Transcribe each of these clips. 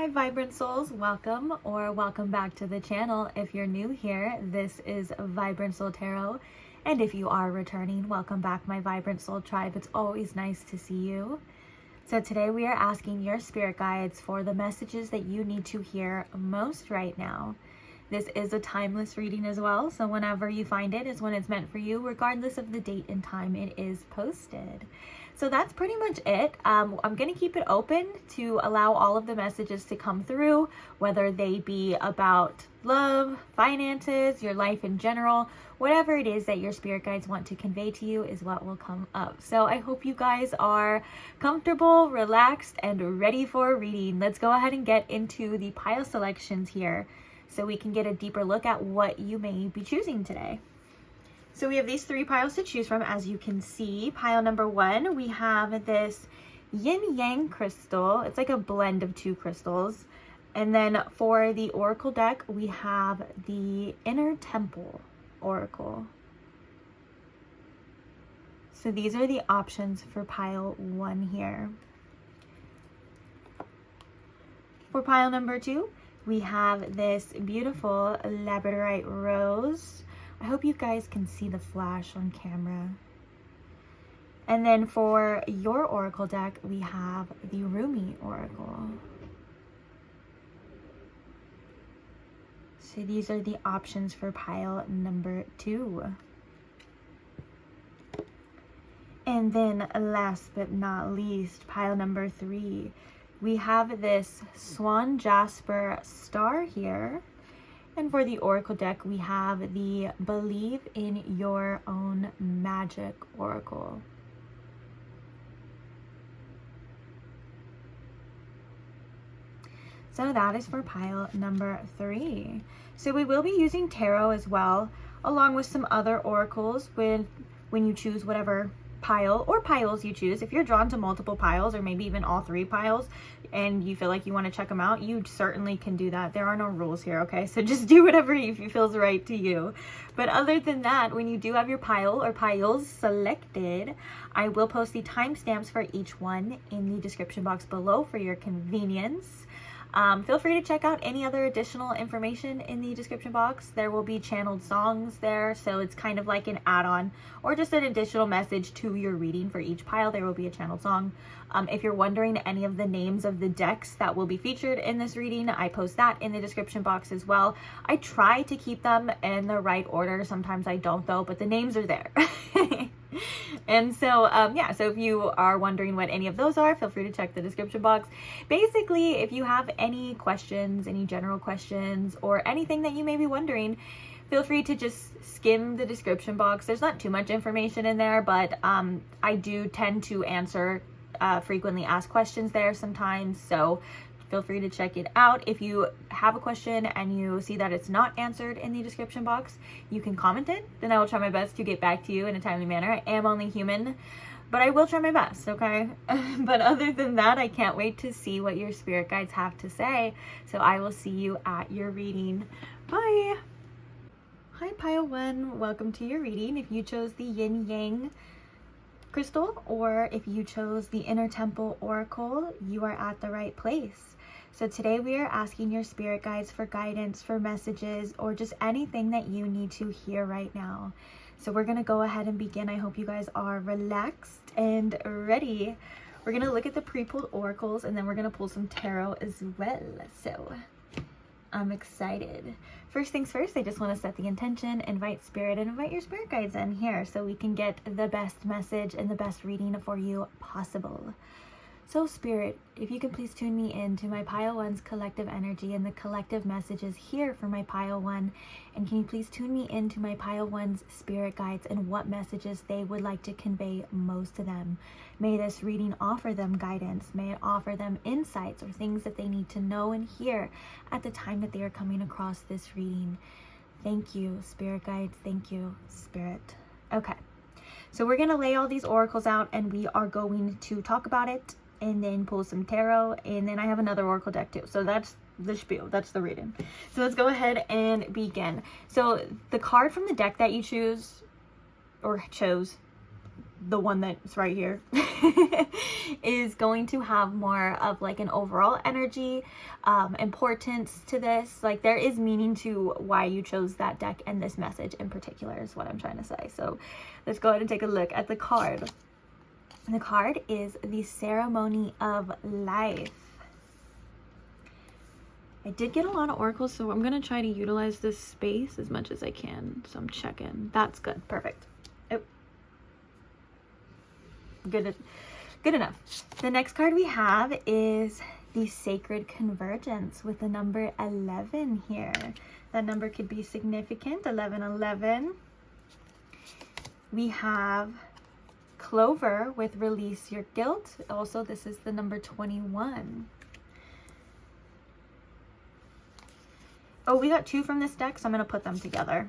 Hi Vibrant Souls, welcome or welcome back to the channel. If you're new here, this is Vibrant Soul Tarot, and if you are returning, welcome back my Vibrant Soul tribe. It's always nice to see you. So today we are asking your spirit guides for the messages that you need to hear most right now. This is a timeless reading as well, so whenever you find it is when it's meant for you, regardless of the date and time it is posted. So that's pretty much it. I'm going to keep it open to allow all of the messages to come through, whether they be about love, finances, your life in general, whatever it is that your spirit guides want to convey to you is what will come up. So I hope you guys are comfortable, relaxed, and ready for a reading. Let's go ahead and get into the pile selections here so we can get a deeper look at what you may be choosing today. So we have these three piles to choose from, as you can see. Pile number one, we have this yin yang crystal. It's like a blend of two crystals. And then for the oracle deck, we have the inner temple oracle. So these are the options for pile one here. For pile number two, we have this beautiful labradorite rose. I hope you guys can see the flash on camera. And then for your oracle deck, we have the Rumi oracle. So these are the options for pile number two. And then last but not least, pile number three, we have this swan jasper star here. And for the oracle deck, we have the Believe in Your Own Magic oracle. So that is for pile number three. So we will be using tarot as well, along with some other oracles when you choose whatever pile or piles you choose. If you're drawn to multiple piles or maybe even all three piles and you feel like you want to check them out, you certainly can do that. There are no rules here, okay? So just do whatever feels right to you. But other than that, when you do have your pile or piles selected, I will post the timestamps for each one in the description box below for your convenience. Feel free to check out any other additional information in the description box. There will be channeled songs there, so it's kind of like an add-on or just an additional message to your reading. For each pile, there will be a channeled song. If you're wondering any of the names of the decks that will be featured in this reading, I post that in the description box as well. I try to keep them in the right order. Sometimes I don't though, but the names are there. And so, yeah, so if you are wondering what any of those are, feel free to check the description box. Basically, if you have any questions, any general questions, or anything that you may be wondering, feel free to just skim the description box. There's not too much information in there, but I do tend to answer frequently asked questions there sometimes, so feel free to check it out. If you have a question and you see that it's not answered in the description box, you can comment it, then I will try my best to get back to you in a timely manner. I am only human, but I will try my best, okay? But other than that, I can't wait to see what your spirit guides have to say. So I will see you at your reading. Bye! Hi pile one, welcome to your reading. If you chose the yin yang crystal or if you chose the inner temple oracle, you are at the right place. So today we are asking your spirit guides for guidance, for messages, or just anything that you need to hear right now. So we're going to go ahead and begin. I hope you guys are relaxed and ready. We're going to look at the pre-pulled oracles and then we're going to pull some tarot as well. So I'm excited. First things first, I just want to set the intention, invite spirit, and invite your spirit guides in here so we can get the best message and the best reading for you possible. So spirit, if you can please tune me into my pile one's collective energy and the collective messages here for my pile one, and can you please tune me into my pile one's spirit guides and what messages they would like to convey most to them. May this reading offer them guidance. May it offer them insights or things that they need to know and hear at the time that they are coming across this reading. Thank you, spirit guides. Thank you, spirit. Okay, so we're going to lay all these oracles out and we are going to talk about it and then pull some tarot, and then I have another oracle deck too. So that's the spiel, that's the reading. So let's go ahead and begin. So the card from the deck that you choose or chose, the one that's right here, is going to have more of like an overall energy, importance to this. Like there is meaning to why you chose that deck and this message in particular is what I'm trying to say. So let's go ahead and take a look at the card. And the card is the Ceremony of Life. I did get a lot of oracles, so I'm going to try to utilize this space as much as I can. So I'm checking. That's good. Perfect. Oh. Good enough. The next card we have is the Sacred Convergence with the number 11 here. That number could be significant. 1111. We have Clover with Release Your Guilt. Also, this is the number 21. Oh, we got 2 from this deck, so I'm going to put them together.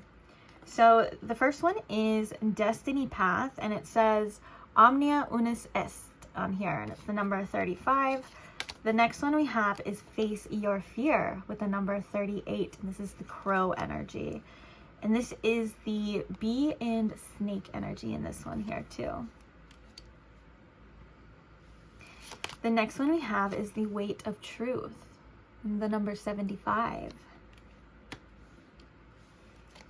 So the first one is Destiny Path, and it says Omnia Unis Est on here, and it's the number 35. The next one we have is Face Your Fear with the number 38, and this is the Crow energy. And this is the bee and snake energy in this one here too. The next one we have is the Weight of Truth, the number 75.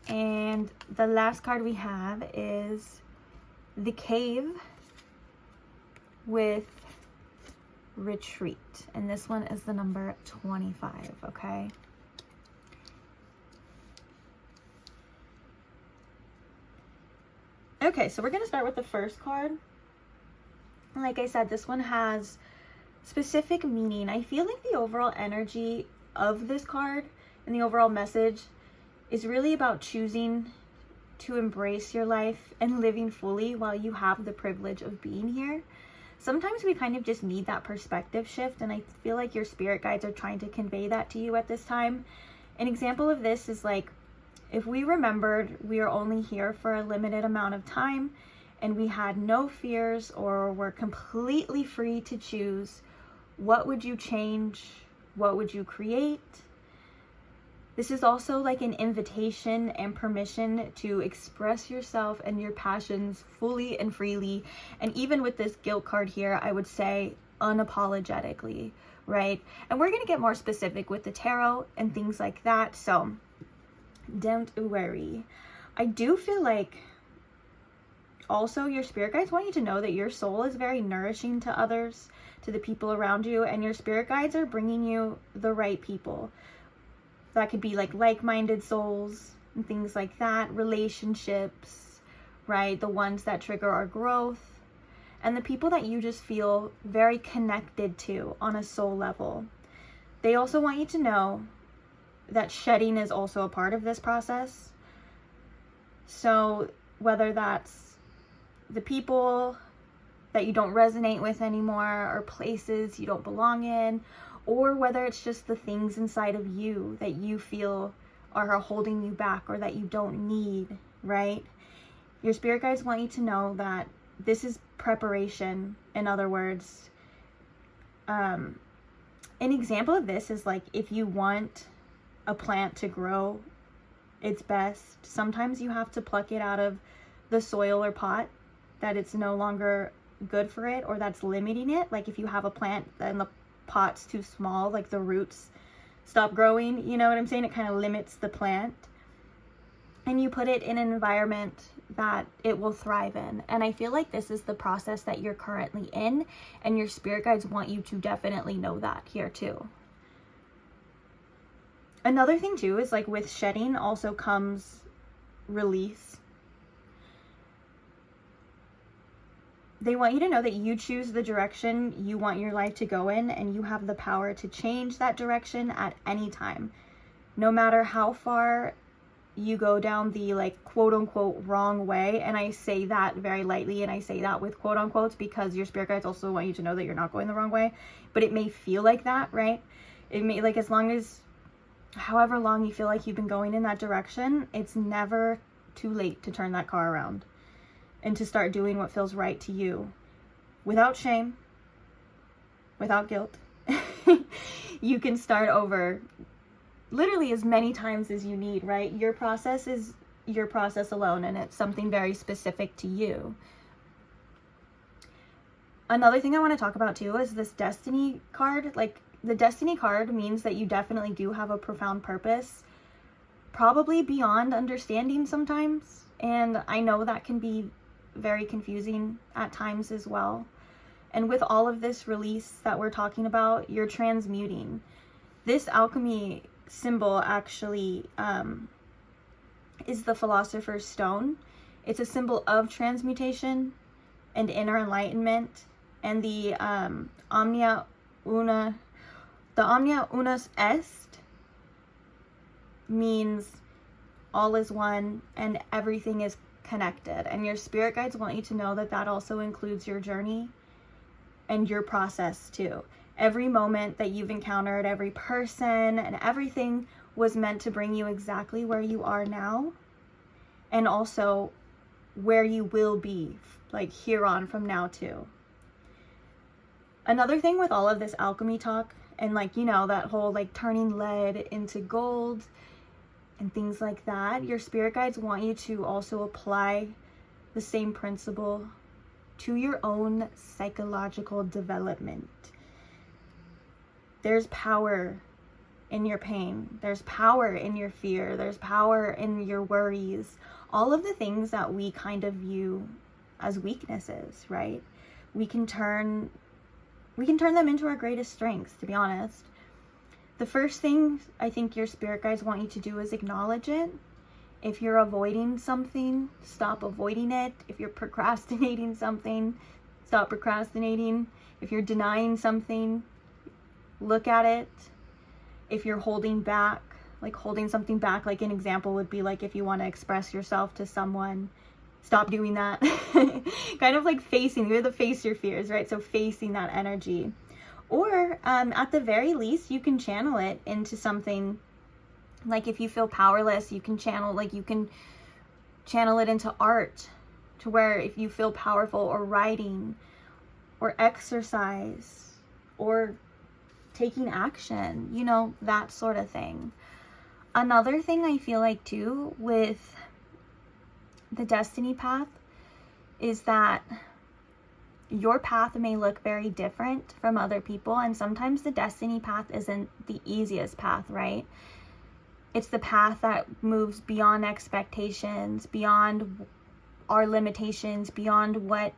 And the last card we have is the Cave with Retreat. And this one is the number 25, okay? Okay, so we're going to start with the first card. Like I said, this one has specific meaning. I feel like the overall energy of this card and the overall message is really about choosing to embrace your life and living fully while you have the privilege of being here. Sometimes we kind of just need that perspective shift, and I feel like your spirit guides are trying to convey that to you at this time. An example of this is like, if we remembered we are only here for a limited amount of time and we had no fears or were completely free to choose, what would you change? What would you create? This is also like an invitation and permission to express yourself and your passions fully and freely. And even with this guilt card here, I would say unapologetically, right? And we're going to get more specific with the tarot and things like that. So don't worry. I do feel like also your spirit guides want you to know that your soul is very nourishing to others, to the people around you, and your spirit guides are bringing you the right people. That could be like-minded souls and things like that, relationships, right? The ones that trigger our growth, and the people that you just feel very connected to on a soul level. They also want you to know that shedding is also a part of this process. So whether that's the people that you don't resonate with anymore, or places you don't belong in, or whether it's just the things inside of you that you feel are holding you back or that you don't need, right? Your spirit guides want you to know that this is preparation. In other words, an example of this is like if you want a plant to grow its best, sometimes you have to pluck it out of the soil or pot that it's no longer good for it, or that's limiting it. Like if you have a plant and the pot's too small, like the roots stop growing, you know what I'm saying? It kind of limits the plant, and you put it in an environment that it will thrive in. And I feel like this is the process that you're currently in, and your spirit guides want you to definitely know that here too. Another thing too is like with shedding also comes release. They want you to know that you choose the direction you want your life to go in, and you have the power to change that direction at any time. No matter how far you go down the like quote unquote wrong way, and I say that very lightly, and I say that with quote unquotes because your spirit guides also want you to know that you're not going the wrong way, but it may feel like that, right? It may, like, as long as however long you feel like you've been going in that direction, it's never too late to turn that car around and to start doing what feels right to you without shame, without guilt. You can start over literally as many times as you need, right? Your process is your process alone, and it's something very specific to you. Another thing I want to talk about too is this destiny card. Like, the destiny card means that you definitely do have a profound purpose, probably beyond understanding sometimes. And I know that can be very confusing at times as well. And with all of this release that we're talking about, you're transmuting. This alchemy symbol actually is the Philosopher's Stone. It's a symbol of transmutation and inner enlightenment. And the omnia unus est means all is one and everything is connected. And your spirit guides want you to know that that also includes your journey and your process too. Every moment that you've encountered, every person and everything was meant to bring you exactly where you are now, and also where you will be, like here on from now too. Another thing with all of this alchemy talk and like, you know, that whole like turning lead into gold and things like that, your spirit guides want you to also apply the same principle to your own psychological development. There's power in your pain. There's power in your fear. There's power in your worries. All of the things that we kind of view as weaknesses, right? We can turn them into our greatest strengths, to be honest. The first thing I think your spirit guides want you to do is acknowledge it. If you're avoiding something, stop avoiding it. If you're procrastinating something, stop procrastinating. If you're denying something, look at it. If you're holding back, like holding something back, like an example would be like if you want to express yourself to someone, stop doing that. Kind of like facing, you have to face your fears, right? So facing that energy. Or at the very least, you can channel it into something. Like if you feel powerless, you can channel it into art, to where if you feel powerful, or writing, or exercise, or taking action, you know, that sort of thing. Another thing I feel like too with the destiny path is that your path may look very different from other people, and sometimes the destiny path isn't the easiest path, right? It's the path that moves beyond expectations, beyond our limitations, beyond what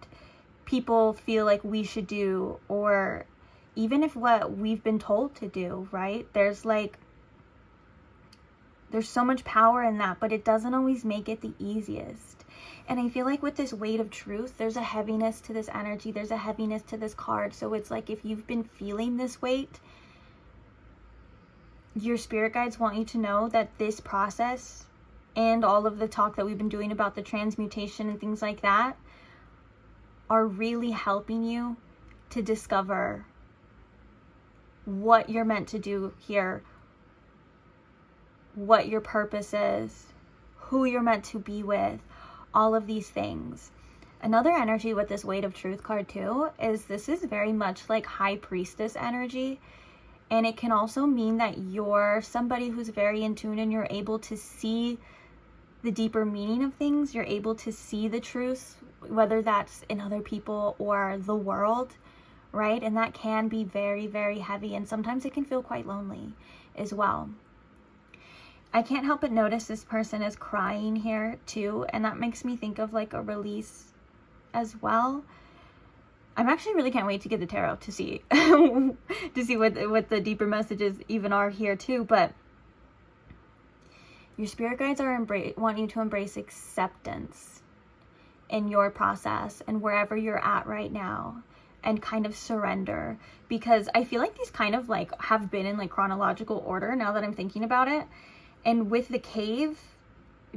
people feel like we should do, or even if what we've been told to do, right? There's so much power in that, but it doesn't always make it the easiest. And I feel like with this weight of truth, there's a heaviness to this energy. There's a heaviness to this card. So it's like if you've been feeling this weight, your spirit guides want you to know that this process and all of the talk that we've been doing about the transmutation and things like that are really helping you to discover what you're meant to do here, what your purpose is, who you're meant to be with, all of these things. Another energy with this weight of truth card too is this is very much like high priestess energy. And it can also mean that you're somebody who's very in tune and you're able to see the deeper meaning of things. You're able to see the truth, whether that's in other people or the world, right? And that can be very, very heavy. And sometimes it can feel quite lonely as well. I can't help but notice this person is crying here too. And that makes me think of like a release as well. I'm actually really can't wait to get the tarot to see what the deeper messages even are here too. But your spirit guides want you to embrace acceptance in your process and wherever you're at right now, and kind of surrender, because I feel like these kind of like have been in like chronological order now that I'm thinking about it. And with the cave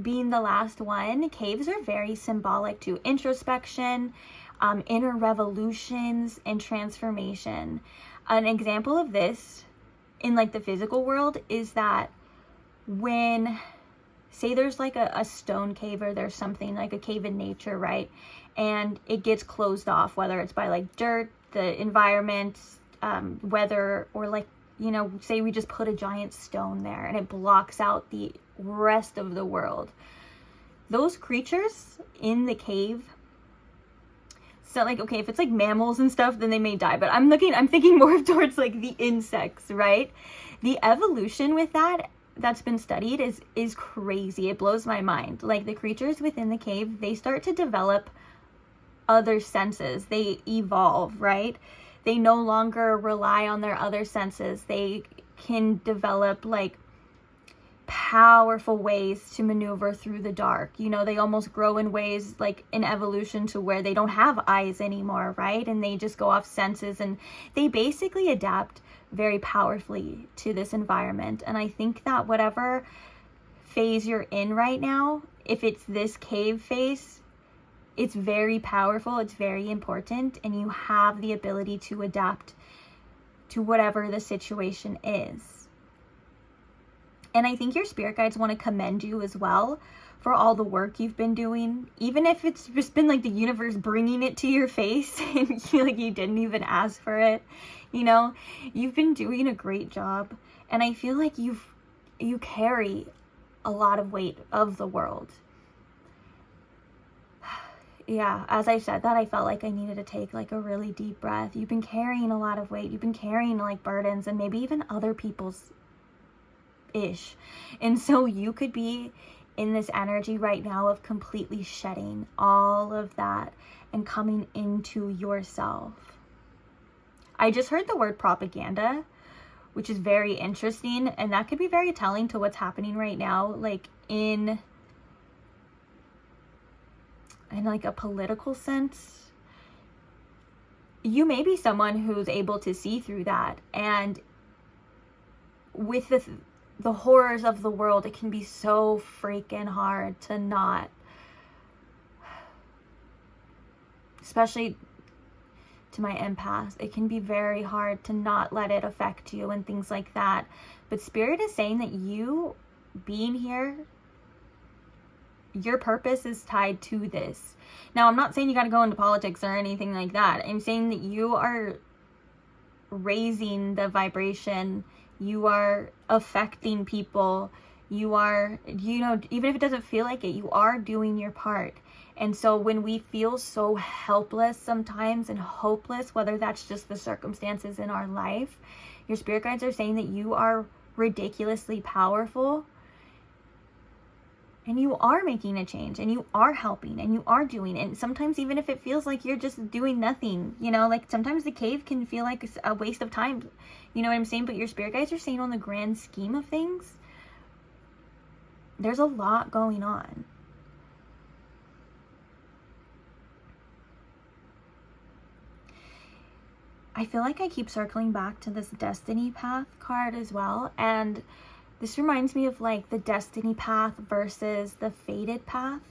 being the last one, caves are very symbolic to introspection, inner revolutions, and transformation. An example of this in like the physical world is that when, say there's like a stone cave, or there's something like a cave in nature, right? And it gets closed off, whether it's by like dirt, the environment, weather, or like, you know, say we just put a giant stone there and it blocks out the rest of the world. Those creatures in the cave So like, okay, if it's like mammals and stuff, then they may die, but I'm thinking more towards like the insects, right? The evolution with that's been studied is crazy. It blows my mind. Like the creatures within the cave, they start to develop other senses. They evolve, right? They no longer rely on their other senses. They can develop like powerful ways to maneuver through the dark. You know, they almost grow in ways like in evolution to where they don't have eyes anymore, right? And they just go off senses, and they basically adapt very powerfully to this environment. And I think that whatever phase you're in right now, if it's this cave phase, it's very powerful, it's very important, and you have the ability to adapt to whatever the situation is. And I think your spirit guides want to commend you as well for all the work you've been doing, even if it's just been like the universe bringing it to your face and you feel like you didn't even ask for it. You know, you've been doing a great job, and I feel like you carry a lot of weight of the world. Yeah, as I said that, I felt like I needed to take like a really deep breath. You've been carrying a lot of weight. You've been carrying like burdens, and maybe even other people's ish. And so you could be in this energy right now of completely shedding all of that and coming into yourself. I just heard the word propaganda, which is very interesting, and that could be very telling to what's happening right now, like in like a political sense. You may be someone who's able to see through that, and with the horrors of the world, it can be so freaking hard to not, especially to my empaths, it can be very hard to not let it affect you and things like that. But Spirit is saying that you being here, your purpose is tied to this. Now, I'm not saying you got to go into politics or anything like that. I'm saying that you are raising the vibration. You are affecting people. You are, you know, even if it doesn't feel like it, you are doing your part. And so when we feel so helpless sometimes and hopeless, whether that's just the circumstances in our life, your spirit guides are saying that you are ridiculously powerful, and you are making a change, and you are helping, and you are doing. And sometimes even if it feels like you're just doing nothing, you know, like sometimes the cave can feel like a waste of time, you know what I'm saying? But your spirit guides are saying on the grand scheme of things, there's a lot going on. I feel like I keep circling back to this destiny path card as well, and this reminds me of like the destiny path versus the fated path.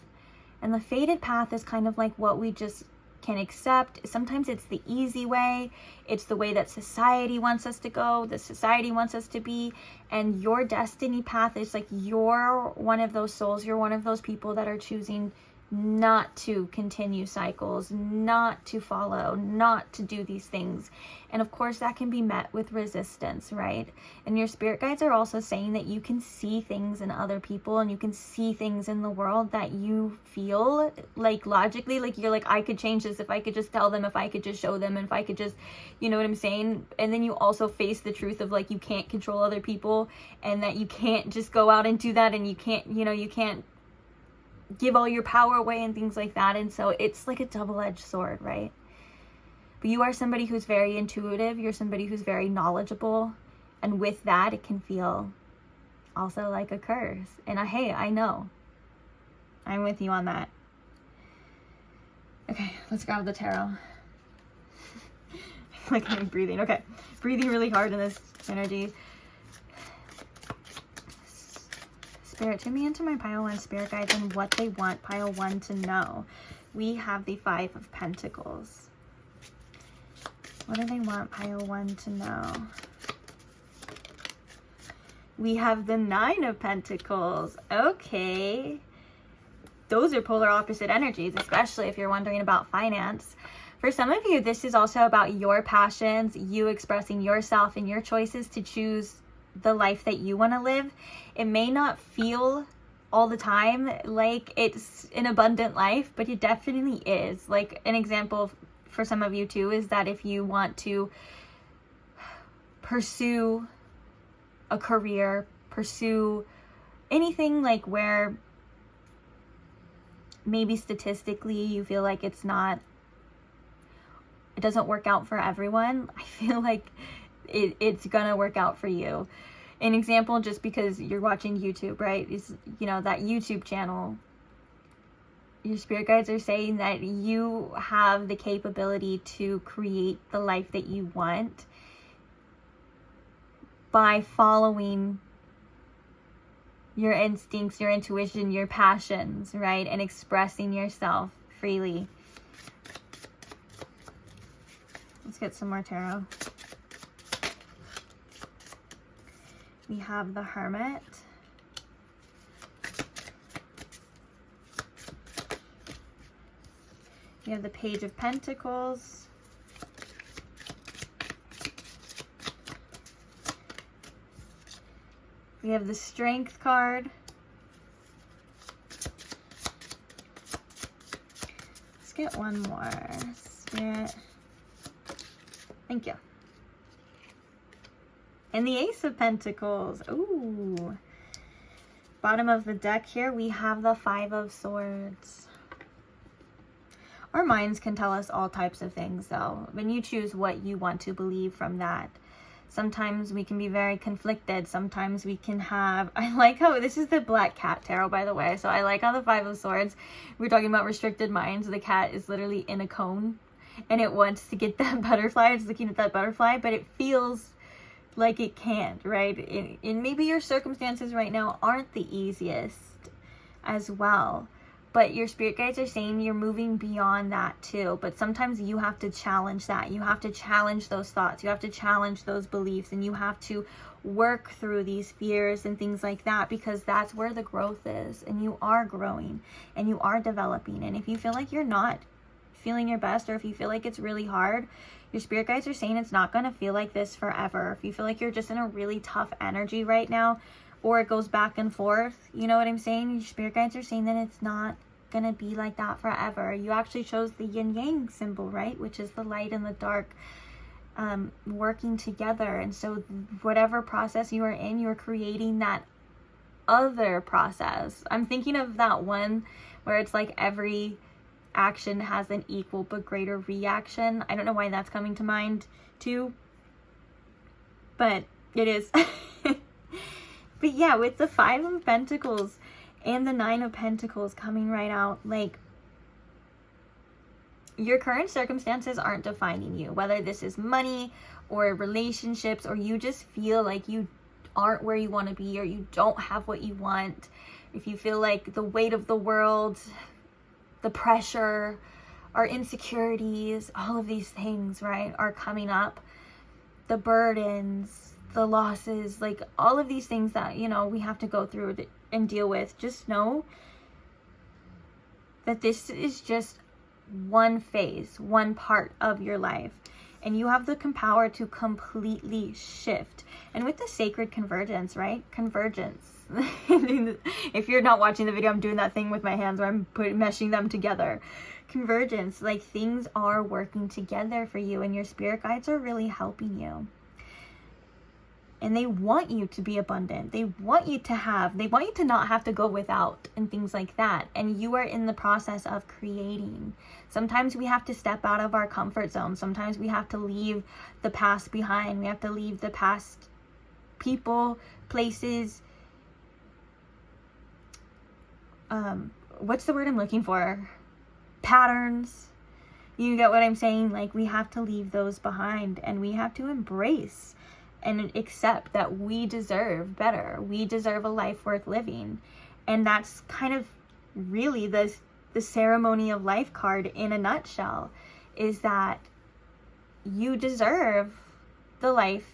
And the fated path is kind of like what we just can accept. Sometimes it's the easy way. It's the way that society wants us to go, the society wants us to be. And your destiny path is like you're one of those souls, you're one of those people that are choosing not to continue cycles, not to follow, not to do these things. And of course that can be met with resistance, right? And your spirit guides are also saying that you can see things in other people, and you can see things in the world that you feel like logically, like you're like, I could change this if I could just tell them, if I could just show them, if I could just, you know what I'm saying? And then you also face the truth of like, you can't control other people, and that you can't just go out and do that, and you can't, you know, you can't give all your power away and things like that. And so it's like a double-edged sword, right? But you are somebody who's very intuitive. You're somebody who's very knowledgeable. And with that, it can feel also like a curse. And hey, I know. I'm with you on that. Okay, let's grab the tarot. Like I'm breathing. Okay, breathing really hard in this energy. Spirit, tune me into my pile 1 spirit guides and what they want pile 1 to know. We have the 5 of Pentacles. What do they want pile 1 to know? We have the 9 of Pentacles. Okay. Those are polar opposite energies, especially if you're wondering about finance. For some of you, this is also about your passions, you expressing yourself and your choices to choose the life that you want to live. It may not feel all the time like it's an abundant life, but it definitely is. Like an example for some of you too, is that if you want to pursue a career, pursue anything like where maybe statistically you feel like it doesn't work out for everyone, I feel like it's gonna work out for you. An example, just because you're watching YouTube, right, is, you know, that YouTube channel. Your spirit guides are saying that you have the capability to create the life that you want by following your instincts, your intuition, your passions, right? And expressing yourself freely. Let's get some more tarot. We have the Hermit. We have the Page of Pentacles. We have the Strength card. Let's get one more. Spirit. Thank you. And the Ace of Pentacles. Ooh. Bottom of the deck here, we have the Five of Swords. Our minds can tell us all types of things, though. When you choose what you want to believe from that. Sometimes we can be very conflicted. Sometimes we can have... I like how... This is the Black Cat Tarot, by the way. So I like how the Five of Swords... We're talking about restricted minds. The cat is literally in a cone. And it wants to get that butterfly. It's looking at that butterfly. But it feels like it can't, right? And maybe your circumstances right now aren't the easiest as well. But your spirit guides are saying you're moving beyond that too. But sometimes you have to challenge that. You have to challenge those thoughts. You have to challenge those beliefs. And you have to work through these fears and things like that. Because that's where the growth is. And you are growing. And you are developing. And if you feel like you're not feeling your best, or if you feel like it's really hard, your spirit guides are saying it's not going to feel like this forever. If you feel like you're just in a really tough energy right now, or it goes back and forth, you know what I'm saying? Your spirit guides are saying that it's not going to be like that forever. You actually chose the yin yang symbol, right? Which is the light and the dark working together. And so whatever process you are in, you're creating that other process. I'm thinking of that one where it's like every action has an equal but greater reaction. I don't know why that's coming to mind too, but it is. But yeah, with the Five of Pentacles and the Nine of Pentacles coming right out, like, your current circumstances aren't defining you, whether this is money or relationships, or you just feel like you aren't where you want to be, or you don't have what you want. If you feel like the weight of the world, the pressure, our insecurities, all of these things, right, are coming up. The burdens, the losses, like all of these things that, you know, we have to go through and deal with. Just know that this is just one phase, one part of your life. And you have the power to completely shift. And with the sacred convergence, right? Convergence. If you're not watching the video, I'm doing that thing with my hands where I'm meshing them together. Convergence, like things are working together for you, and your spirit guides are really helping you. And they want you to be abundant. They want you to not have to go without and things like that. And you are in the process of creating. Sometimes we have to step out of our comfort zone. Sometimes we have to leave the past behind. We have to leave the past people, places. What's the word I'm looking for? Patterns. You get what I'm saying? Like, we have to leave those behind, and we have to embrace and accept that we deserve better. We deserve a life worth living. And that's kind of really the ceremony of life card in a nutshell, is that you deserve the life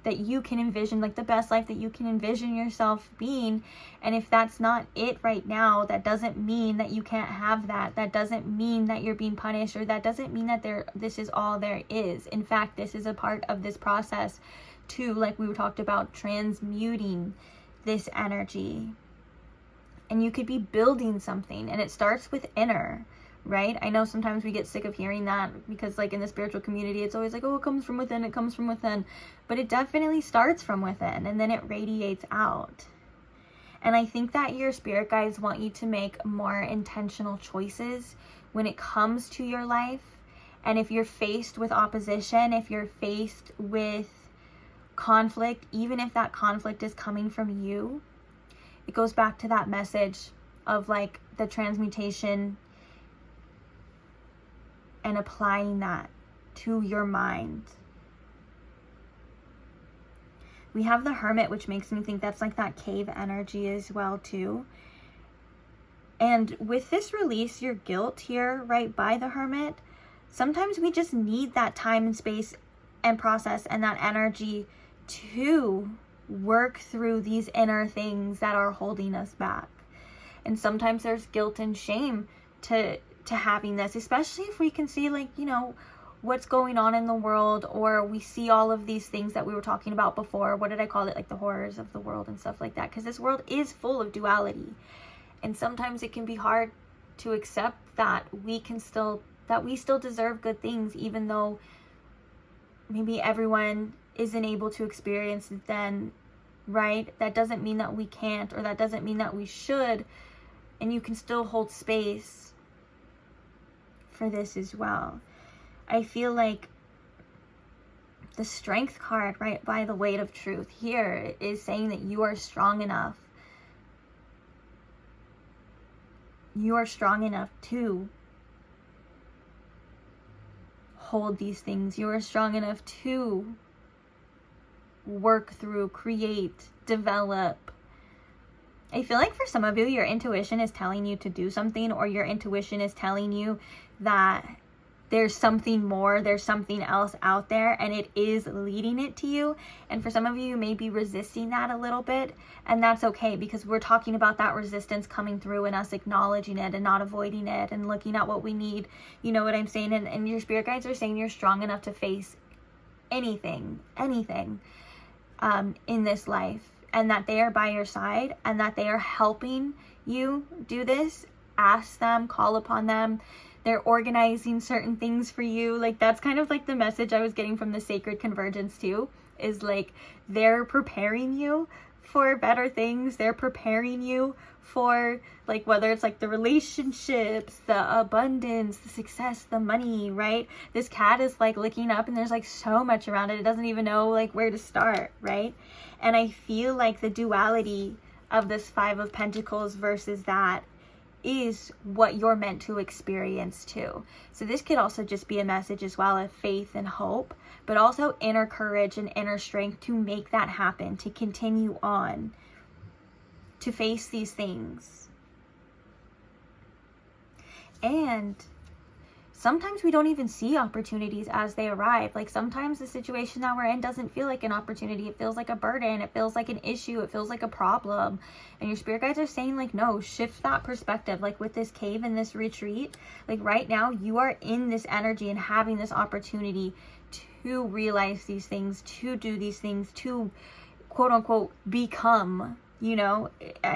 that you can envision, like the best life that you can envision yourself being. And if that's not it right now, that doesn't mean that you can't have that. That doesn't mean that you're being punished, or that doesn't mean that this is all there is. In fact, this is a part of this process too, like we talked about, transmuting this energy. And you could be building something, and it starts with inner, right? I know sometimes we get sick of hearing that because like in the spiritual community, it's always like, oh, it comes from within, it comes from within. But it definitely starts from within and then it radiates out. And I think that your spirit guides want you to make more intentional choices when it comes to your life. And if you're faced with opposition, if you're faced with conflict, even if that conflict is coming from you, it goes back to that message of like the transmutation and applying that to your mind. We have the Hermit, which makes me think that's like that cave energy as well too. And with this release your guilt here, right, by the Hermit, sometimes we just need that time and space and process and that energy to work through these inner things that are holding us back. And sometimes there's guilt and shame to having this, especially if we can see like, you know, what's going on in the world, or we see all of these things that we were talking about before. What did I call it? Like the horrors of the world and stuff like that. Because this world is full of duality. And sometimes it can be hard to accept that we still deserve good things, even though maybe everyone isn't able to experience it then, right? That doesn't mean that we can't, or that doesn't mean that we should. And you can still hold space for this as well. I feel like the Strength card, right, by the weight of truth here is saying that you are strong enough. You are strong enough to hold these things. You are strong enough to work through, create, develop. I feel like for some of you, your intuition is telling you to do something, or your intuition is telling you that there's something more, there's something else out there, and it is leading it to you. And for some of you, you may be resisting that a little bit, and that's okay, because we're talking about that resistance coming through and us acknowledging it and not avoiding it and looking at what we need. You know what I'm saying? And your spirit guides are saying you're strong enough to face anything in this life, and that they are by your side, and that they are helping you do this. Ask them, call upon them. They're organizing certain things for you. Like, that's kind of like the message I was getting from the Sacred Convergence too, is like they're preparing you for better things. They're preparing you for, like, whether it's like the relationships, the abundance, the success, the money, right? This cat is like looking up and there's like so much around it. It doesn't even know like where to start, right? And I feel like the duality of this Five of Pentacles versus that is what you're meant to experience too. So this could also just be a message as well of faith and hope, but also inner courage and inner strength to make that happen, to continue on, to face these things. And sometimes we don't even see opportunities as they arrive. Like, sometimes the situation that we're in doesn't feel like an opportunity. It feels like a burden. It feels like an issue. It feels like a problem. And your spirit guides are saying, like, no, shift that perspective. Like with this cave and this retreat, like right now you are in this energy and having this opportunity to realize these things, to do these things, to quote unquote become, you know,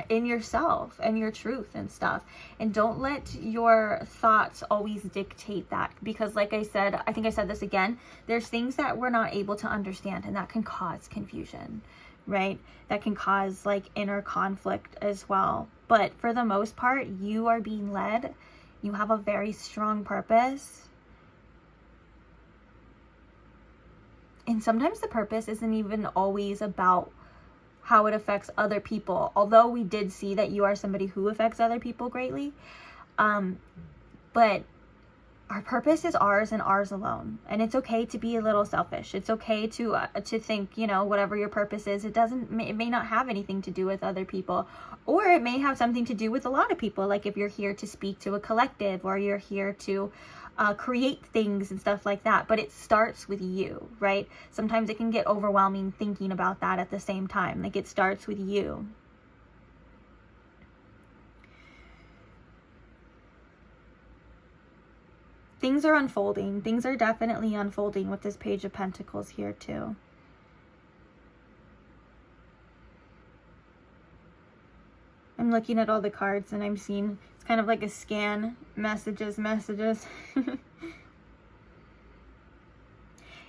in yourself and your truth and stuff. And don't let your thoughts always dictate that, because like I said, I think I said this again, there's things that we're not able to understand, and that can cause confusion, right? That can cause like inner conflict as well. But for the most part, you are being led. You have a very strong purpose. And sometimes the purpose isn't even always about how it affects other people, although we did see that you are somebody who affects other people greatly. But our purpose is ours and ours alone. And it's okay to be a little selfish. It's okay to think, you know, whatever your purpose is, it may not have anything to do with other people, or it may have something to do with a lot of people. Like if you're here to speak to a collective, or you're here to create things and stuff like that. But it starts with you, right? Sometimes it can get overwhelming thinking about that at the same time. Like, it starts with you. Things are unfolding. Things are definitely unfolding with this Page of Pentacles here too. I'm looking at all the cards and I'm seeing, it's kind of like a scan, messages.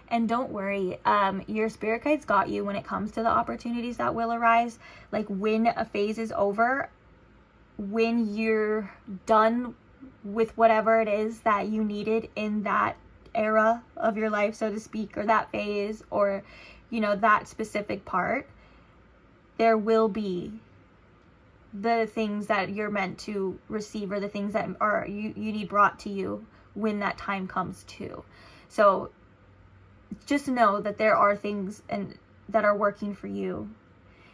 And don't worry, your spirit guides got you when it comes to the opportunities that will arise. Like when a phase is over, when you're done with whatever it is that you needed in that era of your life, so to speak, or that phase, or, you know, that specific part, there will be the things that you're meant to receive, or the things that are you need brought to you when that time comes to. So just know that there are things that are working for you.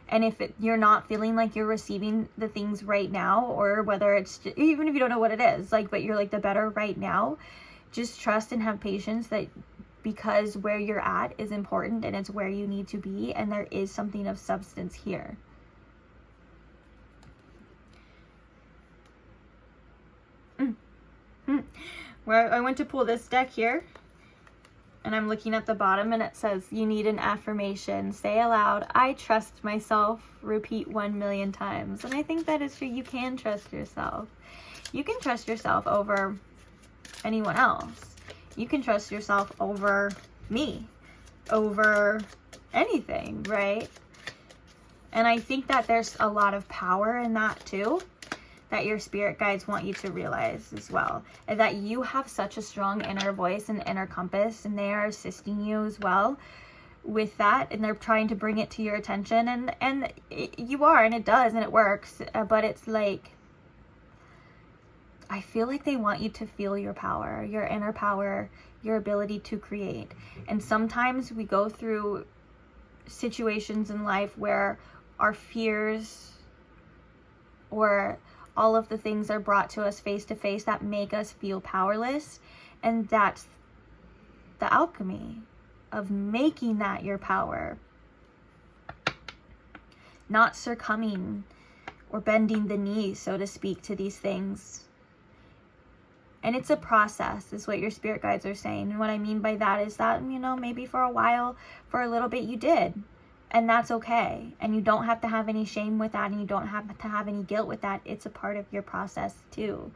And if you're not feeling like you're receiving the things right now, or whether it's just, even if you don't know what it is, like, but you're like the better right now, just trust and have patience, that because where you're at is important and it's where you need to be, and there is something of substance here. Where I went to pull this deck here, and I'm looking at the bottom, and it says you need an affirmation. Say aloud, I trust myself. Repeat 1,000,000 times. And I think that is true. You can trust yourself. You can trust yourself over anyone else. You can trust yourself over me, over anything, right? And I think that there's a lot of power in that too, that your spirit guides want you to realize as well, and that you have such a strong inner voice and inner compass, and they are assisting you as well with that, and they're trying to bring it to your attention, and you are, and it does, and it works, but it's like, I feel like they want you to feel your power, your inner power, your ability to create. And sometimes we go through situations in life where our fears or all of the things are brought to us face to face that make us feel powerless. And that's the alchemy of making that your power. Not succumbing or bending the knee, so to speak, to these things. And it's a process, is what your spirit guides are saying. And what I mean by that is that, you know, maybe for a while, for a little bit you did. And that's okay. And you don't have to have any shame with that, and you don't have to have any guilt with that. It's a part of your process too.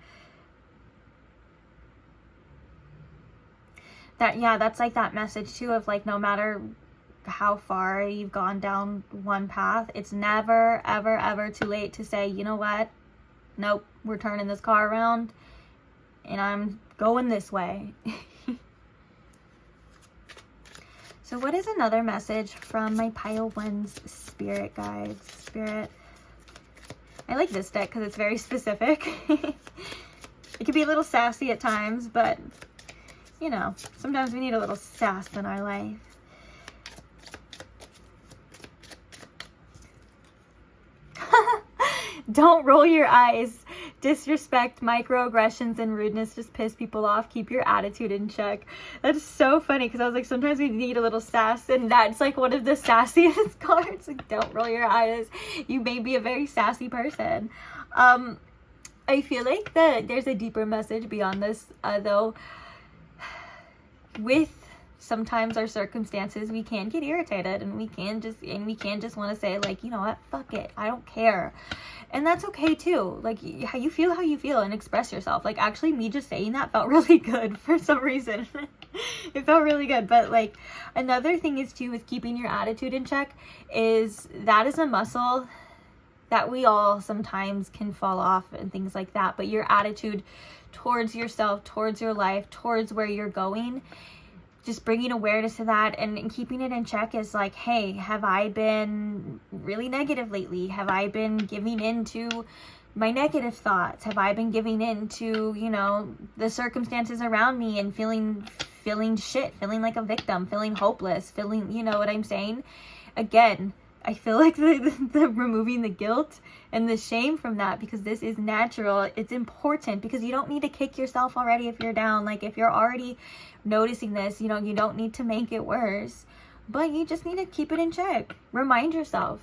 That, yeah, that's like that message too of like, no matter how far you've gone down one path, it's never, ever, ever too late to say, you know what? Nope, we're turning this car around and I'm going this way. So what is another message from my pile one's spirit guides? Spirit. I like this deck because it's very specific. It can be a little sassy at times, but you know, sometimes we need a little sass in our life. Don't roll your eyes. Disrespect, microaggressions, and rudeness just piss people off. Keep your attitude in check. That's so funny, because I was like, sometimes we need a little sass, and that's like one of the sassiest cards. Like, don't roll your eyes. You may be a very sassy person. I feel like that there's a deeper message beyond this, though. With sometimes our circumstances, we can get irritated, and we can just want to say, like, you know what, fuck it, I don't care. And that's okay too. Like, how you feel, and express yourself. Like, actually, me just saying that felt really good for some reason. It felt really good. But like, another thing is too, with keeping your attitude in check, is that is a muscle that we all sometimes can fall off and things like that. But your attitude towards yourself, towards your life, towards where you're going, just bringing awareness to that and keeping it in check is like, hey, have I been really negative lately? Have I been giving in to my negative thoughts? Have I been giving in to, you know, the circumstances around me and feeling shit, feeling like a victim, feeling hopeless, feeling, you know what I'm saying? Again, I feel like the removing the guilt and the shame from that, because this is natural. It's important, because you don't need to kick yourself already if you're down. Like, if you're already noticing this, you know, you don't need to make it worse, but you just need to keep it in check. Remind yourself,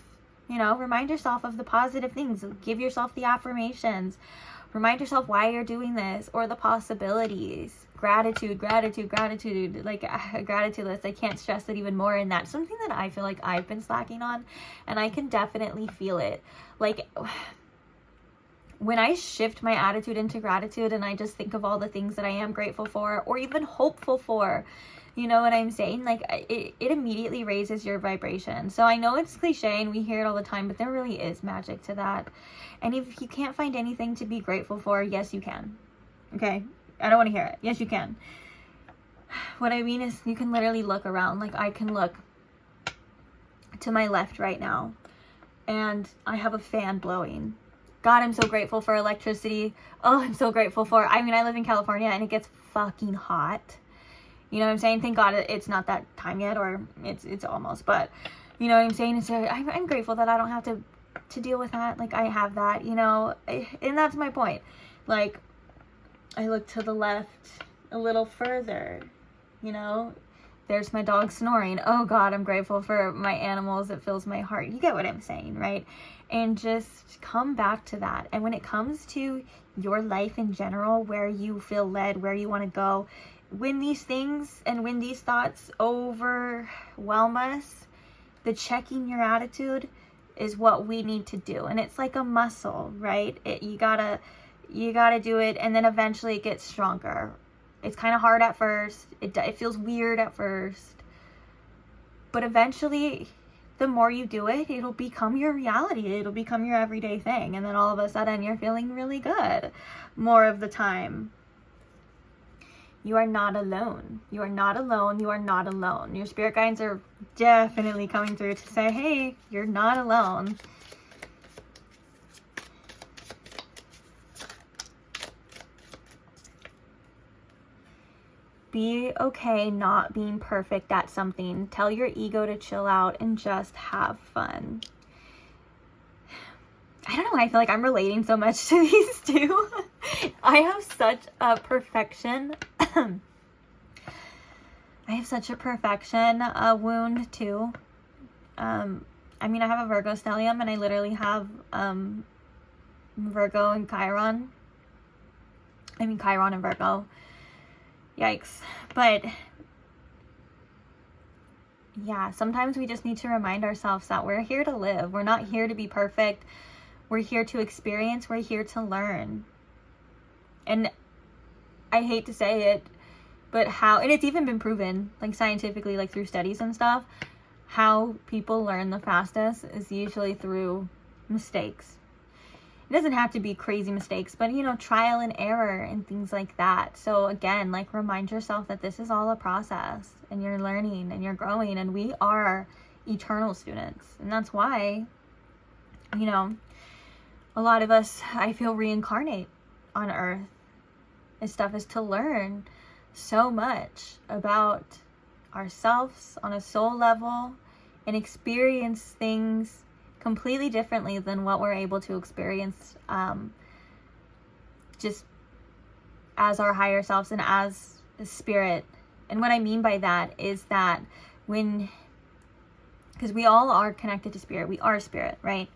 you know, remind yourself of the positive things. Give yourself the affirmations. Remind yourself why you're doing this, or the possibilities. Gratitude, like a gratitude list. I can't stress that even more. And that's something that I feel like I've been slacking on, and I can definitely feel it. Like, when I shift my attitude into gratitude and I just think of all the things that I am grateful for or even hopeful for, you know what I'm saying? Like, it immediately raises your vibration. So I know it's cliche and we hear it all the time, but there really is magic to that. And if you can't find anything to be grateful for, yes, you can. Okay? I don't want to hear it. Yes, you can. What I mean is you can literally look around. Like, I can look to my left right now and I have a fan blowing. God, I'm so grateful for electricity. Oh, I'm so grateful for, I mean, I live in California and it gets fucking hot. You know what I'm saying? Thank God it's not that time yet, or it's almost, but you know what I'm saying? So I'm grateful that I don't have to deal with that. Like, I have that, you know, and that's my point. Like, I look to the left a little further, you know, there's my dog snoring. Oh God, I'm grateful for my animals. It fills my heart. You get what I'm saying, right? And just come back to that. And when it comes to your life in general, where you feel led, where you want to go, when these things and when these thoughts overwhelm us, the checking your attitude is what we need to do. And it's like a muscle, right? You gotta do it, and then eventually it gets stronger. It's kind of hard at first. It feels weird at first, but eventually, the more you do it, it'll become your reality. It'll become your everyday thing, and then all of a sudden, you're feeling really good more of the time. You are not alone. You are not alone. You are not alone. Your spirit guides are definitely coming through to say, hey, you're not alone. Be okay not being perfect at something. Tell your ego to chill out and just have fun. I don't know why I feel like I'm relating so much to these two. I have such a perfection. I have such a perfection wound too. I mean, I have a Virgo stellium, and I literally have Virgo and Chiron. I mean, Chiron and Virgo. Yikes. But yeah, sometimes we just need to remind ourselves that we're here to live. We're not here to be perfect. We're here to experience. We're here to learn. And I hate to say it, but and it's even been proven, like scientifically, like through studies and stuff, how people learn the fastest is usually through mistakes. It doesn't have to be crazy mistakes, but, you know, trial and error and things like that. So again, like, remind yourself that this is all a process, and you're learning and you're growing, and we are eternal students. And that's why, you know, a lot of us, I feel, reincarnate on Earth. This stuff is to learn so much about ourselves on a soul level and experience things completely differently than what we're able to experience just as our higher selves and as the spirit. And what I mean by that is that because we all are connected to spirit, we are spirit, right?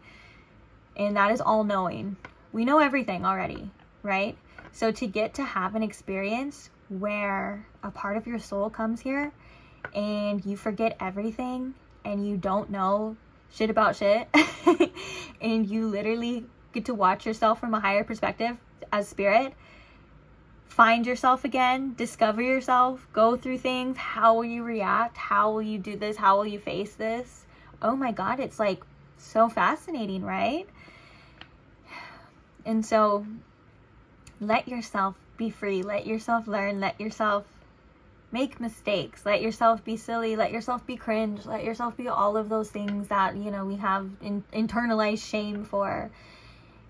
And that is all knowing. We know everything already, right? So to get to have an experience where a part of your soul comes here and you forget everything and you don't know shit about shit and you literally get to watch yourself from a higher perspective as spirit, find yourself again, discover yourself, go through things. How will you react? How will you do this? How will you face this? Oh my God, it's like so fascinating, right? And so let yourself be free, let yourself learn, let yourself make mistakes, let yourself be silly, let yourself be cringe, let yourself be all of those things that, you know, we have internalized shame for,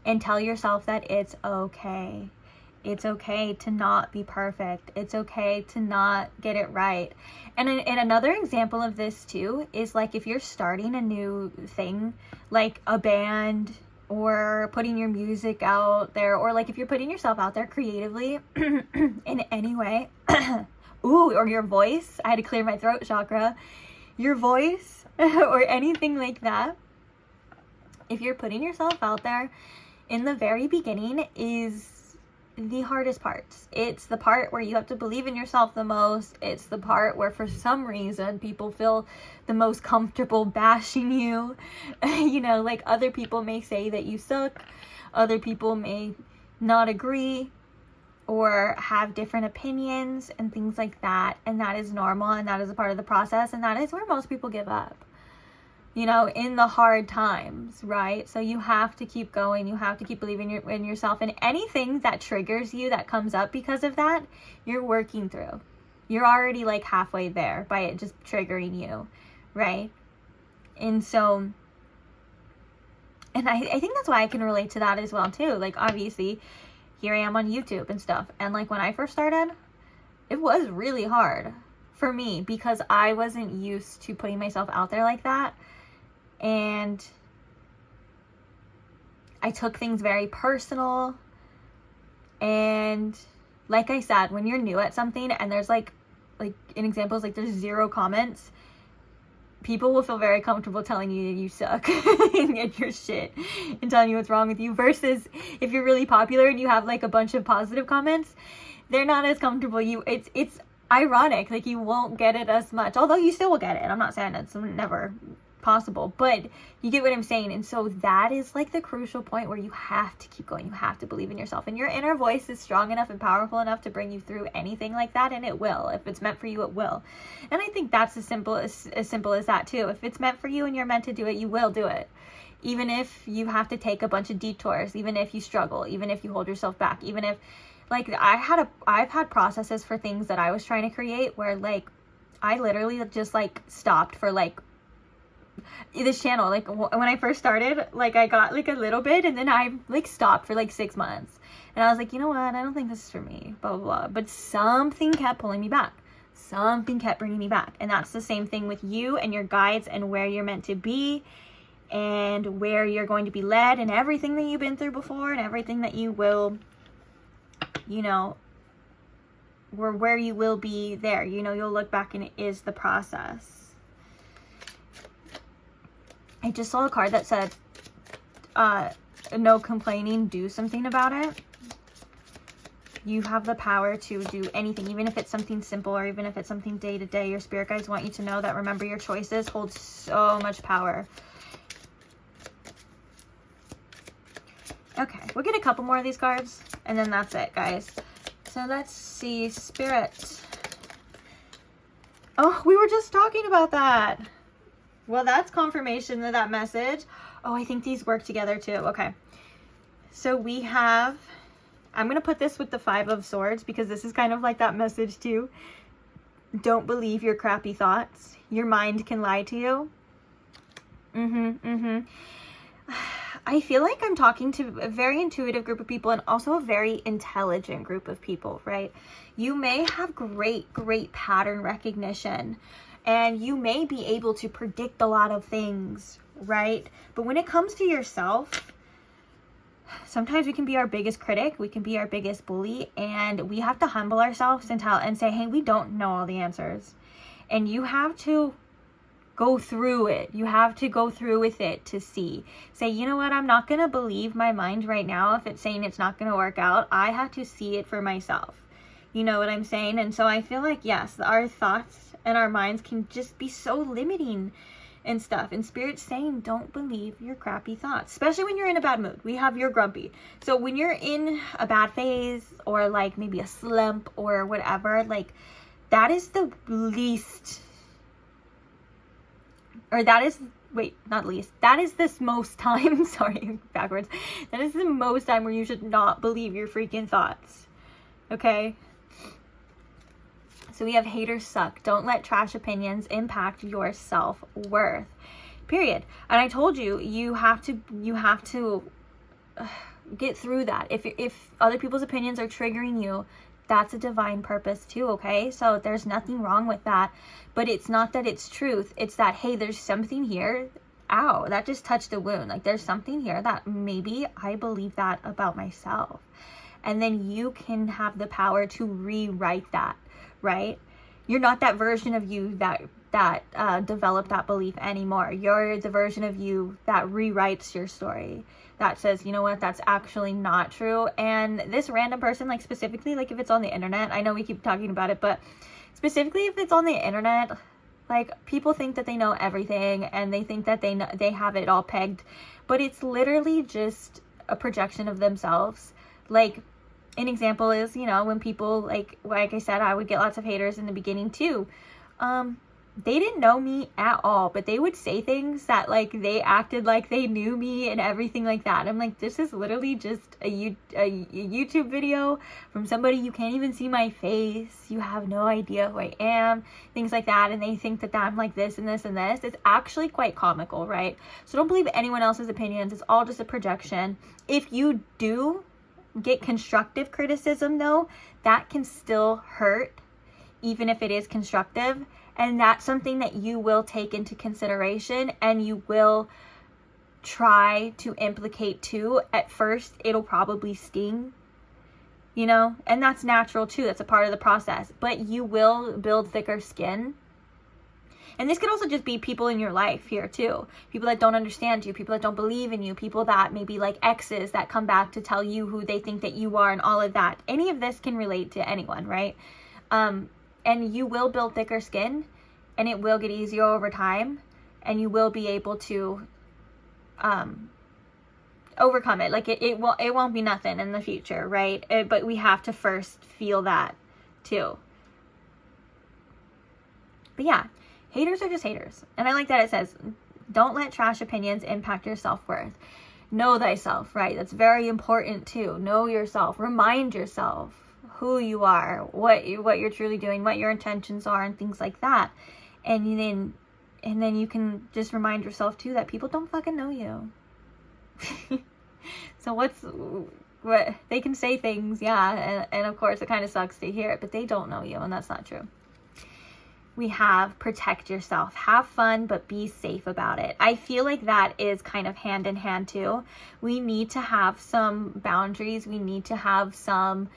and tell yourself that it's okay. It's okay to not be perfect. It's okay to not get it right. And another example of this too is, like, if you're starting a new thing, like a band, or putting your music out there, or like if you're putting yourself out there creatively in any way, ooh, or your voice, I had to clear my throat chakra, your voice, or anything like that, if you're putting yourself out there, in the very beginning is the hardest parts. It's the part where you have to believe in yourself the most. It's the part where for some reason people feel the most comfortable bashing you. You know, like other people may say that you suck. Other people may not agree or have different opinions and things like that. And that is normal, and that is a part of the process. And that is where most people give up, you know, in the hard times, right? So you have to keep going. You have to keep believing in yourself. And anything that triggers you that comes up because of that, you're working through. You're already like halfway there by it just triggering you, right? And so, and I think that's why I can relate to that as well too. Like obviously, here I am on YouTube and stuff. And like when I first started, it was really hard for me because I wasn't used to putting myself out there like that. And I took things very personal. And like I said, when you're new at something and there's like an example is like there's 0 comments, people will feel very comfortable telling you that you suck and you're shit and telling you what's wrong with you, versus if you're really popular and you have like a bunch of positive comments, they're not as comfortable. It's ironic, like you won't get it as much, although you still will get it. I'm not saying it's never possible, but you get what I'm saying. And so that is like the crucial point where you have to keep going. You have to believe in yourself, and your inner voice is strong enough and powerful enough to bring you through anything like that, and it will. If it's meant for you, it will. And I think that's as simple as that too. If it's meant for you and you're meant to do it, you will do it, even if you have to take a bunch of detours, even if you struggle, even if you hold yourself back, even if like I've had processes for things that I was trying to create where like I literally just like stopped for like this channel. Like when I first started, like I got like a little bit, and then I like stopped for like 6 months, and I was like, you know what, I don't think this is for me, blah blah blah. But something kept pulling me back, something kept bringing me back. And that's the same thing with you and your guides and where you're meant to be and where you're going to be led, and everything that you've been through before and everything that you will, you know, where you will be there, you know, you'll look back and it is the process. I just saw a card that said, no complaining, do something about it. You have the power to do anything, even if it's something simple or even if it's something day to day. Your spirit guides want you to know that, remember, your choices hold so much power. Okay, we'll get a couple more of these cards and then that's it, guys. So let's see, Spirit. Oh, we were just talking about that. Well, that's confirmation of that message. Oh, I think these work together too. Okay. So we have, I'm going to put this with the 5 of Swords because this is kind of like that message too. Don't believe your crappy thoughts. Your mind can lie to you. I feel like I'm talking to a very intuitive group of people and also a very intelligent group of people, right? You may have great pattern recognition, and you may be able to predict a lot of things, right? But when it comes to yourself, sometimes we can be our biggest critic, we can be our biggest bully, and we have to humble ourselves and say, hey, we don't know all the answers. And you have to go through it. You have to go through with it to see. Say, you know what, I'm not going to believe my mind right now if it's saying it's not going to work out. I have to see it for myself. You know what I'm saying? And so I feel like, yes, our thoughts and our minds can just be so limiting and stuff. And Spirit's saying, don't believe your crappy thoughts, especially when you're in a bad mood. We have you're grumpy. So when you're in a bad phase or like maybe a slump or whatever, like that is the least, or that is, wait, not least, that is this most time, sorry, backwards. That is the most time where you should not believe your freaking thoughts. Okay? So we have haters suck. Don't let trash opinions impact your self-worth. Period. And I told you, you have to get through that. If other people's opinions are triggering you, that's a divine purpose too, okay? So there's nothing wrong with that. But it's not that it's truth. It's that, hey, there's something here. Ow, that just touched a wound. Like there's something here that maybe I believe that about myself. And then you can have the power to rewrite that. Right? You're not that version of you that that develop that belief anymore. You're the version of you that rewrites your story, that says, you know what, that's actually not true. And this random person, like specifically, like if it's on the internet, I know we keep talking about it, but specifically if it's on the internet, like people think that they know everything and they think that they have it all pegged, but it's literally just a projection of themselves. Like an example is, you know, when people, like I said, I would get lots of haters in the beginning too. They didn't know me at all, but they would say things that like they acted like they knew me and everything like that. I'm like, this is literally just a YouTube video from somebody, you can't even see my face, you have no idea who I am, things like that, and they think that I'm like this and this and this. It's actually quite comical, right? So don't believe anyone else's opinions. It's all just a projection. If you do get constructive criticism though, that can still hurt, even if it is constructive. And that's something that you will take into consideration and you will try to implicate too. At first, it'll probably sting, you know, and that's natural too. That's a part of the process, but you will build thicker skin. And this could also just be people in your life here too. People that don't understand you, people that don't believe in you, people that maybe like exes that come back to tell you who they think that you are and all of that. Any of this can relate to anyone, right? And you will build thicker skin and it will get easier over time and you will be able to overcome it. Like it won't be nothing in the future, right? But we have to first feel that too. But yeah, haters are just haters. And I like that it says, don't let trash opinions impact your self-worth. Know thyself, right? That's very important too. Know yourself. Remind yourself who you are, what you're truly doing, what your intentions are, and things like that. And then you can just remind yourself too that people don't fucking know you. So what they can say things, yeah, and of course it kind of sucks to hear it, but they don't know you, and that's not true. We have protect yourself, have fun, but be safe about it. I feel like that is kind of hand in hand too. We need to have some boundaries. We need to have some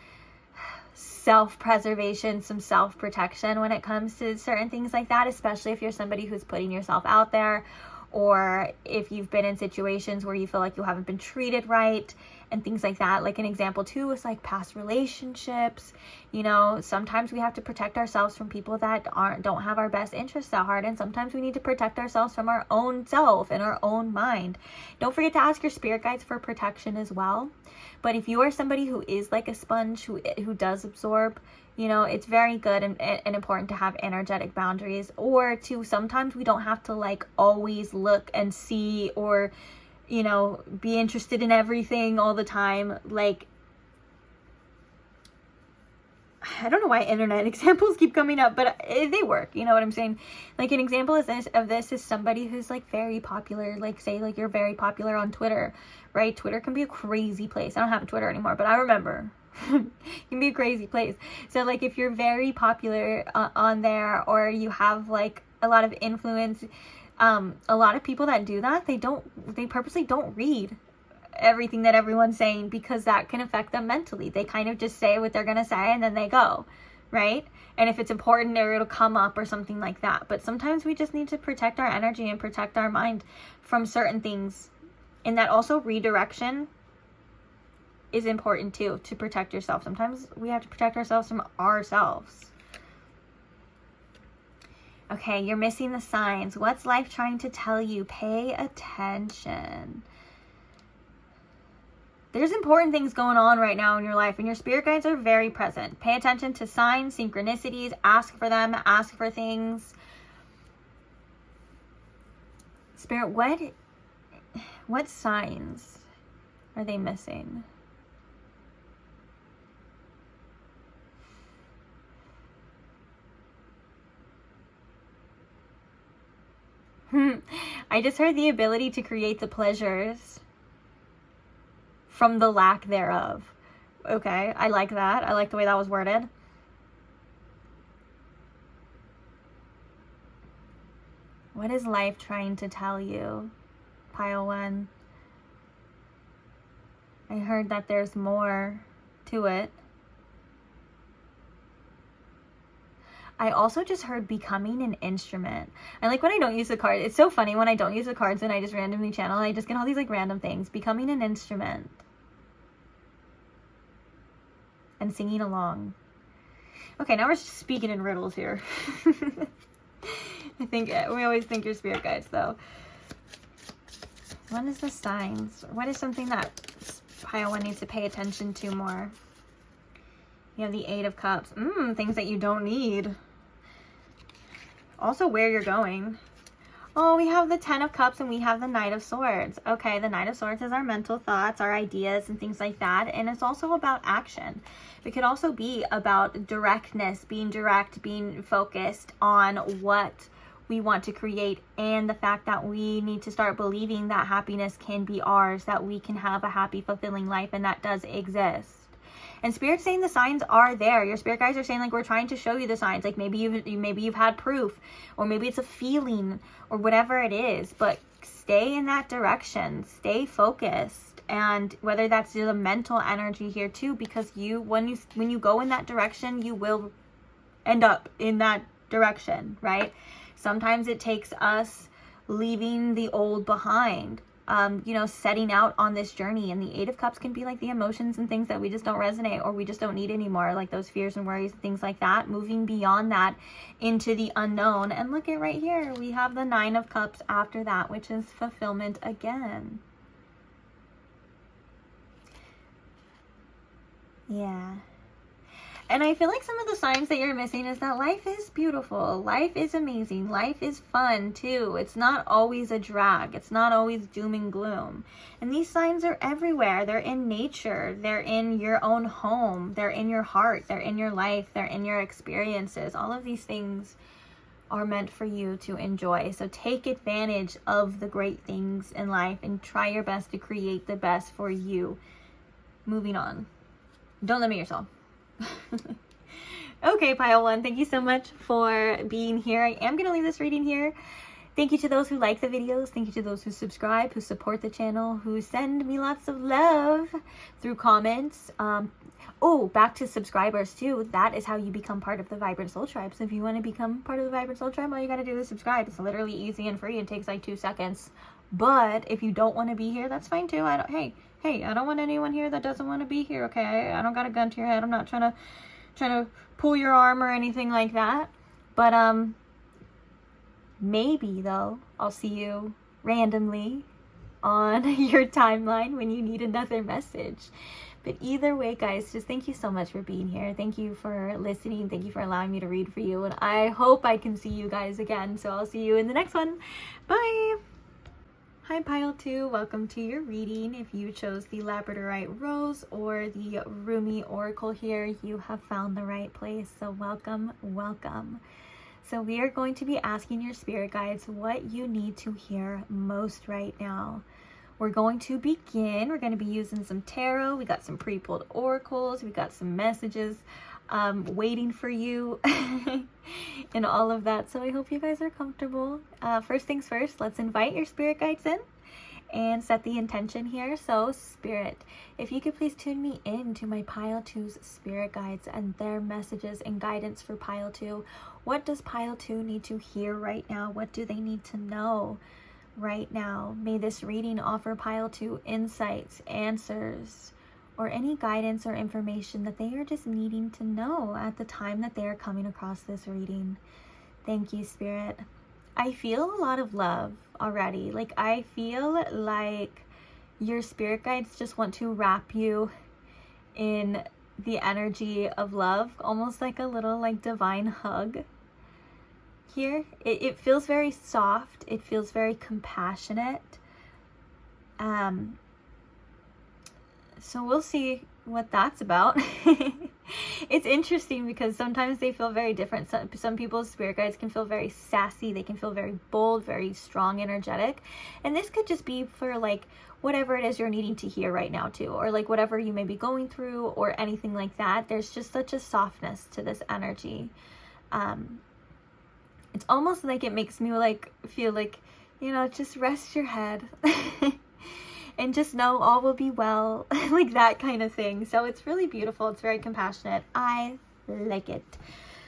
self-preservation, some self-protection when it comes to certain things like that, especially if you're somebody who's putting yourself out there, or if you've been in situations where you feel like you haven't been treated right and things like that. Like an example too is like past relationships. You know, sometimes we have to protect ourselves from people that don't have our best interests at heart, and sometimes we need to protect ourselves from our own self and our own mind. Don't forget to ask your spirit guides for protection as well. But if you are somebody who is like a sponge, who does absorb, you know, it's very good and important to have energetic boundaries, or to sometimes we don't have to like always look and see or, you know, be interested in everything all the time. Like, I don't know why internet examples keep coming up, but they work. You know what I'm saying? Like an example of this is somebody who's like very popular. Like say like you're very popular on Twitter, right? Twitter can be a crazy place. I don't have a Twitter anymore, but I remember. It can be a crazy place. So like if you're very popular on there, or you have like a lot of influence, a lot of people that do that, they purposely don't read everything that everyone's saying, because that can affect them mentally. They kind of just say what they're gonna say and then they go, right? And if it's important, or it'll come up or something like that. But sometimes we just need to protect our energy and protect our mind from certain things. And that also redirection is important too, to protect yourself. Sometimes we have to protect ourselves from ourselves. Okay, you're missing the signs. What's life trying to tell you? Pay attention. There's important things going on right now in your life, and your spirit guides are very present. Pay attention to signs, synchronicities, ask for them, ask for things. Spirit, what signs are they missing? I just heard the ability to create the pleasures from the lack thereof. Okay, I like that. I like the way that was worded. What is life trying to tell you, Pile 1? I heard that there's more to it. I also just heard becoming an instrument. I like when I don't use the cards. It's so funny when I don't use the cards and I just randomly channel. I just get all these like random things. Becoming an instrument. And singing along. Okay, now we're speaking in riddles here. I think we always think your spirit guides though. What is the signs? What is something that pile 1 needs to pay attention to more? You have the 8 of Cups. Things that you don't need. Also where you're going. Oh, we have the 10 of Cups and we have the Knight of Swords. Okay, the Knight of Swords is our mental thoughts, our ideas and things like that. And it's also about action. It could also be about directness, being direct, being focused on what we want to create, and the fact that we need to start believing that happiness can be ours, that we can have a happy, fulfilling life, and that does exist. And Spirit's saying the signs are there. Your spirit guides are saying, like, we're trying to show you the signs. Like, maybe you've had proof, or maybe it's a feeling, or whatever it is. But stay in that direction. Stay focused. And whether that's the mental energy here too, because when you go in that direction, you will end up in that direction, right? Sometimes it takes us leaving the old behind. Setting out on this journey. And the 8 of Cups can be like the emotions and things that we just don't resonate or we just don't need anymore, like those fears and worries and things like that, moving beyond that into the unknown. And look at right here, we have the 9 of Cups after that, which is fulfillment again. Yeah. And I feel like some of the signs that you're missing is that life is beautiful. Life is amazing. Life is fun too. It's not always a drag. It's not always doom and gloom. And these signs are everywhere. They're in nature. They're in your own home. They're in your heart. They're in your life. They're in your experiences. All of these things are meant for you to enjoy. So take advantage of the great things in life and try your best to create the best for you. Moving on. Don't limit yourself. Okay, pile 1, thank you so much for being here. I am going to leave this reading here. Thank you to those who like the videos. Thank you to those who subscribe, who support the channel, who send me lots of love through comments. Back to subscribers too. That is how you become part of the Vibrant Soul Tribe. So if you want to become part of the Vibrant Soul Tribe, all you got to do is subscribe. It's literally easy and free. It takes like 2 seconds. But if you don't want to be here, that's fine too. Hey, I don't want anyone here that doesn't want to be here, okay? I don't got a gun to your head. I'm not trying to pull your arm or anything like that. But maybe though, I'll see you randomly on your timeline when you need another message. But either way, guys, just thank you so much for being here. Thank you for listening. Thank you for allowing me to read for you. And I hope I can see you guys again. So I'll see you in the next one. Bye. Hi pile 2, welcome to your reading. If you chose the Labradorite Rose or the Rumi Oracle here, you have found the right place. So welcome, welcome. So we are going to be asking your spirit guides what you need to hear most right now. We're going to begin. We're going to be using some tarot. We got some pre-pulled oracles. We got some messages waiting for you and all of that. So I hope you guys are comfortable. First things first, let's invite your spirit guides in and set the intention here. So Spirit, if you could please tune me in to my pile 2's spirit guides and their messages and guidance for pile 2. What does pile 2 need to hear right now? What do they need to know right now? May this reading offer pile 2 insights, answers, or any guidance or information that they are just needing to know at the time that they are coming across this reading. Thank you, Spirit. I feel a lot of love already. Like, I feel like your spirit guides just want to wrap you in the energy of love, almost like a little like divine hug here. It feels very soft. It feels very compassionate. So we'll see what that's about. It's interesting because sometimes they feel very different. Some people's spirit guides can feel very sassy. They can feel very bold, very strong, energetic. And this could just be for like whatever it is you're needing to hear right now too. Or like whatever you may be going through or anything like that. There's just such a softness to this energy. It's almost like it makes me like feel like, you know, just rest your head. And just know all will be well, like that kind of thing. So it's really beautiful. It's very compassionate. I like it.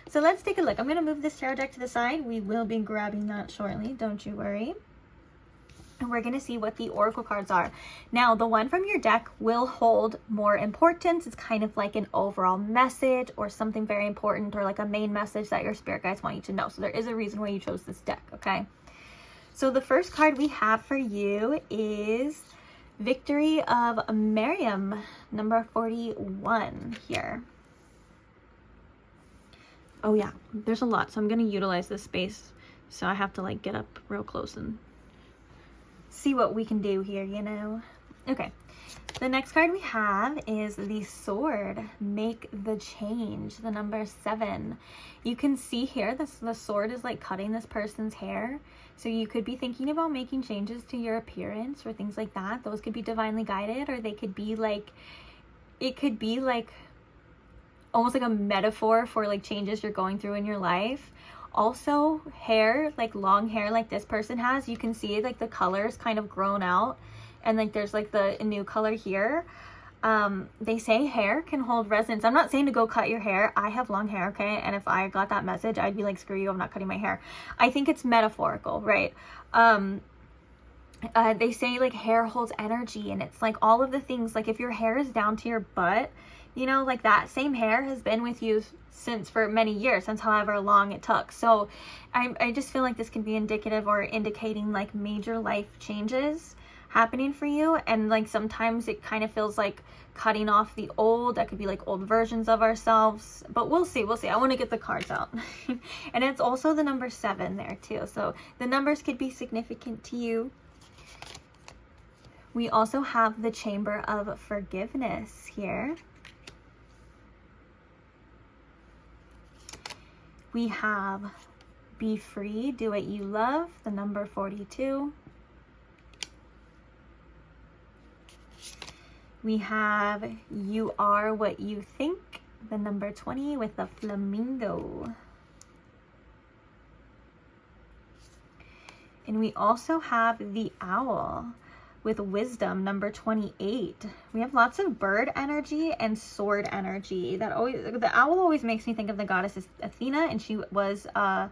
So let's take a look. I'm going to move this tarot deck to the side. We will be grabbing that shortly. Don't you worry. And we're going to see what the oracle cards are. Now, the one from your deck will hold more importance. It's kind of like an overall message or something very important, or like a main message that your spirit guides want you to know. So there is a reason why you chose this deck, okay? So the first card we have for you is Victory of Miriam, number 41 here. Oh yeah, there's a lot, so I'm going to utilize this space. So I have to like get up real close and see what we can do here, you know. Okay, the next card we have is the Sword, Make the Change, the number 7. You can see here the sword is like cutting this person's hair. So you could be thinking about making changes to your appearance or things like that. Those could be divinely guided, or they could be like, it could be like almost like a metaphor for like changes you're going through in your life. Also, hair, like long hair like this person has, you can see like the colors kind of grown out, and like there's like a new color here. They say hair can hold resonance. I'm not saying to go cut your hair. I have long hair, okay? And if I got that message, I'd be like, screw you, I'm not cutting my hair. I think it's metaphorical, right? They say like hair holds energy, and it's like all of the things, like if your hair is down to your butt, you know, like that same hair has been with you since for many years, since however long it took. So I just feel like this can be indicative or indicating like major life changes happening for you. And like sometimes it kind of feels like cutting off the old. That could be like old versions of ourselves, but we'll see. I want to get the cards out. And it's also the number 7 there too, so the numbers could be significant to you. We also have the Chamber of Forgiveness here. We have Be Free, Do What You Love, the number 42. We have You Are What You Think, the number 20 with the flamingo. And we also have the Owl with Wisdom, number 28. We have lots of bird energy and sword energy. The owl always makes me think of the goddess Athena, and she was what,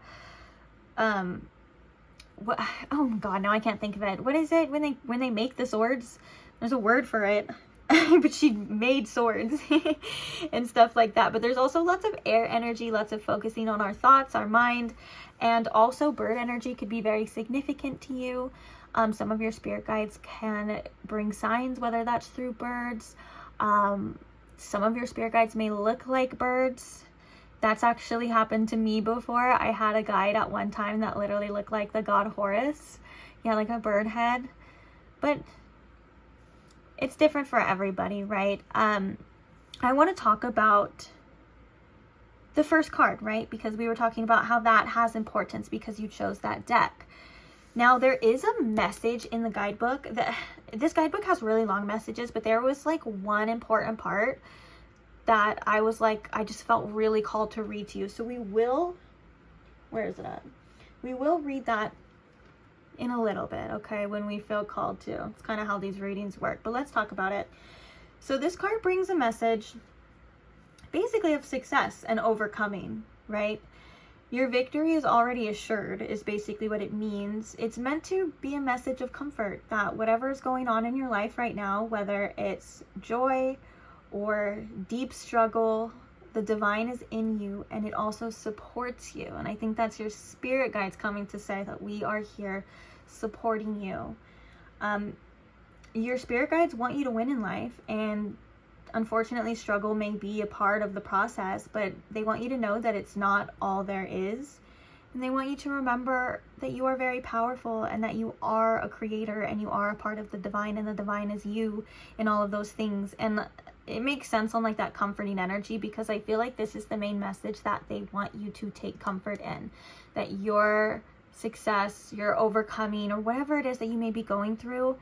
oh god, now I can't think of it. What is it when they make the swords? There's a word for it. But she made swords and stuff like that. But there's also lots of air energy, lots of focusing on our thoughts, our mind, and also bird energy could be very significant to you. Some of your spirit guides can bring signs, whether that's through birds. Some of your spirit guides may look like birds. That's actually happened to me before. I had a guide at one time that literally looked like the god Horus. He had like a bird head. But it's different for everybody, right? I want to talk about the first card, right? Because we were talking about how that has importance because you chose that deck. Now, there is a message in the guidebook. This guidebook has really long messages, but there was like one important part that I was like, I just felt really called to read to you. So we will, where is it at? We will read that in a little bit, okay, when we feel called to. It's kind of how these readings work, but let's talk about it. So this card brings a message basically of success and overcoming, right? Your victory is already assured is basically what it means. It's meant to be a message of comfort that whatever is going on in your life right now, whether it's joy or deep struggle, the divine is in you and it also supports you. And I think that's your spirit guides coming to say that we are here supporting you. Your spirit guides want you to win in life, and unfortunately struggle may be a part of the process, but they want you to know that it's not all there is. And they want you to remember that you are very powerful and that you are a creator and you are a part of the divine, and the divine is you in all of those things. And it makes sense on like that comforting energy, because I feel like this is the main message that they want you to take comfort in, that your success, your overcoming, or whatever it is that you may be going through,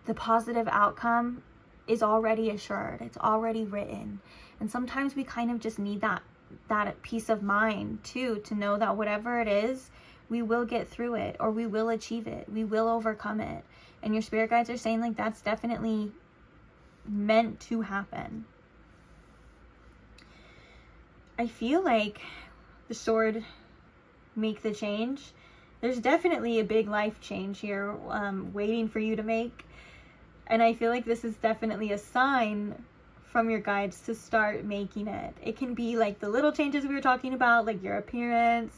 the positive outcome is already assured. It's already written. And sometimes we kind of just need that peace of mind too, to know that whatever it is, we will get through it, or we will achieve it. We will overcome it. And your spirit guides are saying like that's definitely meant to happen. I feel like the sword, make the change. There's definitely a big life change here waiting for you to make. And I feel like this is definitely a sign from your guides to start making it. It can be like the little changes we were talking about, like your appearance.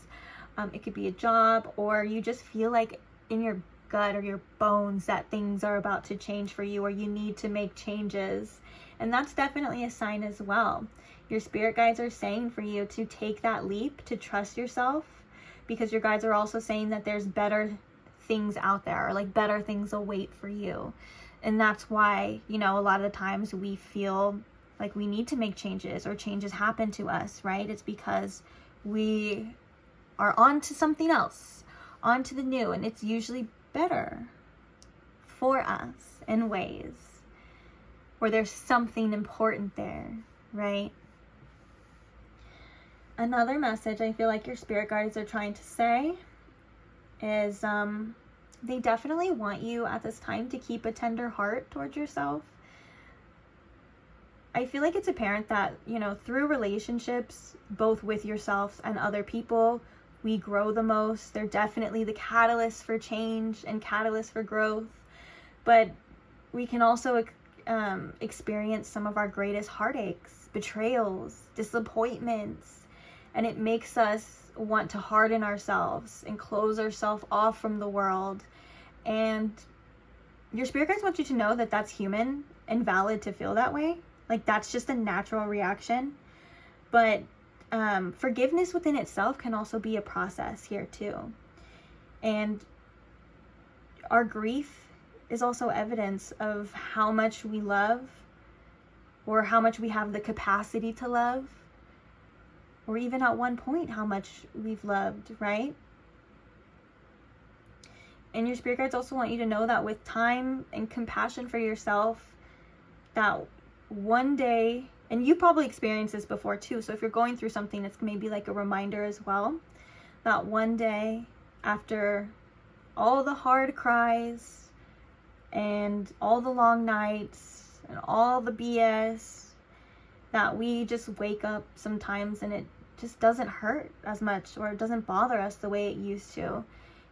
It could be a job, or you just feel like in your gut or your bones that things are about to change for you, or you need to make changes. And that's definitely a sign as well. Your spirit guides are saying for you to take that leap, to trust yourself, because your guides are also saying that there's better things out there, or like better things await for you. And that's why, you know, a lot of the times we feel like we need to make changes, or changes happen to us, right? It's because we are on to something else, on to the new, and it's usually better for us in ways where there's something important there, right? Another message I feel like your spirit guides are trying to say is they definitely want you at this time to keep a tender heart towards yourself. I feel like it's apparent that, you know, through relationships, both with yourself and other people, we grow the most. They're definitely the catalyst for change and catalyst for growth. But we can also experience some of our greatest heartaches, betrayals, disappointments, and it makes us want to harden ourselves and close ourselves off from the world. And your spirit guides want you to know that that's human and valid to feel that way. Like, that's just a natural reaction. But forgiveness within itself can also be a process here too. And our grief is also evidence of how much we love, or how much we have the capacity to love, or even at one point how much we've loved, right? And your spirit guides also want you to know that with time and compassion for yourself, that one day, and you probably experienced this before too, so if you're going through something, it's maybe like a reminder as well, that one day, after all the hard cries and all the long nights and all the BS, that we just wake up sometimes and it just doesn't hurt as much, or it doesn't bother us the way it used to.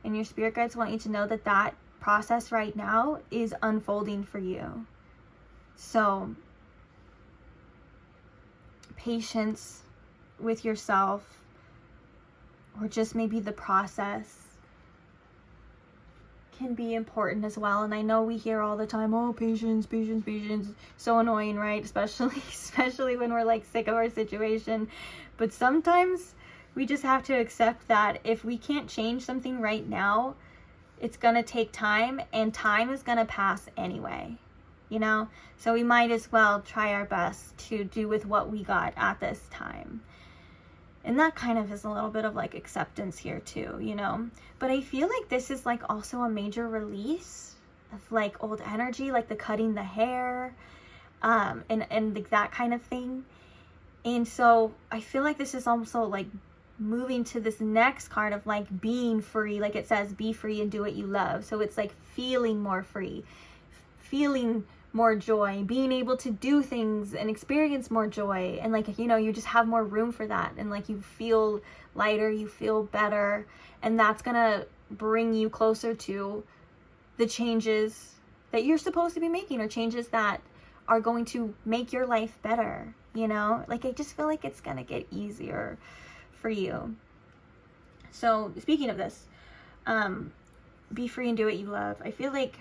And your spirit guides want you to know that that process right now is unfolding for you. So patience with yourself, or just maybe the process, can be important as well. And I know we hear all the time, oh, patience, patience, patience. So annoying, right? Especially when we're like sick of our situation. But sometimes we just have to accept that if we can't change something right now, it's gonna take time, and time is gonna pass anyway, you know? So we might as well try our best to do with what we got at this time. And that kind of is a little bit of like acceptance here too, you know? But I feel like this is like also a major release of like old energy, like the cutting the hair, and like that kind of thing. And so I feel like this is also like moving to this next card of like being free. Like it says, be free and do what you love. So it's like feeling more free, feeling more joy, being able to do things and experience more joy, and like, you know, you just have more room for that, and like you feel lighter, you feel better, and that's gonna bring you closer to the changes that you're supposed to be making, or changes that are going to make your life better, you know? Like I just feel like it's gonna get easier for you. So speaking of this, be free and do what you love. I feel like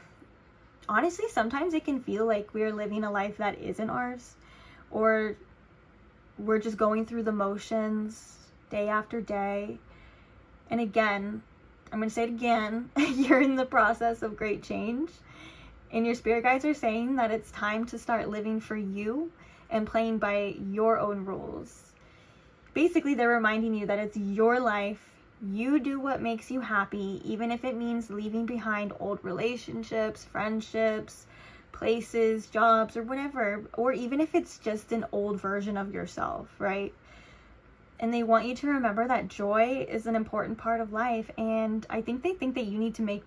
honestly, sometimes it can feel like we're living a life that isn't ours, or we're just going through the motions day after day. And again, I'm going to say it again, you're in the process of great change, and your spirit guides are saying that it's time to start living for you and playing by your own rules. Basically, they're reminding you that it's your life. You do what makes you happy, even if it means leaving behind old relationships, friendships, places, jobs, or whatever, or even if it's just an old version of yourself, right? And they want you to remember that joy is an important part of life, and I think they think that you need to make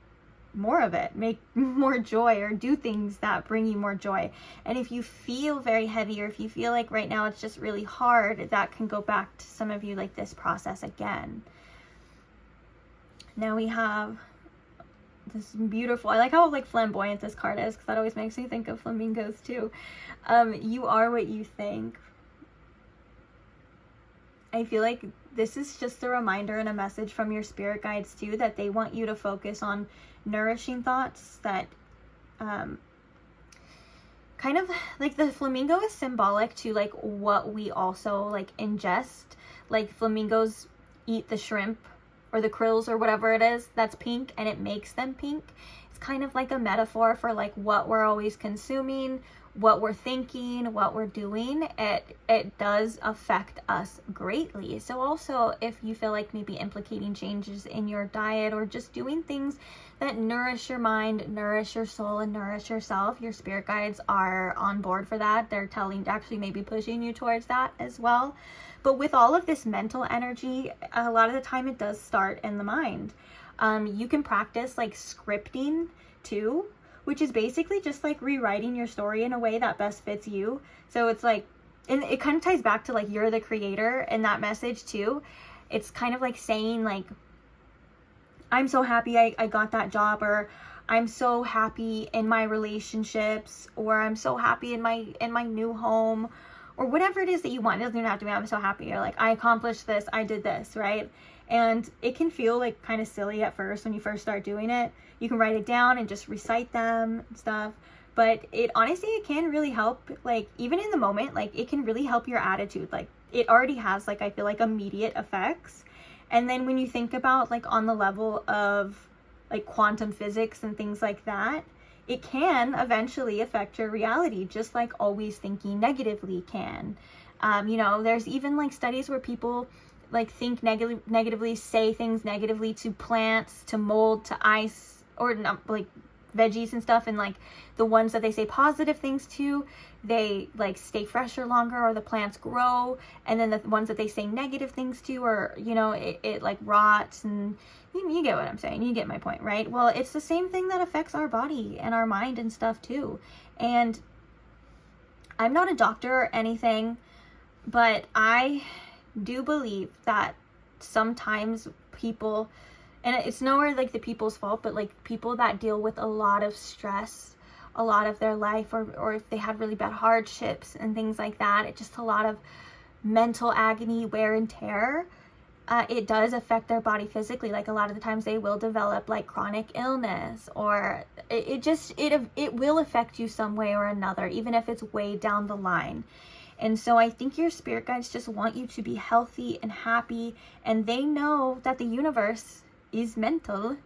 more of it, make more joy, or do things that bring you more joy. And if you feel very heavy, or if you feel like right now it's just really hard, that can go back to some of you like this process again. Now we have this beautiful, I like how like flamboyant this card is, because that always makes me think of flamingos too. You are what you think. I feel like this is just a reminder and a message from your spirit guides too, that they want you to focus on nourishing thoughts that kind of like the flamingo is symbolic to like what we also like ingest. Like flamingos eat the shrimp or the krills or whatever it is that's pink, and it makes them pink. It's kind of like a metaphor for like what we're always consuming, what we're thinking, what we're doing. It does affect us greatly. So also if you feel like maybe implicating changes in your diet, or just doing things that nourish your mind, nourish your soul, and nourish yourself, your spirit guides are on board for that. They're actually maybe pushing you towards that as well. But with all of this mental energy, a lot of the time it does start in the mind. You can practice like scripting too, which is basically just like rewriting your story in a way that best fits you. So it's like, and it kind of ties back to like you're the creator in that message too. It's kind of like saying like, I'm so happy I got that job, or I'm so happy in my relationships, or I'm so happy in my new home, or whatever it is that you want. It doesn't even have to be I'm so happy, or like I accomplished this, I did this, right? And it can feel like kind of silly at first when you first start doing it. You can write it down and just recite them and stuff. But it honestly, it can really help, like even in the moment, like it can really help your attitude. Like it already has like, I feel like immediate effects. And then when you think about like on the level of like quantum physics and things like that, it can eventually affect your reality, just like always thinking negatively can. You know, there's even like studies where people like think negatively, say things negatively to plants, to mold, to ice, or not, like veggies and stuff, and like the ones that they say positive things to, they like stay fresher longer, or the plants grow. And then the ones that they say negative things to, or you know, it like rots. And you get what I'm saying, you get my point, right? Well, it's the same thing that affects our body and our mind and stuff too. And I'm not a doctor or anything, but I do believe that sometimes people, and it's nowhere like the people's fault, but like people that deal with a lot of stress a lot of their life, or if they had really bad hardships and things like that, it's just a lot of mental agony, wear and tear. It does affect their body physically. Like a lot of the times they will develop like chronic illness, or it will affect you some way or another, even if it's way down the line. And so I think your spirit guides just want you to be healthy and happy, and they know that the universe is mental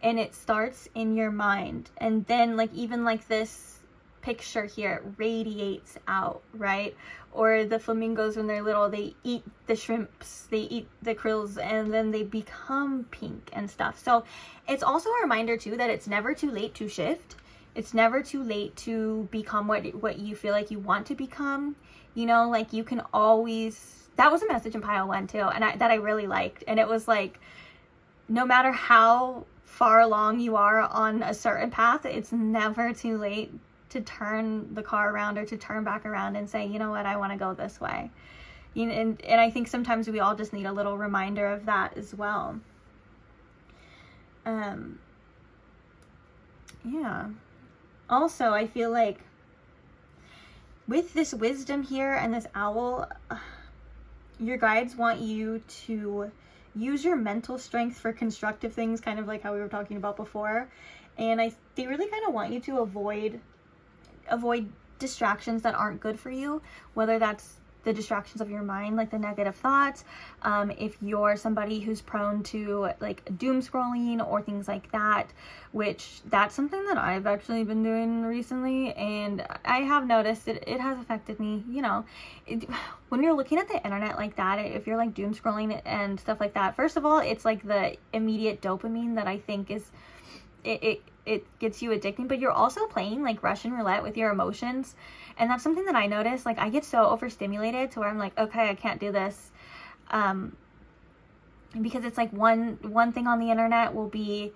and it starts in your mind. And then like even like this picture here, it radiates out, right? Or the flamingos when they're little, they eat the shrimps, they eat the krills, and then they become pink and stuff. So it's also a reminder too that it's never too late to shift. It's never too late to become what you feel like you want to become. You know, like you can always, that was a message in pile 1 too, and that I really liked. And it was like, no matter how far along you are on a certain path, it's never too late to turn the car around, or to turn back around and say, you know what, I want to go this way. You know, and I think sometimes we all just need a little reminder of that as well. Yeah. Also, I feel like with this wisdom here and this owl, your guides want you to use your mental strength for constructive things, kind of like how we were talking about before. And they really kind of want you to avoid distractions that aren't good for you, whether that's the distractions of your mind, like the negative thoughts. If you're somebody who's prone to like doom scrolling or things like that, which that's something that I've actually been doing recently, and I have noticed it has affected me. You know, when you're looking at the internet like that, if you're like doom scrolling and stuff like that, first of all, it's like the immediate dopamine that I think is it gets you addicting, but you're also playing like Russian roulette with your emotions. And that's something that I notice. Like I get so overstimulated to where I'm like, okay, I can't do this. Because it's like one thing on the internet will be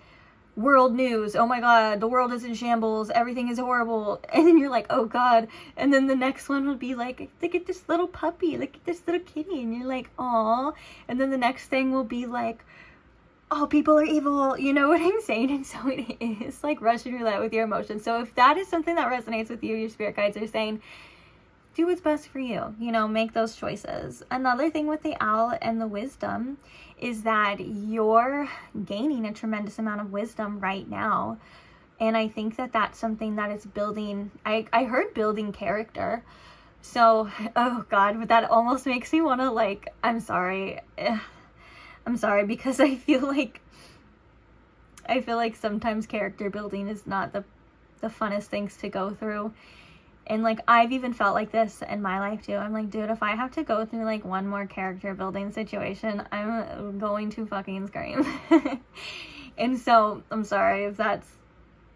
world news, oh my god, the world is in shambles, everything is horrible, and then you're like, oh god, and then the next one would be like, look at this little puppy, look at this little kitty, and you're like, aw, and then the next thing will be like, oh, people are evil, you know what I'm saying? And so it is like Russian roulette with your emotions. So if that is something that resonates with you, your spirit guides are saying, do what's best for you, you know, make those choices. Another thing with the owl and the wisdom is that you're gaining a tremendous amount of wisdom right now. And I think that that's something that is building, I heard building character. So, oh God, but that almost makes me want to like, I'm sorry, because I feel like sometimes character building is not the funnest things to go through. And like, I've even felt like this in my life too. I'm like, dude, if I have to go through like one more character building situation, I'm going to fucking scream. And so I'm sorry if that's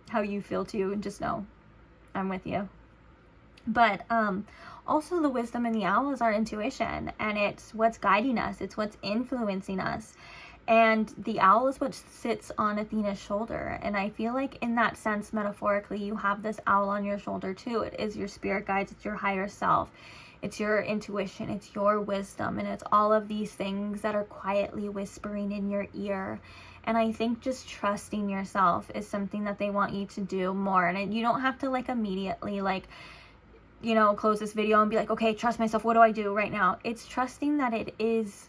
how you feel too, just know I'm with you. But also the wisdom in the owl is our intuition, and it's what's guiding us, it's what's influencing us. And the owl is what sits on Athena's shoulder. And I feel like in that sense, metaphorically, you have this owl on your shoulder too. It is your spirit guides, it's your higher self, it's your intuition, it's your wisdom, and it's all of these things that are quietly whispering in your ear. And I think just trusting yourself is something that they want you to do more. And you don't have to like immediately like, you know, close this video and be like, okay, trust myself, what do I do right now? It's trusting that it is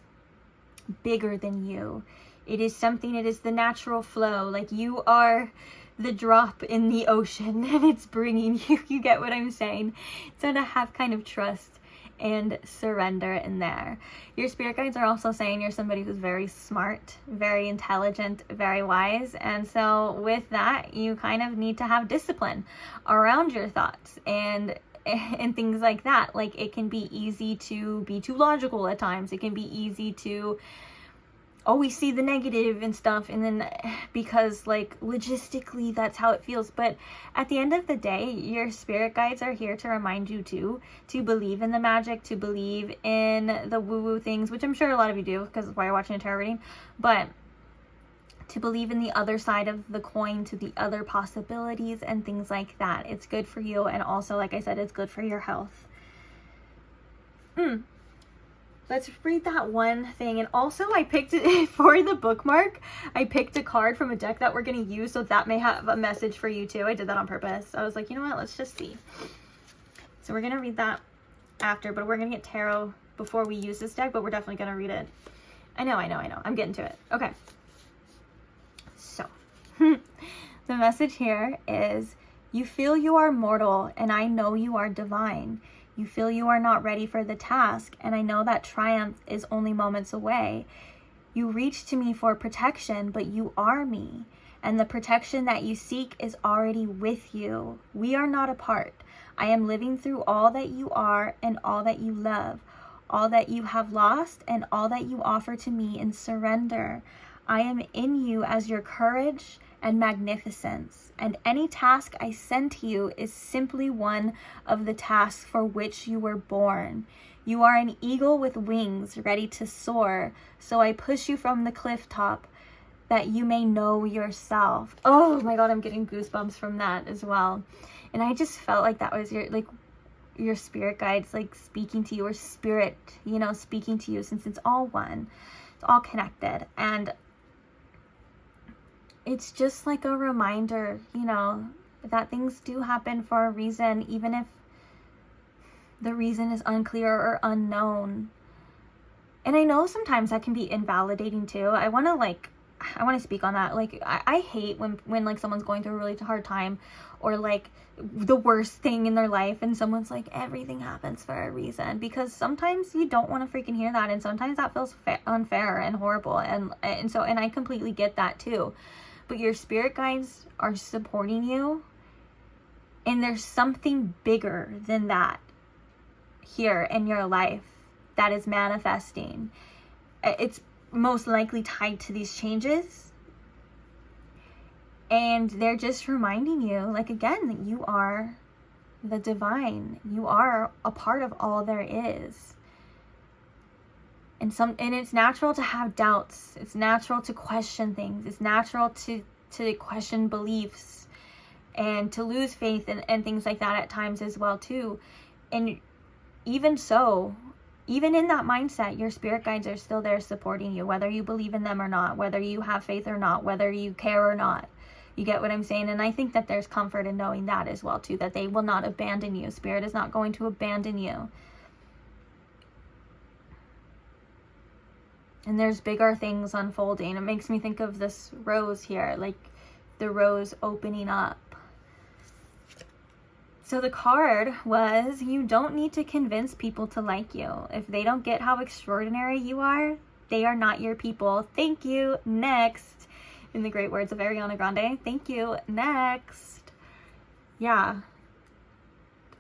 bigger than you. It is something, it is the natural flow. Like, you are the drop in the ocean and it's bringing you, you get what I'm saying? So to have kind of trust and surrender in there. Your spirit guides are also saying you're somebody who's very smart, very intelligent, very wise. And so with that, you kind of need to have discipline around your thoughts and things like that. Like, it can be easy to be too logical at times. It can be easy to always see the negative and stuff, and then because like logistically that's how it feels. But at the end of the day, your spirit guides are here to remind you to believe in the magic, to believe in the woo-woo things, which I'm sure a lot of you do because that's why you're watching a tarot reading, but to believe in the other side of the coin, to the other possibilities and things like that. It's good for you, and also, like I said, it's good for your health. Let's read that one thing. And also, I picked it for the bookmark. I picked a card from a deck that we're going to use, so that may have a message for you too. I did that on purpose. I was like, you know what? Let's just see. So we're going to read that after, but we're going to get tarot before we use this deck, but we're definitely going to read it. I know. I'm getting to it. Okay. So, the message here is, you feel you are mortal, and I know you are divine. You feel you are not ready for the task, and I know that triumph is only moments away. You reach to me for protection, but you are me, and the protection that you seek is already with you. We are not apart. I am living through all that you are and all that you love, all that you have lost and all that you offer to me in surrender. I am in you as your courage and magnificence, and any task I send to you is simply one of the tasks for which you were born. You are an eagle with wings ready to soar, so I push you from the cliff top that you may know yourself. Oh my God, I'm getting goosebumps from that as well. And I just felt like that was your spirit guides like speaking to you, or spirit, you know, speaking to you, since it's all one, it's all connected. And it's just like a reminder, you know, that things do happen for a reason, even if the reason is unclear or unknown. And I know sometimes that can be invalidating too. I want to speak on that. Like, I hate when like someone's going through a really hard time, or like the worst thing in their life, and someone's like, everything happens for a reason, because sometimes you don't want to freaking hear that, and sometimes that feels unfair and horrible, and I completely get that too. But your spirit guides are supporting you, and there's something bigger than that here in your life that is manifesting. It's most likely tied to these changes, and they're just reminding you, like, again, that you are the divine. You are a part of all there is. And it's natural to have doubts. It's natural to question things. It's natural to to question beliefs and to lose faith and things like that at times as well too. And even so, even in that mindset, your spirit guides are still there supporting you, whether you believe in them or not, whether you have faith or not, whether you care or not. You get what I'm saying? And I think that there's comfort in knowing that as well too, that they will not abandon you. Spirit is not going to abandon you. And there's bigger things unfolding. It makes me think of this rose here, like the rose opening up. So the card was, you don't need to convince people to like you. If they don't get how extraordinary you are, they are not your people. Thank you. Next. In the great words of Ariana Grande. Thank you. Next. Yeah.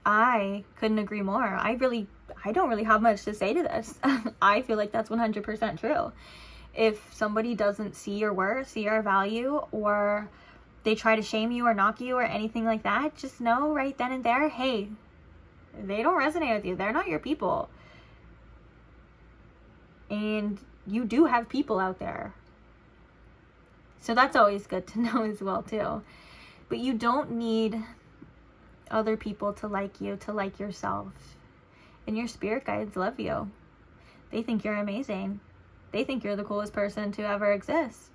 I couldn't agree more. I don't really have much to say to this. I feel like that's 100% true. If somebody doesn't see your worth, see your value, or they try to shame you or knock you or anything like that, just know right then and there, hey, they don't resonate with you. They're not your people. And you do have people out there. So that's always good to know as well too. But you don't need other people to like you, to like yourself. And your spirit guides love you. They think you're amazing. They think you're the coolest person to ever exist.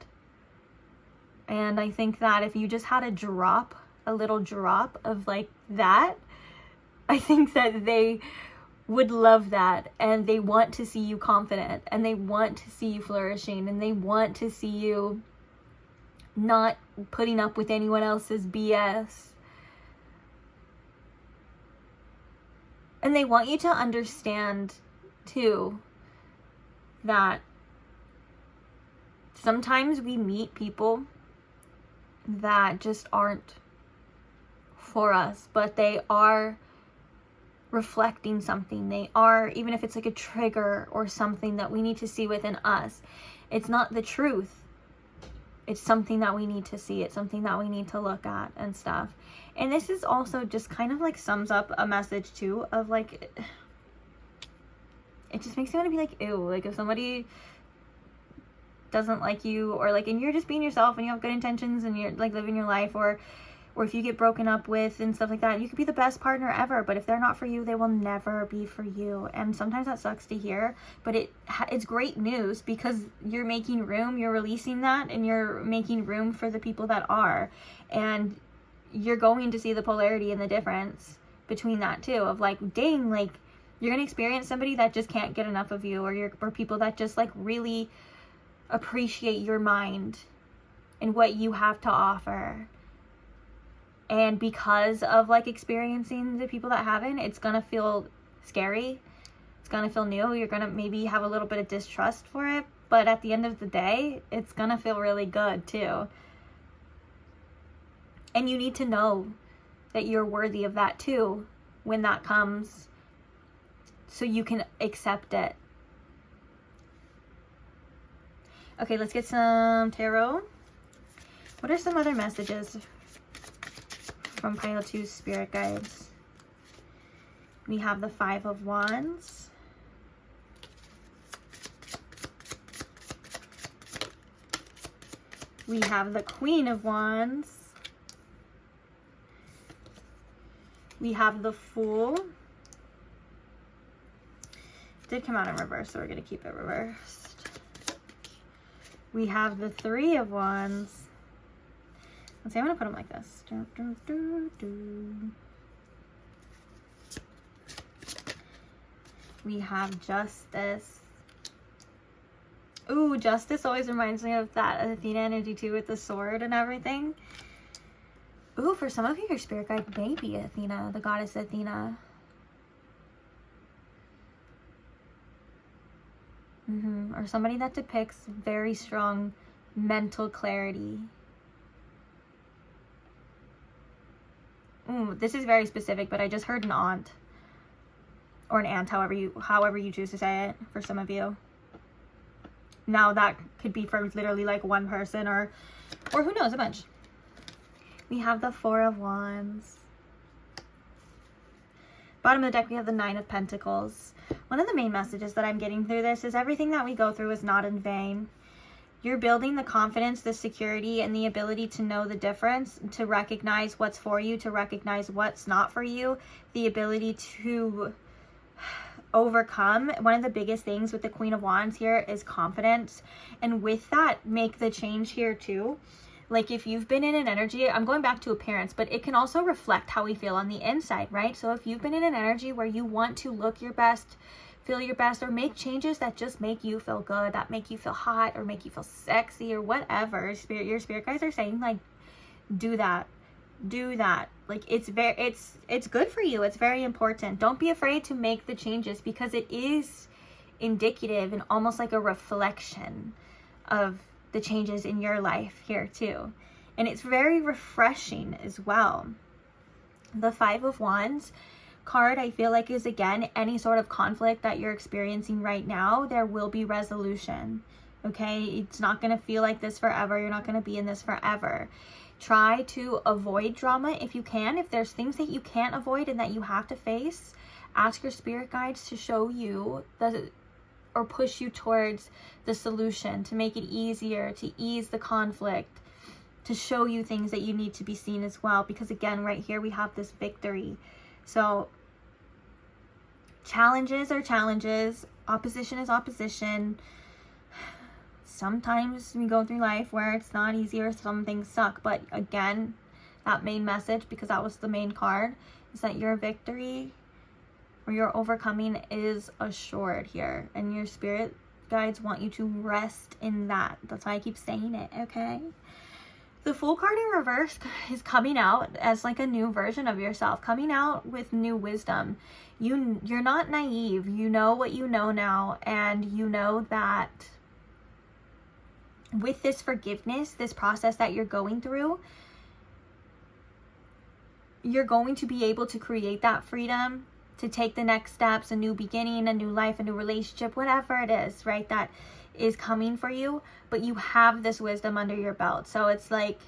And I think that if you just had a little drop of like that, I think that they would love that. And they want to see you confident. And they want to see you flourishing. And they want to see you not putting up with anyone else's BS. And they want you to understand too that sometimes we meet people that just aren't for us, but they are reflecting something. They are, even if it's like a trigger or something that we need to see within us. It's not the truth. It's something that we need to see. It's something that we need to look at and stuff. And this is also just kind of like sums up a message too of like, it just makes me want to be like, ew, like if somebody doesn't like you, or like, and you're just being yourself and you have good intentions and you're like living your life, or if you get broken up with and stuff like that, you could be the best partner ever, but if they're not for you, they will never be for you. And sometimes that sucks to hear, but it's great news because you're making room, you're releasing that, and you're making room for the people that are, and you're going to see the polarity and the difference between that too, of like, dang, like you're gonna experience somebody that just can't get enough of you, or people that just like really appreciate your mind and what you have to offer. And because of like experiencing the people that haven't, it's gonna feel scary. It's gonna feel new. You're gonna maybe have a little bit of distrust for it, but at the end of the day, it's gonna feel really good too. And you need to know that you're worthy of that too when that comes, so you can accept it. Okay, let's get some tarot. What are some other messages from pile 2 spirit guides? We have the 5 of Wands. We have the Queen of Wands. We have the Fool. It did come out in reverse, so we're going to keep it reversed. We have the 3 of Wands. Let's see, I'm going to put them like this. We have Justice. Ooh, Justice always reminds me of that Athena energy too, with the sword and everything. Ooh, for some of you, your spirit guide may be Athena, the goddess Athena. Or somebody that depicts very strong mental clarity. Ooh, this is very specific, but I just heard an aunt. Or an aunt, however you choose to say it, for some of you. Now that could be for literally like one person, or who knows, a bunch. We have the 4 of Wands. Bottom of the deck, we have the 9 of Pentacles. One of the main messages that I'm getting through this is everything that we go through is not in vain. You're building the confidence, the security, and the ability to know the difference, to recognize what's for you, to recognize what's not for you, the ability to overcome. One of the biggest things with the Queen of Wands here is confidence. And with that, make the change here too. Like if you've been in an energy, I'm going back to appearance, but it can also reflect how we feel on the inside, right? So if you've been in an energy where you want to look your best, feel your best, or make changes that just make you feel good, that make you feel hot, or make you feel sexy, or whatever, your spirit guides are saying, like, do that. Like, it's good for you. It's very important. Don't be afraid to make the changes, because it is indicative and almost like a reflection of the changes in your life here too. And it's very refreshing as well. The Five of Wands card, I feel like, is again, any sort of conflict that you're experiencing right now, there will be resolution. Okay, it's not going to feel like this forever. You're not going to be in this forever. Try to avoid drama if you can. If there's things that you can't avoid and that you have to face, ask your spirit guides to show you or push you towards the solution, to make it easier, to ease the conflict, to show you things that you need to be seen as well. Because again, right here we have this victory. So challenges are challenges, opposition is opposition. Sometimes we go through life where it's not easy or some things suck, but again, that main message, because that was the main card, is that your victory or your overcoming is assured here, and your spirit guides want you to rest in that. That's why I keep saying it, okay? The Fool card in reverse is coming out as like a new version of yourself, coming out with new wisdom. You're not naive. You know what you know now, and you know that with this forgiveness, this process that you're going through, you're going to be able to create that freedom to take the next steps, a new beginning, a new life, a new relationship, whatever it is, right, that is coming for you. But you have this wisdom under your belt. So it's like,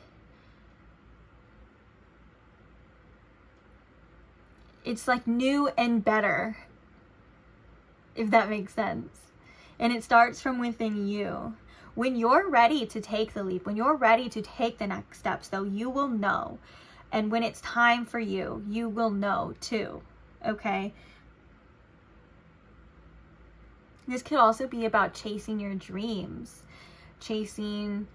new and better, if that makes sense. And it starts from within you. When you're ready to take the leap, when you're ready to take the next steps, though, you will know. And when it's time for you, you will know too. Okay? This could also be about chasing your dreams, chasing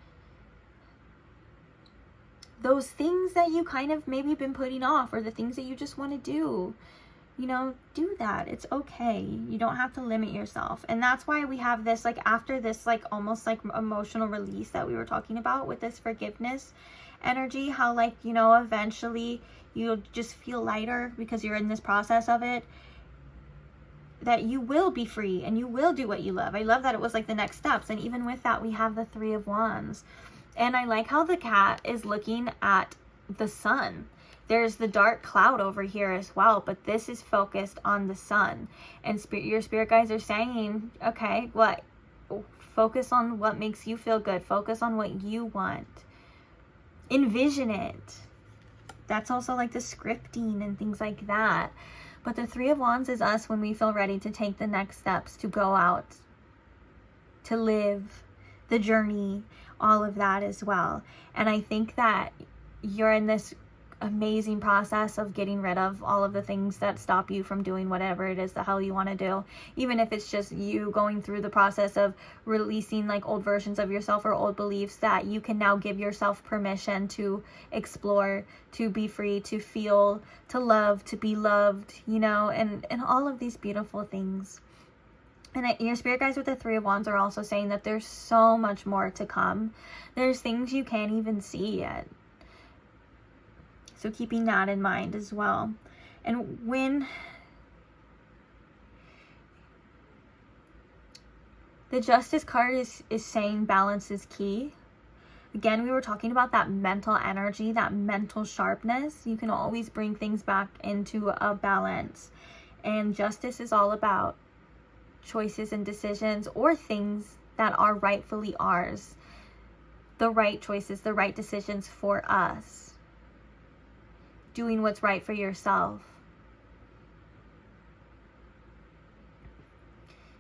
those things that you kind of maybe been putting off, or the things that you just want to do. You know, do that. It's okay. You don't have to limit yourself. And that's why we have this, like, after this, like, almost like emotional release that we were talking about with this forgiveness energy, how, like, you know, eventually you'll just feel lighter because you're in this process of it, that you will be free and you will do what you love. I love that it was like the next steps. And even with that, we have the Three of Wands. And I like how the cat is looking at the sun. There's the dark cloud over here as well, but this is focused on the sun. And your spirit guides are saying, okay, what? Focus on what makes you feel good. Focus on what you want. Envision it. That's also like the scripting and things like that. But the Three of Wands is us when we feel ready to take the next steps, to go out, to live the journey, all of that as well. And I think that you're in this amazing process of getting rid of all of the things that stop you from doing whatever it is the hell you want to do. Even if it's just you going through the process of releasing like old versions of yourself or old beliefs, that you can now give yourself permission to explore, to be free, to feel, to love, to be loved, you know, and all of these beautiful things. And your spirit guides with the Three of Wands are also saying that there's so much more to come. There's things you can't even see yet. So keeping that in mind as well. And when the Justice card is saying balance is key. Again, we were talking about that mental energy, that mental sharpness. You can always bring things back into a balance. And justice is all about choices and decisions, or things that are rightfully ours. The right choices, the right decisions for us. Doing what's right for yourself.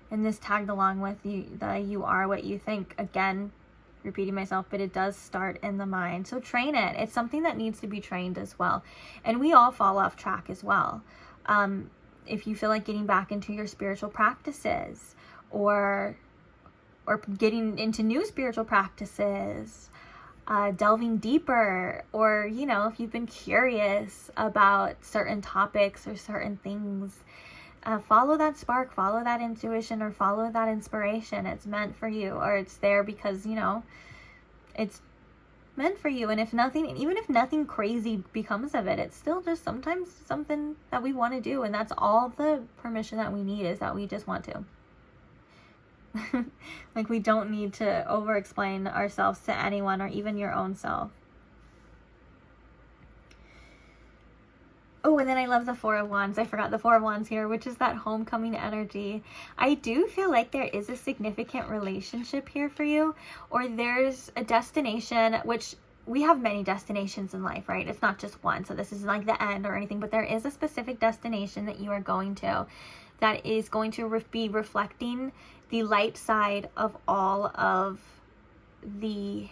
And this tagged along with you are what you think. Again, repeating myself, but it does start in the mind. So train it. It's something that needs to be trained as well. And we all fall off track as well. If you feel like getting back into your spiritual practices, or getting into new spiritual practices, delving deeper, or, you know, if you've been curious about certain topics or certain things, follow that spark, follow that intuition, or follow that inspiration. It's meant for you, or it's there because, you know, it's meant for you. And if nothing, even if nothing crazy becomes of it, it's still just sometimes something that we want to do. And that's all the permission that we need, is that we just want to. Like, we don't need to over-explain ourselves to anyone, or even your own self. Oh, and then I love the Four of Wands. I forgot the Four of Wands here, which is that homecoming energy. I do feel like there is a significant relationship here for you, or there's a destination, which we have many destinations in life, right? It's not just one. So this isn't like the end or anything, but there is a specific destination that you are going to that is going to be reflecting the light side of all of the,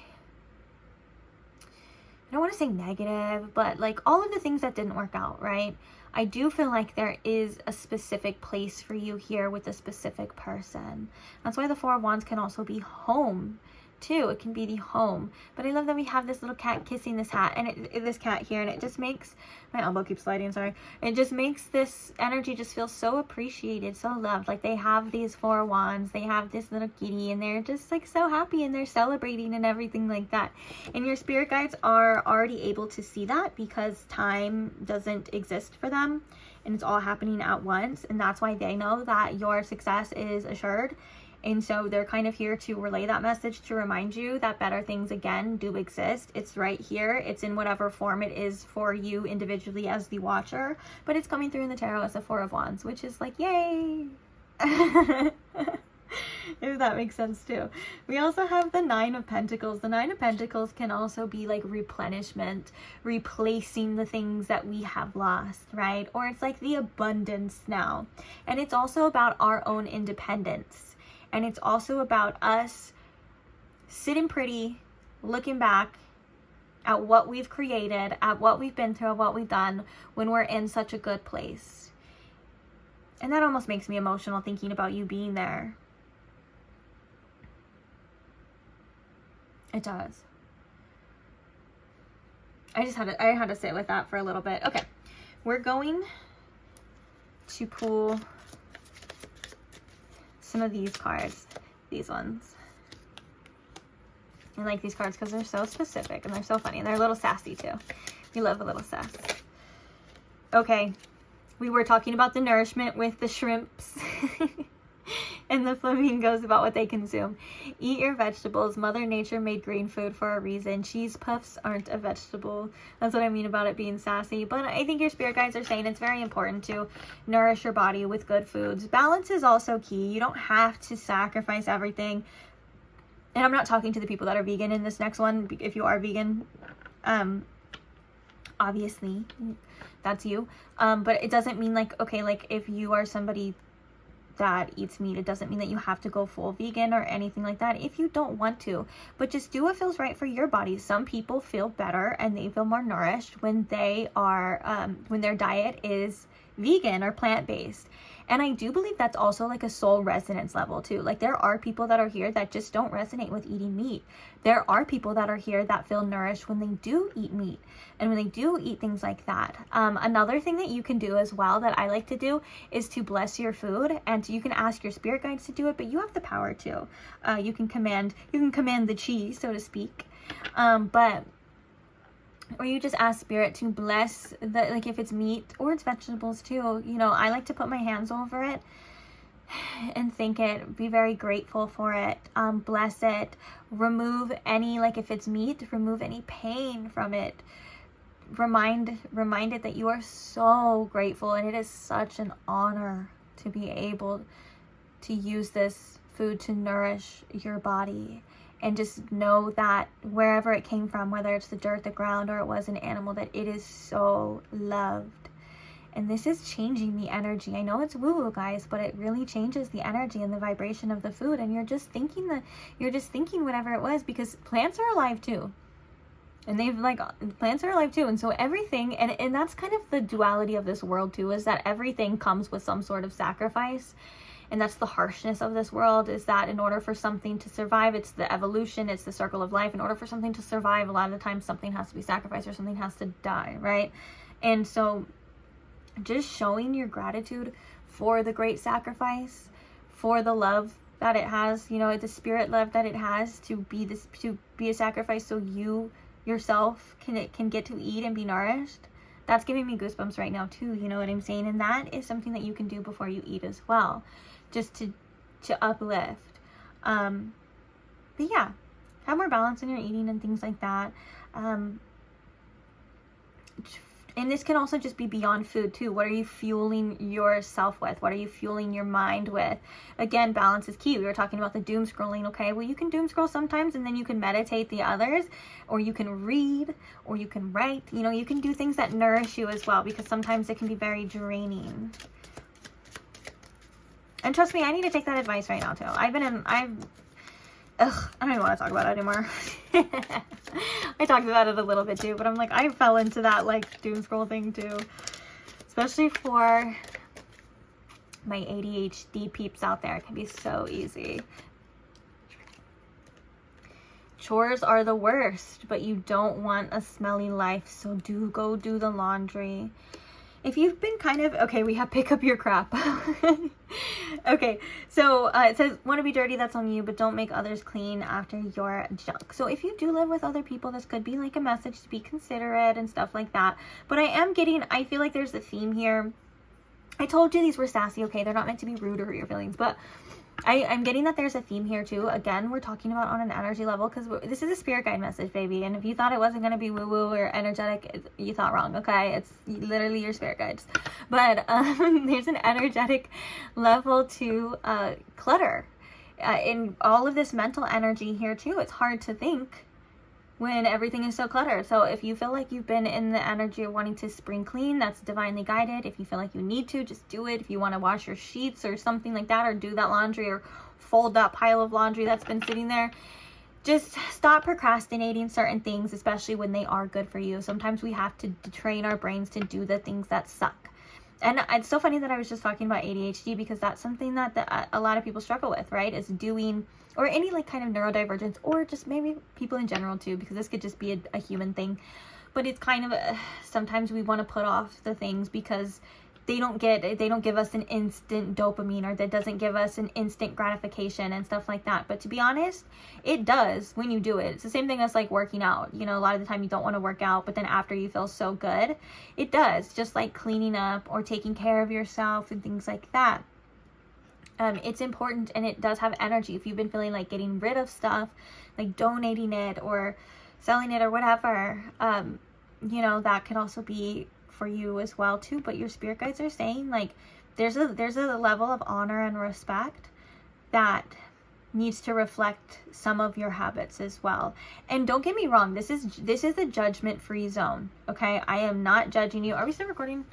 I don't want to say negative, but like all of the things that didn't work out, right? I do feel like there is a specific place for you here with a specific person. That's why the Four of Wands can also be home too. It can be the home. But I love that we have this little cat kissing this hat, and this cat here, and it just makes, my elbow keeps sliding, sorry. It just makes this energy just feel so appreciated, so loved. Like, they have these Four of Wands, they have this little kitty, and they're just like so happy, and they're celebrating and everything like that. And your spirit guides are already able to see that, because time doesn't exist for them, and it's all happening at once. And that's why they know that your success is assured. And so they're kind of here to relay that message, to remind you that better things, again, do exist. It's right here. It's in whatever form it is for you individually as the watcher. But it's coming through in the tarot as the Four of Wands, which is like, yay! If that makes sense too. We also have the Nine of Pentacles. The Nine of Pentacles can also be like replenishment, replacing the things that we have lost, right? Or it's like the abundance now. And it's also about our own independence. And it's also about us sitting pretty, looking back at what we've created, at what we've been through, at what we've done, when we're in such a good place. And that almost makes me emotional thinking about you being there. It does. I had to sit with that for a little bit. Okay, we're going to pull some of these cards, these ones. I like these cards because they're so specific and they're so funny, and they're a little sassy too. We love a little sass. Okay, we were talking about the nourishment with the shrimps and the flamingos, about what they consume. Eat your vegetables. Mother Nature made green food for a reason. Cheese puffs aren't a vegetable. That's what I mean about it being sassy. But I think your spirit guides are saying it's very important to nourish your body with good foods. Balance is also key. You don't have to sacrifice everything. And I'm not talking to the people that are vegan in this next one. If you are vegan, obviously that's you. But it doesn't mean like, okay, like if you are somebody that eats meat, it doesn't mean that you have to go full vegan or anything like that if you don't want to, but just do what feels right for your body. Some people feel better and they feel more nourished when they are when their diet is vegan or plant-based. And I do believe that's also like a soul resonance level too. Like, there are people that are here that just don't resonate with eating meat. There are people that are here that feel nourished when they do eat meat and when they do eat things like that. Another thing that you can do as well, that I like to do, is to bless your food. And you can ask your spirit guides to do it, but you have the power to. You can command the chi, so to speak. Or you just ask spirit to bless the, like if it's meat or it's vegetables too, you know, I like to put my hands over it and thank it, be very grateful for it, bless it, remove any, like if it's meat, remove any pain from it, remind it that you are so grateful, and it is such an honor to be able to use this food to nourish your body. And just know that wherever it came from, whether it's the dirt, the ground, or it was an animal, that it is so loved. And this is changing the energy. I know it's woo-woo, guys, but it really changes the energy and the vibration of the food. And you're just thinking whatever it was, because plants are alive too. And plants are alive too. And so everything, and that's kind of the duality of this world too, is that everything comes with some sort of sacrifice. And that's the harshness of this world, is that in order for something to survive, it's the evolution, it's the circle of life. In order for something to survive, a lot of the time something has to be sacrificed or something has to die, right? And so just showing your gratitude for the great sacrifice, for the love that it has, you know, the spirit love that it has to be a sacrifice so you yourself can get to eat and be nourished. That's giving me goosebumps right now too, you know what I'm saying? And that is something that you can do before you eat as well, just to uplift. But yeah, have more balance in your eating and things like that. And this can also just be beyond food too. What are you fueling yourself with? What are you fueling your mind with? Again, balance is key. We were talking about the doom scrolling, okay? Well, you can doom scroll sometimes and then you can meditate the others, or you can read, or you can write. You know, you can do things that nourish you as well, because sometimes it can be very draining. And trust me, I need to take that advice right now too. I don't even want to talk about it anymore. I talked about it a little bit too, but I'm like, I fell into that like doom scroll thing too. Especially for my ADHD peeps out there. It can be so easy. Chores are the worst, but you don't want a smelly life, so go do the laundry. If you've been kind of, okay, we have pick up your crap. Okay, so it says, want to be dirty, that's on you, but don't make others clean after your junk. So if you do live with other people, this could be like a message to be considerate and stuff like that. But I feel like there's a theme here. I told you these were sassy, okay? They're not meant to be rude or hurt your feelings, but I'm getting that there's a theme here too. Again, we're talking about on an energy level, because this is a spirit guide message, baby. And if you thought it wasn't going to be woo-woo or energetic, you thought wrong, okay? It's literally your spirit guides. But there's an energetic level to clutter. In all of this mental energy here too, it's hard to think when everything is so cluttered. So if you feel like you've been in the energy of wanting to spring clean, that's divinely guided. If you feel like you need to, just do it. If you want to wash your sheets or something like that, or do that laundry, or fold that pile of laundry that's been sitting there, just stop procrastinating certain things, especially when they are good for you. Sometimes we have to train our brains to do the things that suck. And it's so funny that I was just talking about ADHD, because that's something that a lot of people struggle with, right? Is doing, or any like kind of neurodivergence, or just maybe people in general too, because this could just be a human thing. But it's kind of, sometimes we want to put off the things because they don't give us an instant dopamine, or that doesn't give us an instant gratification and stuff like that. But to be honest, it does when you do it. It's the same thing as like working out. You know, a lot of the time you don't want to work out, but then after you feel so good, it does. Just like cleaning up or taking care of yourself and things like that. It's important, and it does have energy. If you've been feeling like getting rid of stuff, like donating it or selling it or whatever, you know, that could also be for you as well too. But your spirit guides are saying like there's a level of honor and respect that needs to reflect some of your habits as well. And don't get me wrong, this is a judgment-free zone, okay? I am not judging you. Are we still recording?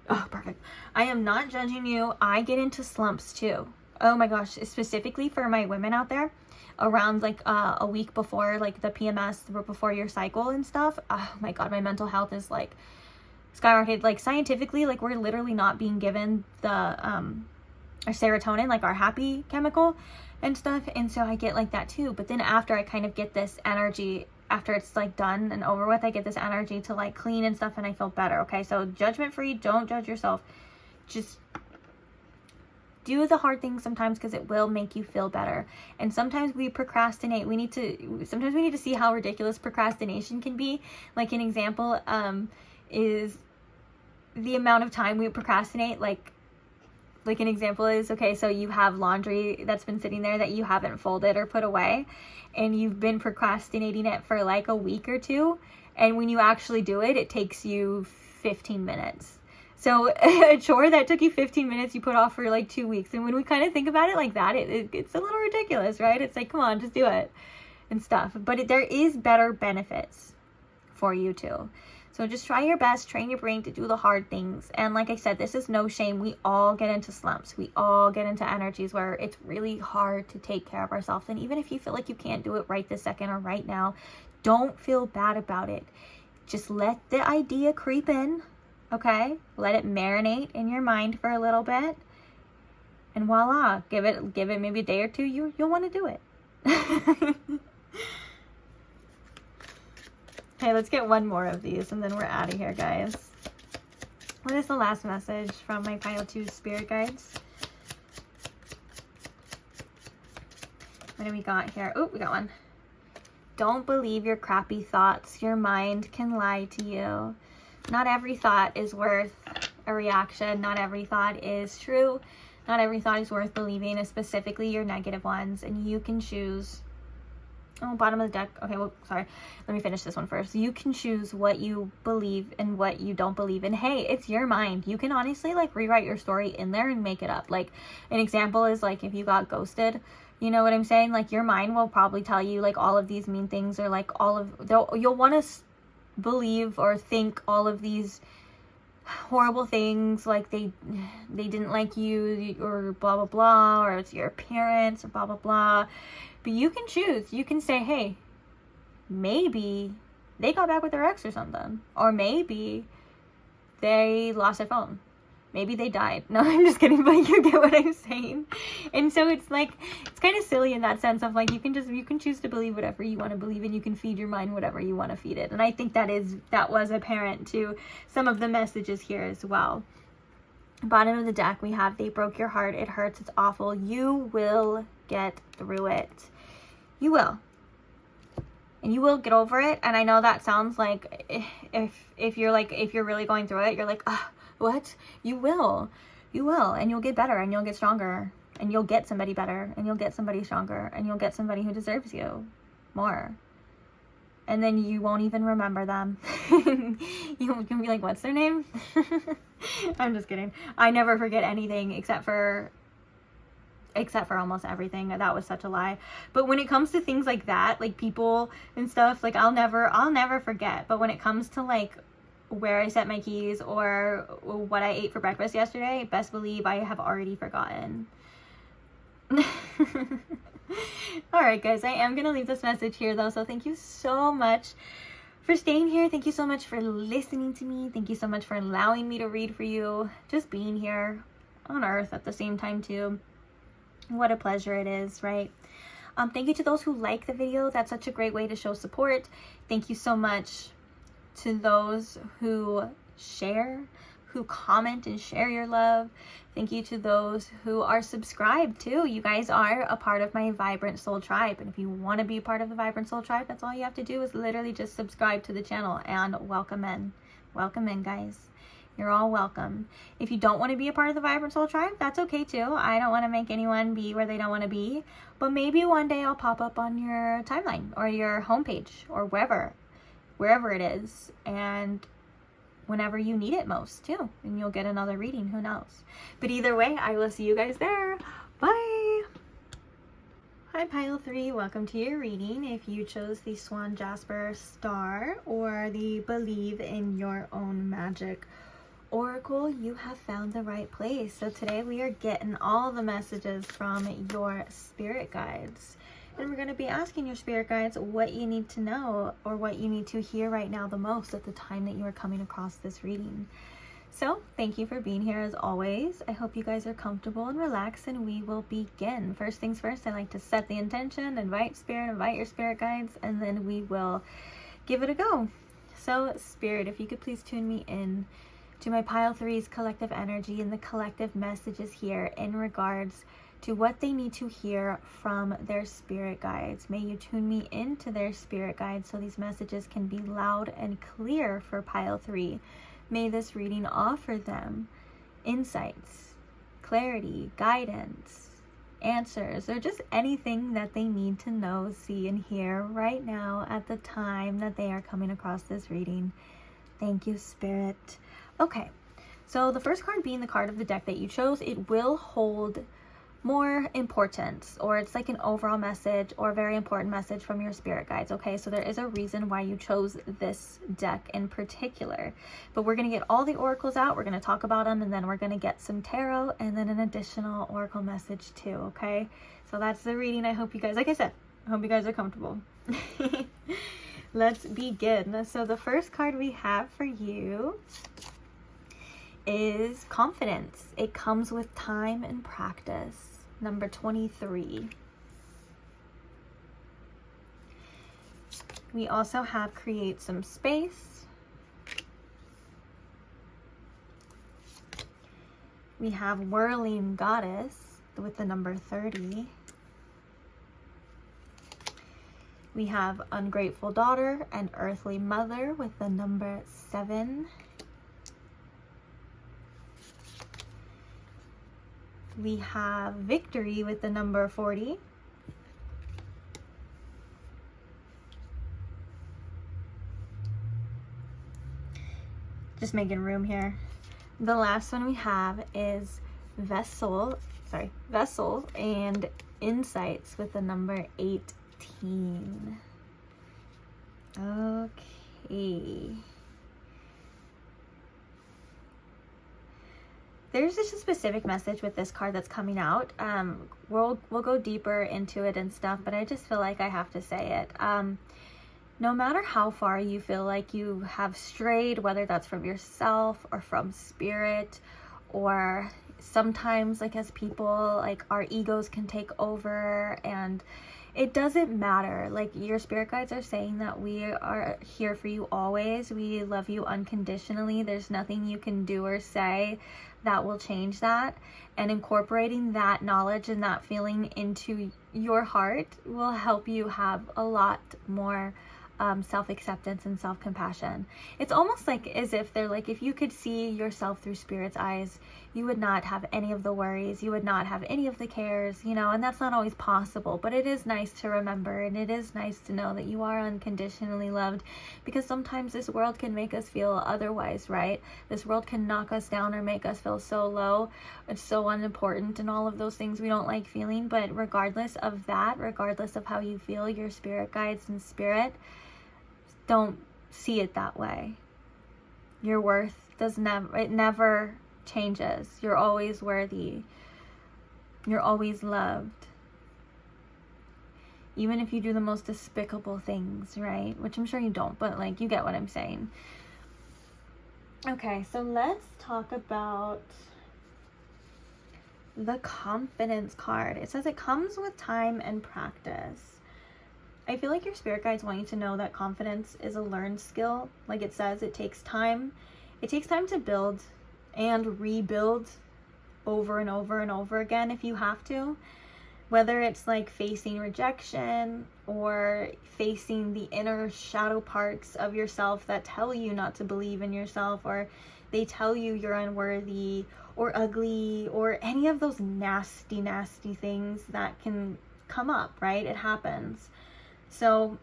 Oh, perfect. I am not judging you. I get into slumps too. Oh my gosh, specifically for my women out there, around like a week before like the PMS, before your cycle and stuff. Oh my god, my mental health is like skyrocketed. Like scientifically, like we're literally not being given the our serotonin, like our happy chemical and stuff. And so I get like that too. But then after, I kind of get this energy, after it's like done and over with, I get this energy to like clean and stuff, and I feel better. Okay, so judgment free. Don't judge yourself. Just do the hard things sometimes, because it will make you feel better. And sometimes we procrastinate. Sometimes we need to see how ridiculous procrastination can be. Like an example is the amount of time we procrastinate. Like an example is, okay, so you have laundry that's been sitting there that you haven't folded or put away, and you've been procrastinating it for like a week or two, and when you actually do it, it takes you 15 minutes. So a chore that took you 15 minutes, you put off for like 2 weeks. And when we kind of think about it like that, it's a little ridiculous, right? It's like, come on, just do it and stuff. But there is better benefits for you too. So just try your best, train your brain to do the hard things. And like I said, this is no shame. We all get into slumps. We all get into energies where it's really hard to take care of ourselves. And even if you feel like you can't do it right this second or right now, don't feel bad about it. Just let the idea creep in, okay? Let it marinate in your mind for a little bit. And voila, give it maybe a day or two, you'll want to do it. Okay, let's get one more of these and then we're out of here, guys. What is the last message from my pile 2 spirit guides? What do we got here? Oh, we got one. Don't believe your crappy thoughts. Your mind can lie to you. Not every thought is worth a reaction. Not every thought is true. Not every thought is worth believing, specifically your negative ones. And you can choose. Oh, bottom of the deck. Okay, well, sorry. Let me finish this one first. You can choose what you believe and what you don't believe. And hey, it's your mind. You can honestly like rewrite your story in there and make it up. Like an example is like if you got ghosted, you know what I'm saying? Like your mind will probably tell you like all of these mean things, or like you'll want to believe or think all of these horrible things, like they didn't like you, or blah blah blah, or it's your parents, or blah blah blah. But you can choose. You can say, hey, maybe they got back with their ex or something, or maybe they lost their phone, maybe they died. No, I'm just kidding, but you get what I'm saying. And so it's like, it's kind of silly in that sense of like, you can choose to believe whatever you want to believe, and you can feed your mind whatever you want to feed it. And I think that was apparent to some of the messages here as well. Bottom of the deck, we have, they broke your heart. It hurts. It's awful. You will get through it. You will. And you will get over it. And I know that sounds like if you're really going through it, you're like, what? You will. You will. And you'll get better, and you'll get stronger, and you'll get somebody better, and you'll get somebody stronger, and you'll get somebody who deserves you more. And then you won't even remember them. You'll be like, what's their name? I'm just kidding. I never forget anything except for almost everything. That was such a lie. But when it comes to things like that, like people and stuff, like I'll never forget. But when it comes to like where I set my keys or what I ate for breakfast yesterday, best believe I have already forgotten. All right, guys, I am going to leave this message here though. So thank you so much for staying here. Thank you so much for listening to me. Thank you so much for allowing me to read for you. Just being here on earth at the same time too. What a pleasure it is, right? Thank you to those who like the video. That's such a great way to show support. Thank you so much to those who share, who comment and share your love. Thank you to those who are subscribed too. You guys are a part of my Vibrant Soul Tribe. And if you want to be part of the Vibrant Soul Tribe, that's all you have to do is literally just subscribe to the channel, and welcome in. Welcome in, guys. You're all welcome. If you don't want to be a part of the Vibrant Soul Tribe, that's okay too. I don't want to make anyone be where they don't want to be. But maybe one day I'll pop up on your timeline or your homepage or wherever it is. And whenever you need it most too. And you'll get another reading. Who knows? But either way, I will see you guys there. Bye. Hi, Pile 3. Welcome to your reading. If you chose the Swan Jasper Star or the Believe in Your Own Magic Oracle, you have found the right place. So today we are getting all the messages from your spirit guides. And we're going to be asking your spirit guides what you need to know or what you need to hear right now the most at the time that you are coming across this reading. So thank you for being here as always. I hope you guys are comfortable and relaxed, and we will begin. First things first, I like to set the intention, invite your spirit guides, and then we will give it a go. So Spirit, if you could please tune me in to my Pile 3's collective energy and the collective messages here in regards to what they need to hear from their spirit guides. May you tune me into their spirit guides so these messages can be loud and clear for Pile 3. May this reading offer them insights, clarity, guidance, answers, or just anything that they need to know, see, and hear right now at the time that they are coming across this reading. Thank you, Spirit. Okay, so the first card being the card of the deck that you chose, it will hold more importance, or it's like an overall message or a very important message from your spirit guides. Okay, so there is a reason why you chose this deck in particular, but we're going to get all the oracles out, we're going to talk about them, and then we're going to get some tarot and then an additional oracle message too. Okay, so that's the reading. I hope you guys, like I said, I hope you guys are comfortable. Let's begin. So the first card we have for you is confidence. It comes with time and practice. Number 23. We also have create some space. We have whirling goddess with the number 30. We have ungrateful daughter and earthly mother with the number 7. We have victory with the number 40. Just making room here. The last one we have is vessel and insights with the number 18. Okay. There's just a specific message with this card that's coming out. We'll go deeper into it and stuff, but I just feel like I have to say it. No matter how far you feel like you have strayed, whether that's from yourself or from spirit, or sometimes like as people, like our egos can take over, and it doesn't matter. Like your spirit guides are saying that we are here for you always. We love you unconditionally. There's nothing you can do or say that will change that. And incorporating that knowledge and that feeling into your heart will help you have a lot more self-acceptance and self-compassion. It's almost like as if they're like, if you could see yourself through spirit's eyes, you would not have any of the worries, you would not have any of the cares, you know, and that's not always possible, but it is nice to remember, and it is nice to know that you are unconditionally loved, because sometimes this world can make us feel otherwise, right? This world can knock us down or make us feel so low, it's so unimportant, and all of those things we don't like feeling. But regardless of that, regardless of how you feel, your spirit guides and spirit don't see it that way. Your worth never changes. You're always worthy. You're always loved. Even if you do the most despicable things, right? Which I'm sure you don't, but like, you get what I'm saying. Okay, so let's talk about the confidence card. It says it comes with time and practice. I feel like your spirit guides want you to know that confidence is a learned skill. Like it says, it takes time. It takes time to build and rebuild over and over and over again if you have to. Whether it's like facing rejection or facing the inner shadow parts of yourself that tell you not to believe in yourself, or they tell you you're unworthy or ugly, or any of those nasty, nasty things that can come up, right? It happens. So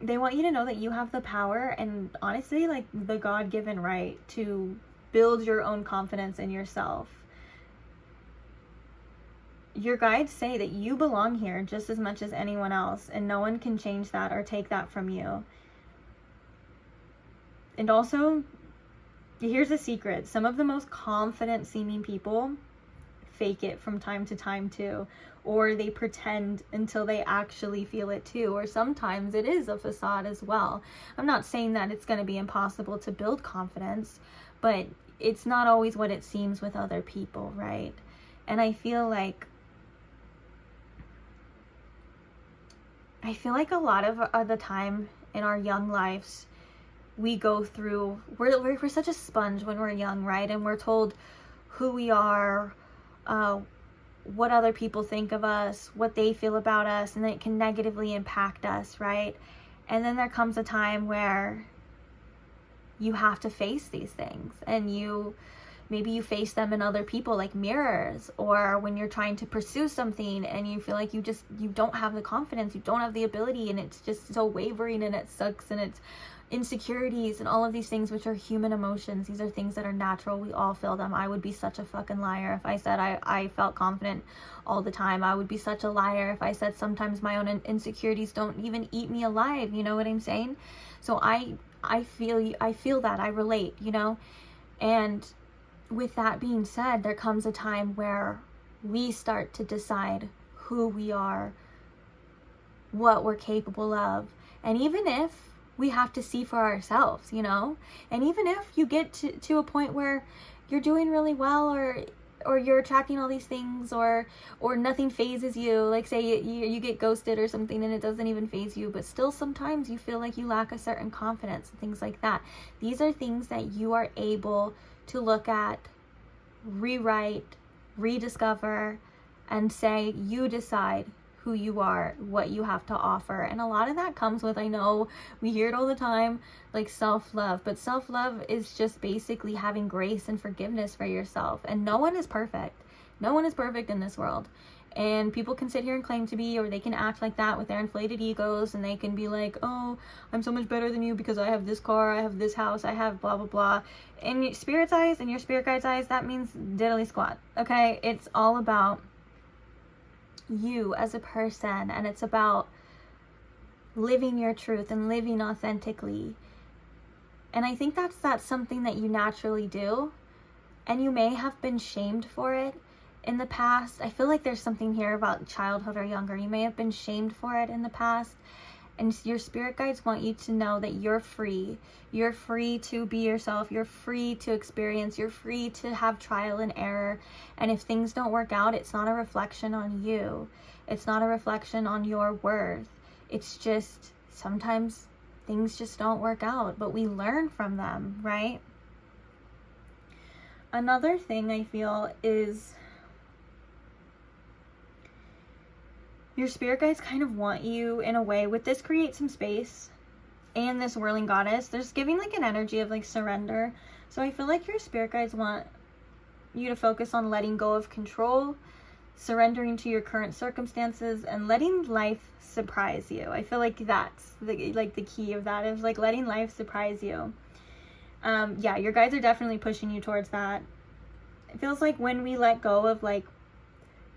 they want you to know that you have the power and honestly like the God-given right to build your own confidence in yourself. Your guides say that you belong here just as much as anyone else, and no one can change that or take that from you. And also, here's a secret. Some of the most confident seeming people fake it from time to time too, or they pretend until they actually feel it too, or sometimes it is a facade as well. I'm not saying that it's going to be impossible to build confidence, but it's not always what it seems with other people, right? And I feel like a lot of the time in our young lives, we go through, we're such a sponge when we're young, right? And we're told who we are, what other people think of us, what they feel about us, and then it can negatively impact us, right? And then there comes a time where you have to face these things, and maybe you face them in other people like mirrors, or when you're trying to pursue something and you feel like you don't have the confidence, you don't have the ability, and it's just so wavering and it sucks and it's insecurities and all of these things, which are human emotions. These are things that are natural. We all feel them. I would be such a fucking liar if I said I felt confident all the time. I would be such a liar if I said sometimes my own insecurities don't even eat me alive. You know what I'm saying? So I feel that. I relate, you know? And with that being said, there comes a time where we start to decide who we are, what we're capable of. And even if we have to see for ourselves, you know, and even if you get to a point where you're doing really well, or you're attracting all these things, or nothing phases you, like say you get ghosted or something and it doesn't even faze you, but still sometimes you feel like you lack a certain confidence and things like that. These are things that you are able to look at, rewrite, rediscover, and say you decide who you are, what you have to offer. And a lot of that comes with, I know we hear it all the time, like self-love, but self-love is just basically having grace and forgiveness for yourself. And no one is perfect. No one is perfect in this world. And people can sit here and claim to be, or they can act like that with their inflated egos, and they can be like, oh, I'm so much better than you because I have this car, I have this house, I have blah, blah, blah. In your spirit's eyes, in your spirit guide's eyes, that means diddly squat, okay? It's all about you as a person, and it's about living your truth and living authentically. And I think that's something that you naturally do, and you may have been shamed for it in the past. I feel like there's something here about childhood or younger. You may have been shamed for it in the past, and your spirit guides want you to know that you're free. You're free to be yourself. You're free to experience. You're free to have trial and error. And if things don't work out, it's not a reflection on you. It's not a reflection on your worth. It's just sometimes things just don't work out, but we learn from them, right? Another thing I feel is your spirit guides kind of want you, in a way, with this create some space and this whirling goddess, there's giving like an energy of like surrender. So I feel like your spirit guides want you to focus on letting go of control, surrendering to your current circumstances, and letting life surprise you. I feel like that's the key of that, is like letting life surprise you. Yeah, your guides are definitely pushing you towards that. It feels like when we let go of like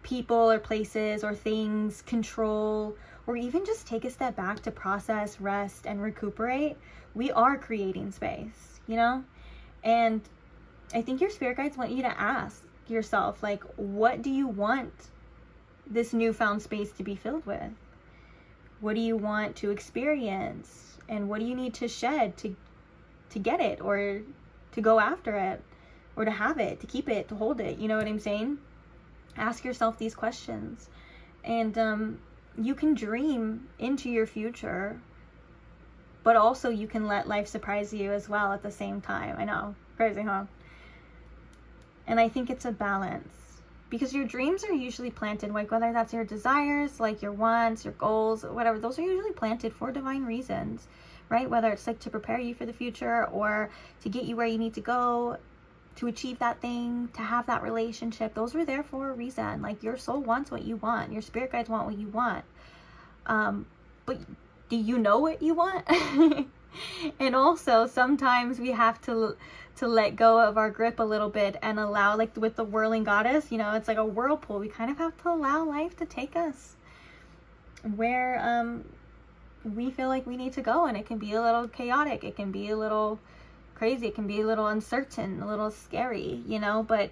people or places or things, control, or even just take a step back to process, rest, and recuperate, we are creating space, you know? And I think your spirit guides want you to ask yourself, like, what do you want this newfound space to be filled with? What do you want to experience? And what do you need to shed to get it, or to go after it, or to have it, to keep it, to hold it? You know what I'm saying? Ask yourself these questions, and you can dream into your future, but also you can let life surprise you as well at the same time. I know, crazy, huh? And I think it's a balance, because your dreams are usually planted, like whether that's your desires, like your wants, your goals, whatever, those are usually planted for divine reasons, right? Whether it's like to prepare you for the future, or to get you where you need to go, to achieve that thing, to have that relationship. Those are there for a reason. Like, your soul wants what you want. Your spirit guides want what you want. But do you know what you want? And also, sometimes we have to let go of our grip a little bit and allow, like with the whirling goddess, you know, it's like a whirlpool. We kind of have to allow life to take us where we feel like we need to go. And it can be a little chaotic. It can be a little crazy, it can be a little uncertain, a little scary, you know, but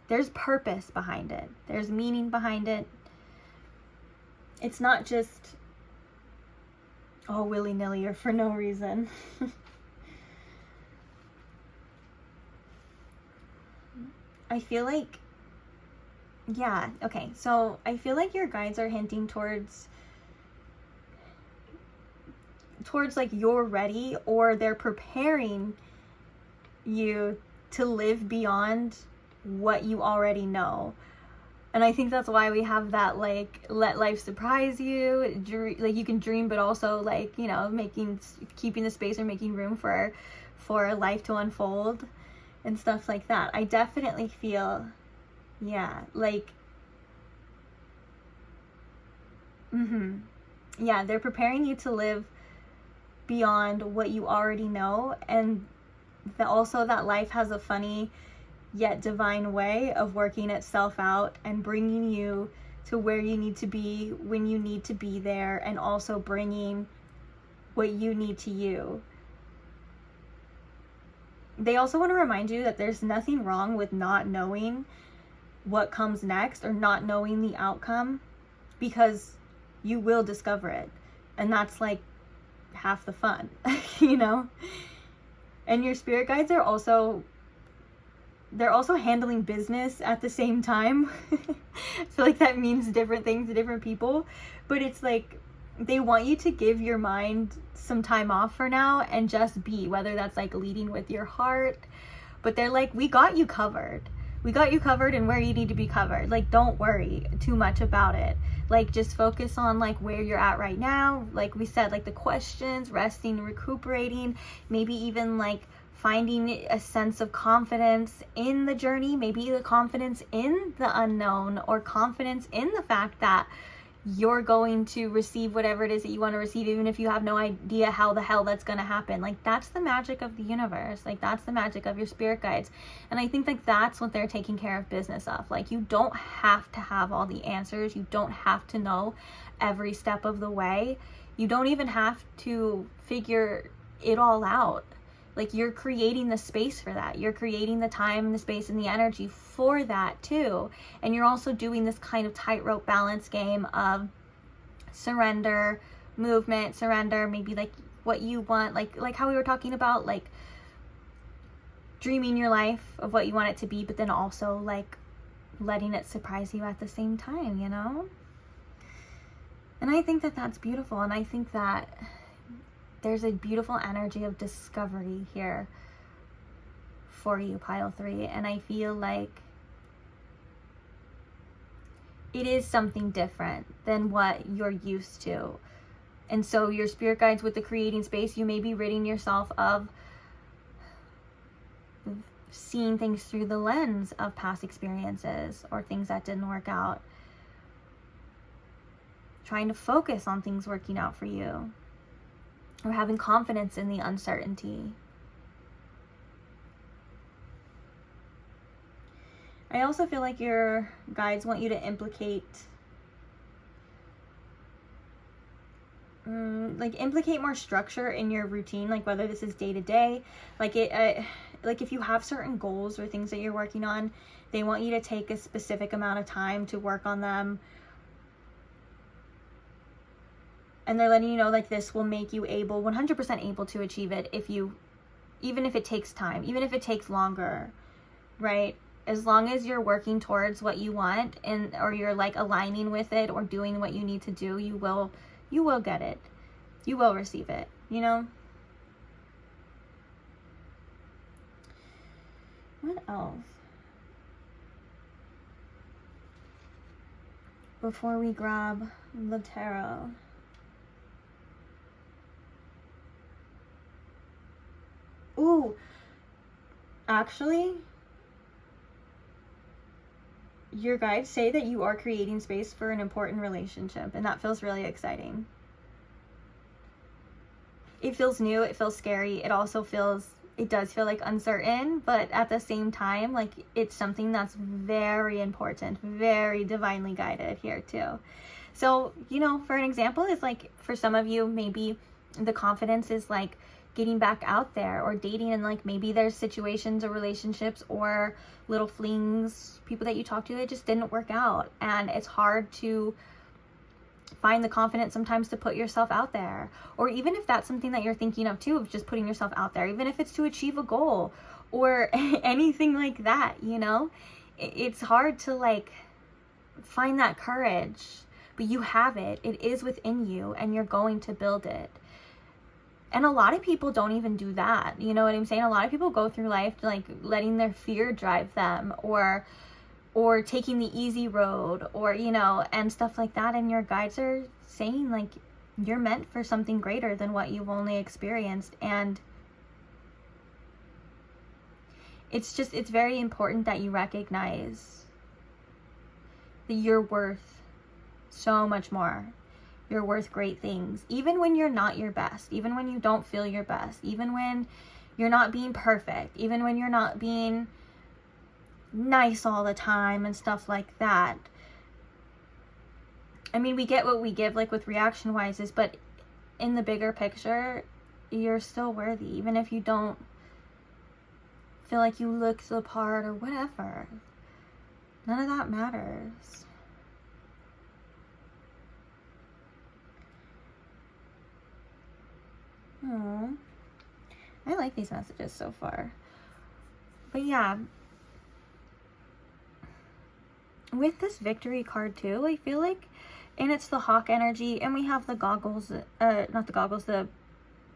there's purpose behind it. There's meaning behind it. It's not just all willy-nilly or for no reason. I feel like, yeah, okay, so I feel like your guides are hinting towards like you're ready, or they're preparing you to live beyond what you already know. And I think that's why we have that, like, let life surprise you, like you can dream, but also, like, you know, keeping the space or making room for life to unfold and stuff like that. I definitely feel, yeah, like, yeah, they're preparing you to live beyond what you already know, and also that life has a funny yet divine way of working itself out and bringing you to where you need to be when you need to be there, and also bringing what you need to you. They also want to remind you that there's nothing wrong with not knowing what comes next or not knowing the outcome, because you will discover it, and that's like half the fun, you know? And your spirit guides are also, they're also handling business at the same time. I feel like that means different things to different people, but it's like they want you to give your mind some time off for now and just be, whether that's like leading with your heart, but they're like, we got you covered. We got you covered and where you need to be covered. Like, don't worry too much about it. Like, just focus on like where you're at right now. Like we said, like the questions, resting, recuperating, maybe even like finding a sense of confidence in the journey, maybe the confidence in the unknown, or confidence in the fact that you're going to receive whatever it is that you want to receive, even if you have no idea how the hell that's going to happen. Like, that's the magic of the universe. Like, that's the magic of your spirit guides. And I think like that's what they're taking care of business of. Like, you don't have to have all the answers. You don't have to know every step of the way. You don't even have to figure it all out. Like, you're creating the space for that. You're creating the time and the space and the energy for that too. And you're also doing this kind of tightrope balance game of surrender, movement, surrender, maybe like what you want, like how we were talking about, like dreaming your life of what you want it to be, but then also like letting it surprise you at the same time, you know? And I think that that's beautiful. And I think that there's a beautiful energy of discovery here for you, pile 3. And I feel like it is something different than what you're used to. And so your spirit guides with the creating space, you may be ridding yourself of seeing things through the lens of past experiences or things that didn't work out. Trying to focus on things working out for you, or having confidence in the uncertainty. I also feel like your guides want you to implicate more structure in your routine, like whether this is day to day, like if you have certain goals or things that you're working on, they want you to take a specific amount of time to work on them. And they're letting you know like this will make you 100% able to achieve it even if it takes time, even if it takes longer, right? As long as you're working towards what you want, or you're like aligning with it or doing what you need to do, you will get it. You will receive it, you know? What else? Before we grab the tarot. Ooh, actually, your guides say that you are creating space for an important relationship, and that feels really exciting. It feels new, it feels scary, it does feel like uncertain, but at the same time, like it's something that's very important, very divinely guided here too. So, you know, for an example, is like for some of you, maybe the confidence is like getting back out there or dating, and like maybe there's situations or relationships or little flings, people that you talk to that just didn't work out, and it's hard to find the confidence sometimes to put yourself out there. Or even if that's something that you're thinking of too, of just putting yourself out there, even if it's to achieve a goal or anything like that, you know, it's hard to like find that courage, but you have it. It is within you, and you're going to build it. And a lot of people don't even do that. You know what I'm saying? A lot of people go through life like letting their fear drive them, or taking the easy road, or, you know, and stuff like that. And your guides are saying like you're meant for something greater than what you've only experienced. And it's very important that you recognize that you're worth so much more. you're worth great things, even when you're not your best, even when you don't feel your best, even when you're not being perfect, even when you're not being nice all the time and stuff like that. I mean, we get what we give, like with reaction wises, but in the bigger picture, you're still worthy, even if you don't feel like you look the part or whatever. None of that matters. Oh, I like these messages so far. But yeah, with this victory card too, I feel like, and it's the hawk energy, and we have the goggles, not the goggles, the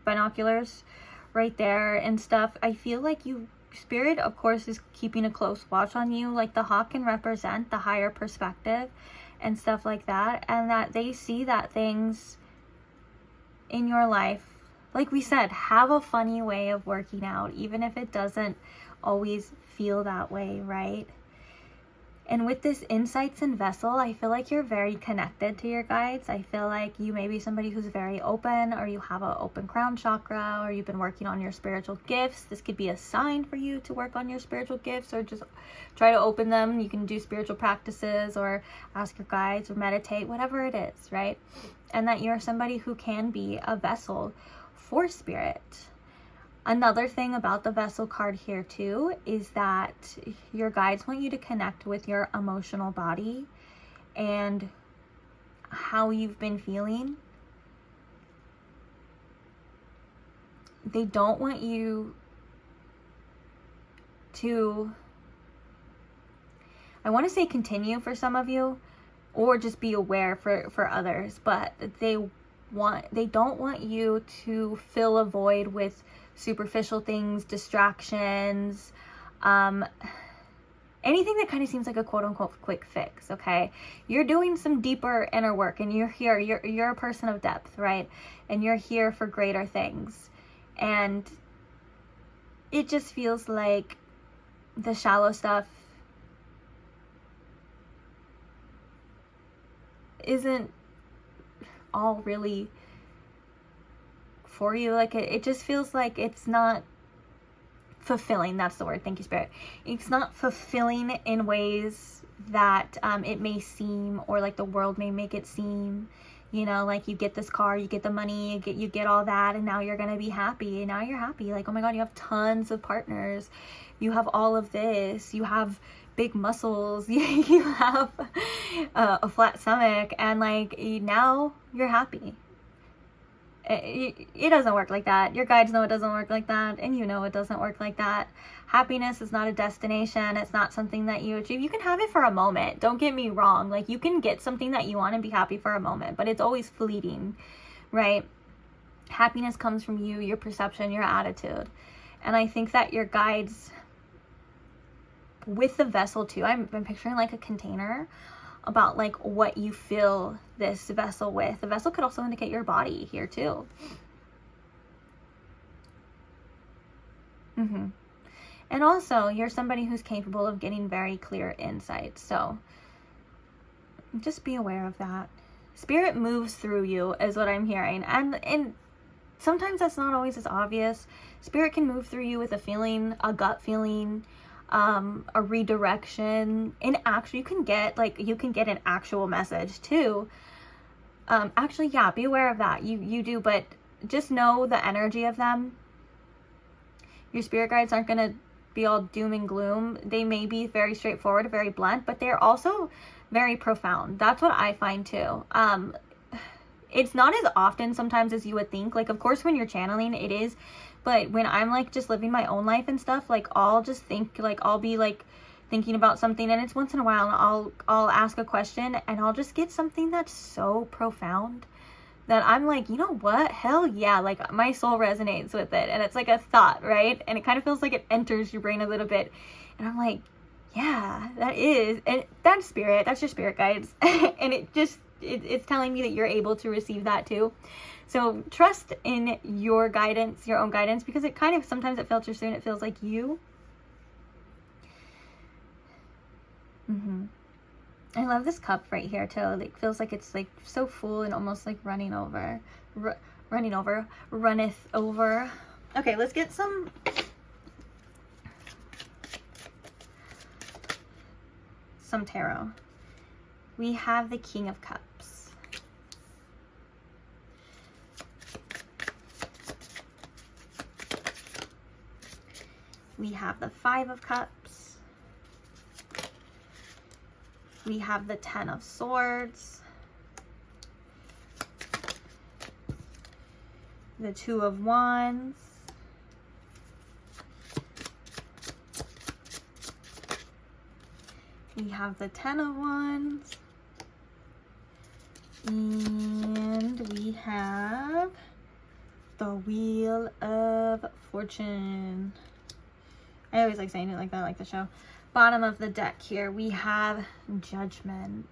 binoculars right there and stuff. I feel like you, Spirit, of course, is keeping a close watch on you. Like the hawk can represent the higher perspective and stuff like that, and that they see that things in your life, like we said, have a funny way of working out, even if it doesn't always feel that way, right? And with this insights and vessel, I feel like you're very connected to your guides. I feel like you may be somebody who's very open, or you have an open crown chakra, or you've been working on your spiritual gifts. This could be a sign for you to work on your spiritual gifts, or just try to open them. You can do spiritual practices, or ask your guides, or meditate, whatever it is, right? And that you're somebody who can be a vessel for spirit. Another thing about the vessel card here too is that your guides want you to connect with your emotional body and how you've been feeling. They don't want you to, I want to say continue for some of you, or just be aware for others, but they don't want you to fill a void with superficial things, distractions, anything that kind of seems like a quote-unquote quick fix. Okay, you're doing some deeper inner work, and you're here, you're a person of depth, right? And you're here for greater things, and it just feels like the shallow stuff isn't all really for you. Like it just feels like it's not fulfilling. That's the word. Thank you, Spirit. It's not fulfilling in ways that it may seem, or like the world may make it seem. You know, like you get this car, you get the money, you get all that, and now you're gonna be happy. And now you're happy. Like, oh my God, you have tons of partners. You have all of this. You have big muscles. You have a flat stomach, and like now you're happy. It doesn't work like that. Your guides know it doesn't work like that, and you know it doesn't work like that. Happiness is not a destination. It's not something that you achieve. You can have it for a moment. Don't get me wrong. Like, you can get something that you want and be happy for a moment, but it's always fleeting, right? Happiness comes from you, your perception, your attitude. And I think that your guides, with the vessel too, I'm picturing like a container about like what you fill this vessel with. The vessel could also indicate your body here too. And also, you're somebody who's capable of getting very clear insights. So just be aware of that. Spirit moves through you is what I'm hearing. And sometimes that's not always as obvious. Spirit can move through you with a feeling, a gut feeling, a redirection. And actually, you can get an actual message too. Actually, yeah, be aware of that. You do, but just know the energy of them. Your spirit guides aren't going to be all doom and gloom. They may be very straightforward, very blunt, but they're also very profound. That's what I find too. It's not as often sometimes as you would think. Like, of course, when you're channeling, it is. But when I'm like just living my own life and stuff, like I'll just think, like I'll be like thinking about something, and it's once in a while, and I'll ask a question, and I'll just get something that's so profound that I'm like, you know what? Hell yeah. Like, my soul resonates with it. And it's like a thought, right? And it kind of feels like it enters your brain a little bit. And I'm like, yeah, that is. And that's spirit. That's your spirit guides. And it's telling me that you're able to receive that too. So trust in your guidance, your own guidance, because it kind of, sometimes it filters through and it feels like you. I love this cup right here too. Like, feels like it's like so full and almost like running over. Runneth over. Okay, let's get some tarot. We have the King of Cups. We have the Five of Cups. We have the Ten of Swords. The Two of Wands. We have the Ten of Wands. And we have the Wheel of Fortune. I always like saying it like that, like the show. Bottom of the deck here, we have Judgment.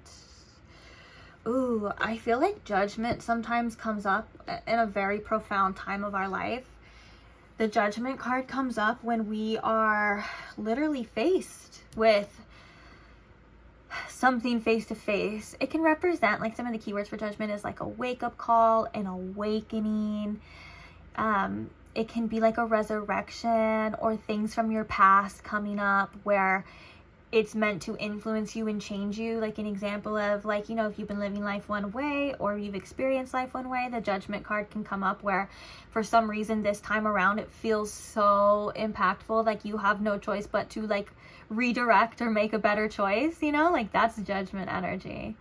Ooh, I feel like Judgment sometimes comes up in a very profound time of our life. The Judgment card comes up when we are literally faced with something face to face. It can represent, like, some of the keywords for Judgment is like a wake-up call, an awakening. It can be like a resurrection or things from your past coming up where it's meant to influence you and change you. Like an example of, like, you know, if you've been living life one way or you've experienced life one way, the Judgment card can come up where for some reason this time around it feels so impactful, like you have no choice but to like redirect or make a better choice, you know, like that's Judgment energy.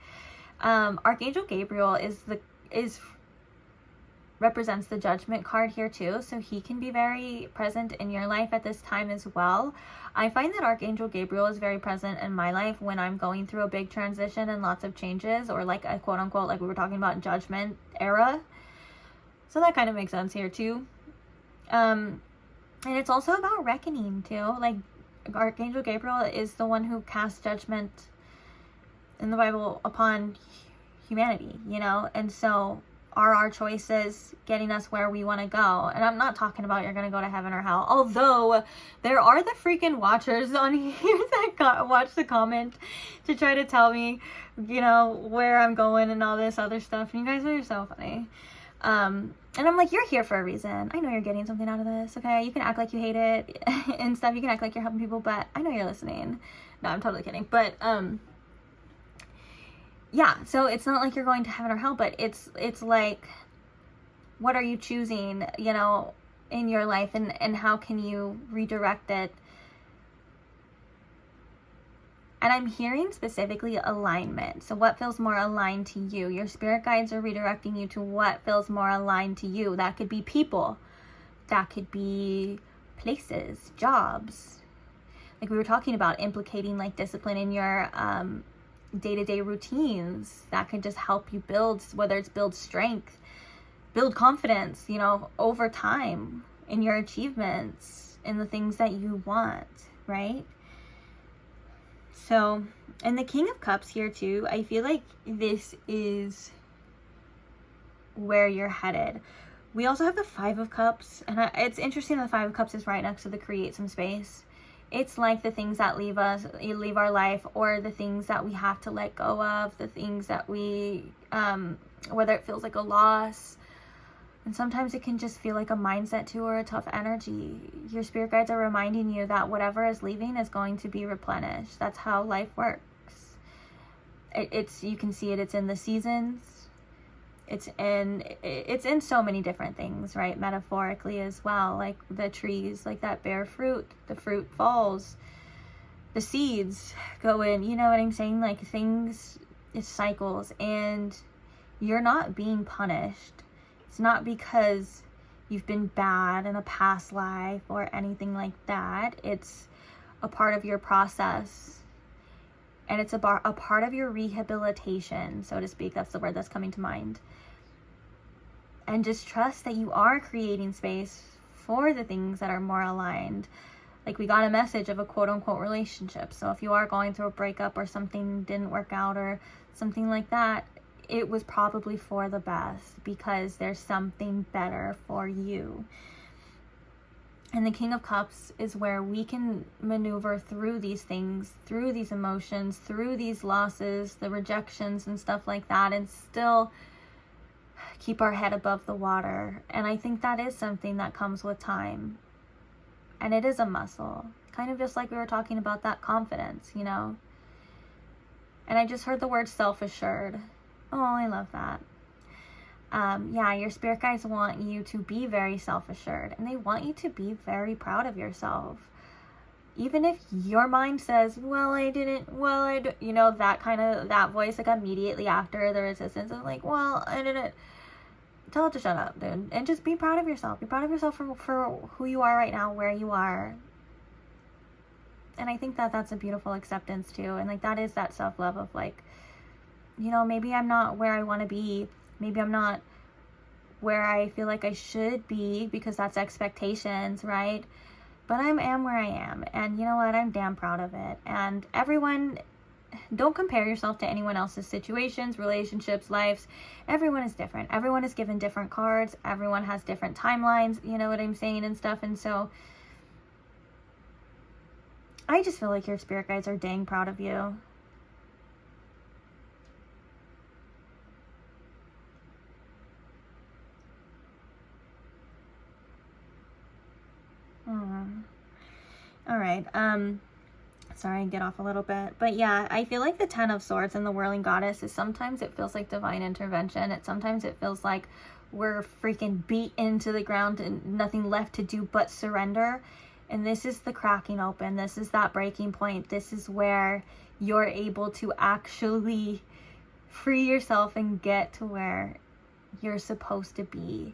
Archangel Gabriel represents the Judgment card here too, so he can be very present in your life at this time as well. I find that Archangel Gabriel is very present in my life when I'm going through a big transition and lots of changes, or like a quote unquote, like we were talking about, Judgment era. So that kind of makes sense here too. And it's also about reckoning too. Like Archangel Gabriel is the one who casts judgment in the Bible upon humanity, you know, and so are our choices getting us where we want to go? And I'm not talking about you're going to go to heaven or hell, although there are the freaking watchers on here that watch the comment to try to tell me, you know, where I'm going and all this other stuff. And you guys are so funny. And I'm like, you're here for a reason. I know you're getting something out of this, okay? You can act like you hate it and stuff. You can act like you're helping people, but I know you're listening. No, I'm totally kidding. But, yeah, so it's not like you're going to heaven or hell, but it's like, what are you choosing, you know, in your life, and how can you redirect it? And I'm hearing specifically alignment. So what feels more aligned to you? Your spirit guides are redirecting you to what feels more aligned to you. That could be people. That could be places, jobs. Like we were talking about, implicating like discipline in your, day-to-day routines that can just help you build, whether it's build strength, build confidence, you know, over time in your achievements, in the things that you want, right? So, and the King of Cups here too, I feel like this is where you're headed. We also have the Five of Cups, and it's interesting that the Five of Cups is right next to the Create Some Space. It's like the things that leave our life, or the things that we have to let go of, the things that we, whether it feels like a loss. And sometimes it can just feel like a mindset too, or a tough energy. Your spirit guides are reminding you that whatever is leaving is going to be replenished. That's how life works. You can see it, it's in the seasons. It's in so many different things, right? Metaphorically as well, like the trees, like that bear fruit, the fruit falls, the seeds go in, you know what I'm saying? Like things, it's cycles, and you're not being punished. It's not because you've been bad in a past life or anything like that. It's a part of your process. And it's a part of your rehabilitation, so to speak. That's the word that's coming to mind. And just trust that you are creating space for the things that are more aligned. Like we got a message of a quote unquote relationship. So if you are going through a breakup or something didn't work out or something like that, it was probably for the best, because there's something better for you. And the King of Cups is where we can maneuver through these things, through these emotions, through these losses, the rejections and stuff like that, and still keep our head above the water. And I think that is something that comes with time. And it is a muscle. Kind of just like we were talking about that confidence, you know? And I just heard the word self-assured. Oh, I love that. Yeah, your spirit guides want you to be very self-assured, and they want you to be very proud of yourself. Even if your mind says, well, I didn't, you know, that voice, like, immediately after the resistance is like, well, I didn't. Tell it to shut up, dude. And just be proud of yourself. Be proud of yourself for who you are right now, where you are. And I think that that's a beautiful acceptance too. And like, that is that self-love of like, you know, maybe I'm not where I want to be. Maybe I'm not where I feel like I should be, because that's expectations, right? But I am where I am. And you know what? I'm damn proud of it. And everyone, don't compare yourself to anyone else's situations, relationships, lives. Everyone is different. Everyone is given different cards. Everyone has different timelines, you know what I'm saying, and stuff. And so I just feel like your spirit guides are dang proud of you. All right. Sorry, get off a little bit. But yeah, I feel like the Ten of Swords and the Whirling Goddess is sometimes it feels like divine intervention. Sometimes it feels like we're freaking beat into the ground and nothing left to do but surrender. And this is the cracking open. This is that breaking point. This is where you're able to actually free yourself and get to where you're supposed to be.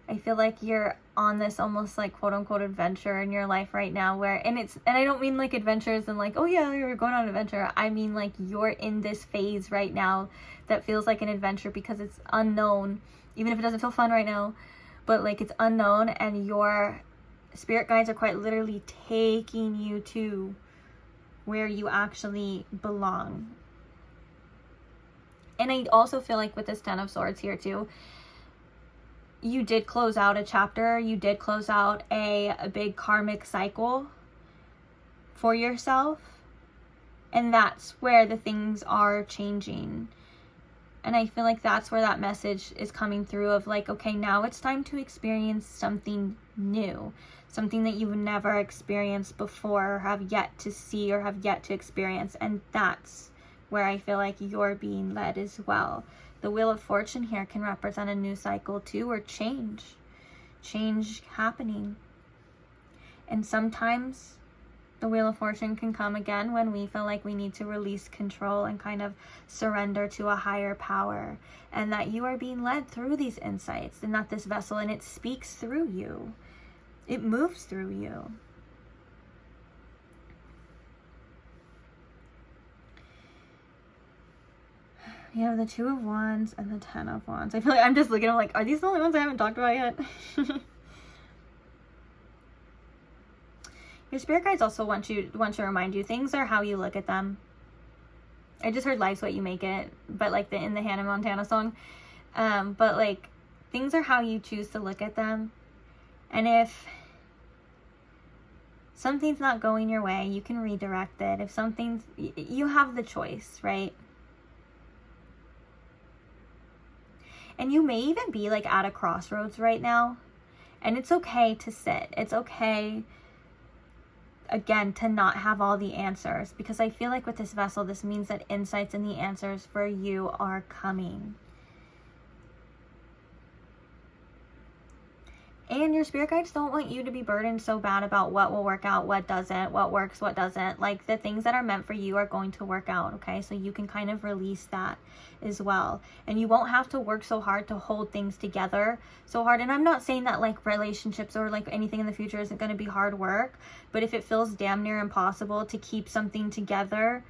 I feel like you're on this almost like quote unquote adventure in your life right now where, and I don't mean like adventures and like, oh yeah, you're going on an adventure. I mean like you're in this phase right now that feels like an adventure because it's unknown, even if it doesn't feel fun right now, but like it's unknown, and your spirit guides are quite literally taking you to where you actually belong. And I also feel like with this Ten of Swords here too, you did close out a chapter. You did close out a big karmic cycle for yourself. And that's where the things are changing. And I feel like that's where that message is coming through of like, okay, now it's time to experience something new. Something that you've never experienced before, or have yet to see, or have yet to experience. And that's where I feel like you're being led as well. The Wheel of Fortune here can represent a new cycle too, or change happening. And sometimes the Wheel of Fortune can come again when we feel like we need to release control and kind of surrender to a higher power, and that you are being led through these insights and not this vessel, and it speaks through you. It moves through you. You have the Two of Wands and the Ten of Wands. I feel like I'm just looking, I'm like, are these the only ones I haven't talked about yet? Your spirit guides also want to remind you, things are how you look at them. I just heard life's what you make it, but like in the Hannah Montana song. But like, things are how you choose to look at them. And if something's not going your way, you can redirect it. If something's, you have the choice, right? And you may even be like at a crossroads right now. And it's okay to sit. It's okay, again, to not have all the answers. Because I feel like with this vessel, this means that insights and the answers for you are coming. And your spirit guides don't want you to be burdened so bad about what will work out, what doesn't, what works, what doesn't. Like, the things that are meant for you are going to work out, okay? So you can kind of release that as well. And you won't have to work so hard to hold things together so hard. And I'm not saying that like relationships or like anything in the future isn't going to be hard work. But if it feels damn near impossible to keep something together,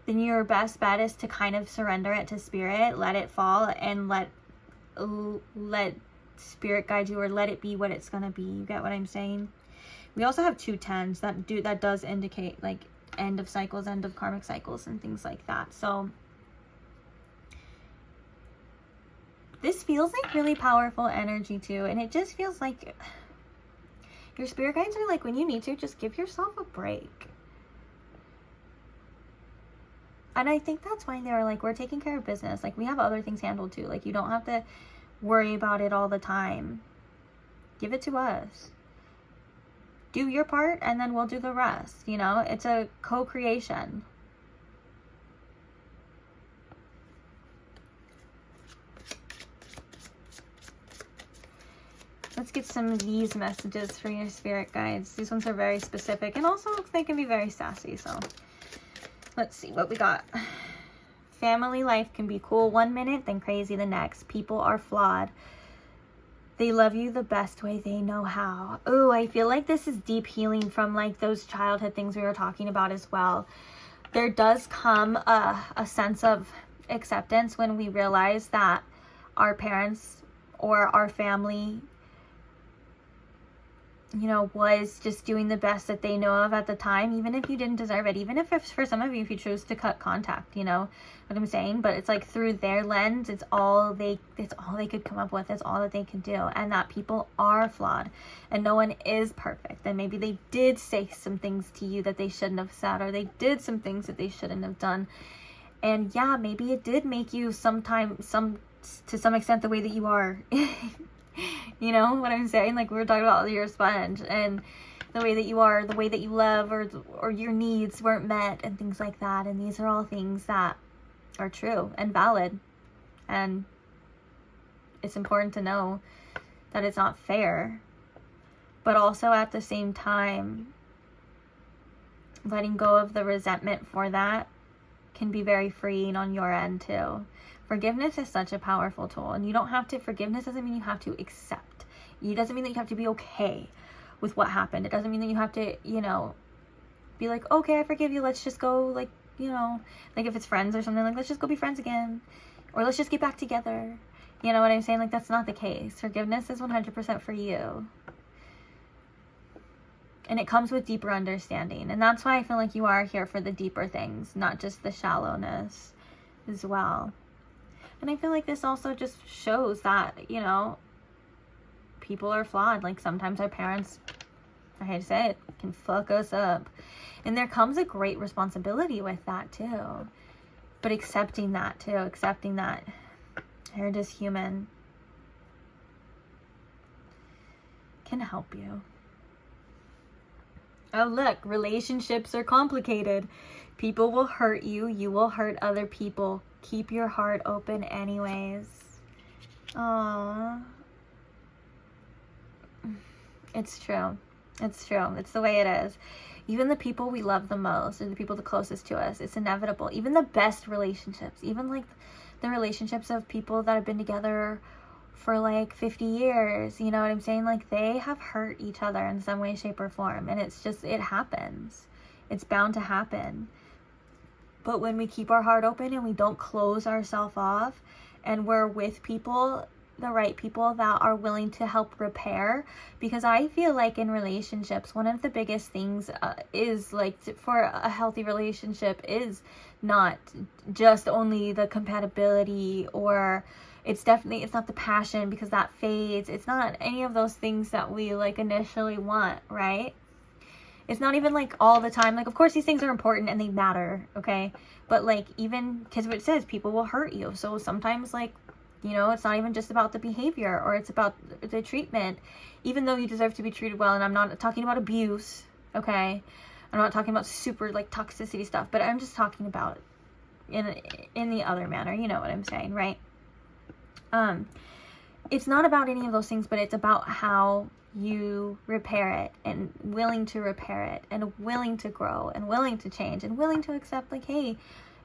then your best bet is to kind of surrender it to spirit, let it fall, and let spirit guide you, or let it be what it's gonna be. You get what I'm saying? We also have 2 tens that does indicate like end of cycles, end of karmic cycles, and things like that. So this feels like really powerful energy too, and it just feels like Your spirit guides are like, when you need to, just give yourself a break. And I think that's why they were like, we're taking care of business. Like, we have other things handled too. Like, you don't have to worry about it all the time. Give it to us. Do your part, and then we'll do the rest. You know, it's a co-creation. Let's get some of these messages for your spirit guides. These ones are very specific, and also they can be very sassy. So let's see what we got. Family life can be cool one minute, then crazy the next. People are flawed. They love you the best way they know how. Oh, I feel like this is deep healing from like those childhood things we were talking about as well. There does come a sense of acceptance when we realize that our parents or our family, you know, was just doing the best that they know of at the time, even if you didn't deserve it, even if for some of you, if you chose to cut contact, you know what I'm saying? But it's like through their lens, it's all they could come up with. It's all that they could do. And that people are flawed and no one is perfect. And maybe they did say some things to you that they shouldn't have said, or they did some things that they shouldn't have done. And yeah, maybe it did make you to some extent the way that you are. You know what I'm saying? Like, we were talking about your sponge and the way that you are, the way that you love, or your needs weren't met and things like that. And these are all things that are true and valid. And it's important to know that it's not fair. But also at the same time, letting go of the resentment for that can be very freeing on your end too. Forgiveness is such a powerful tool, and you don't have to, forgiveness doesn't mean you have to accept. It doesn't mean that you have to be okay with what happened. It doesn't mean that you have to, you know, be like, okay, I forgive you, let's just go, like, you know, like if it's friends or something, like, let's just go be friends again, or let's just get back together. You know what I'm saying? Like, that's not the case. Forgiveness is 100% for you. And it comes with deeper understanding. And that's why I feel like you are here for the deeper things, not just the shallowness as well. And I feel like this also just shows that, you know, people are flawed. Like, sometimes our parents, I hate to say it, can fuck us up. And there comes a great responsibility with that too. But accepting that too, accepting that they're just human, can help you. Oh, look, relationships are complicated. People will hurt you. You will hurt other people. Keep your heart open anyways. Aww. It's true. It's true. It's the way it is. Even the people we love the most, or the people the closest to us, it's inevitable. Even the best relationships, even like the relationships of people that have been together for like 50 years, you know what I'm saying? Like, they have hurt each other in some way, shape, or form. And it's just, it happens. It's bound to happen. But when we keep our heart open and we don't close ourselves off, and we're with people, the right people that are willing to help repair, because I feel like in relationships, one of the biggest things is like, for a healthy relationship is not just only the compatibility, or it's not the passion, because that fades. It's not any of those things that we like initially want, right? It's not even like all the time. Like, of course these things are important and they matter, okay? But like, even because what it says, people will hurt you. So sometimes, like, you know, it's not even just about the behavior, or it's about the treatment, even though you deserve to be treated well. And I'm not talking about abuse, okay? I'm not talking about super like toxicity stuff, but I'm just talking about in the other manner. You know what I'm saying, right? It's not about any of those things, but it's about how you repair it, and willing to repair it, and willing to grow, and willing to change, and willing to accept, like, hey,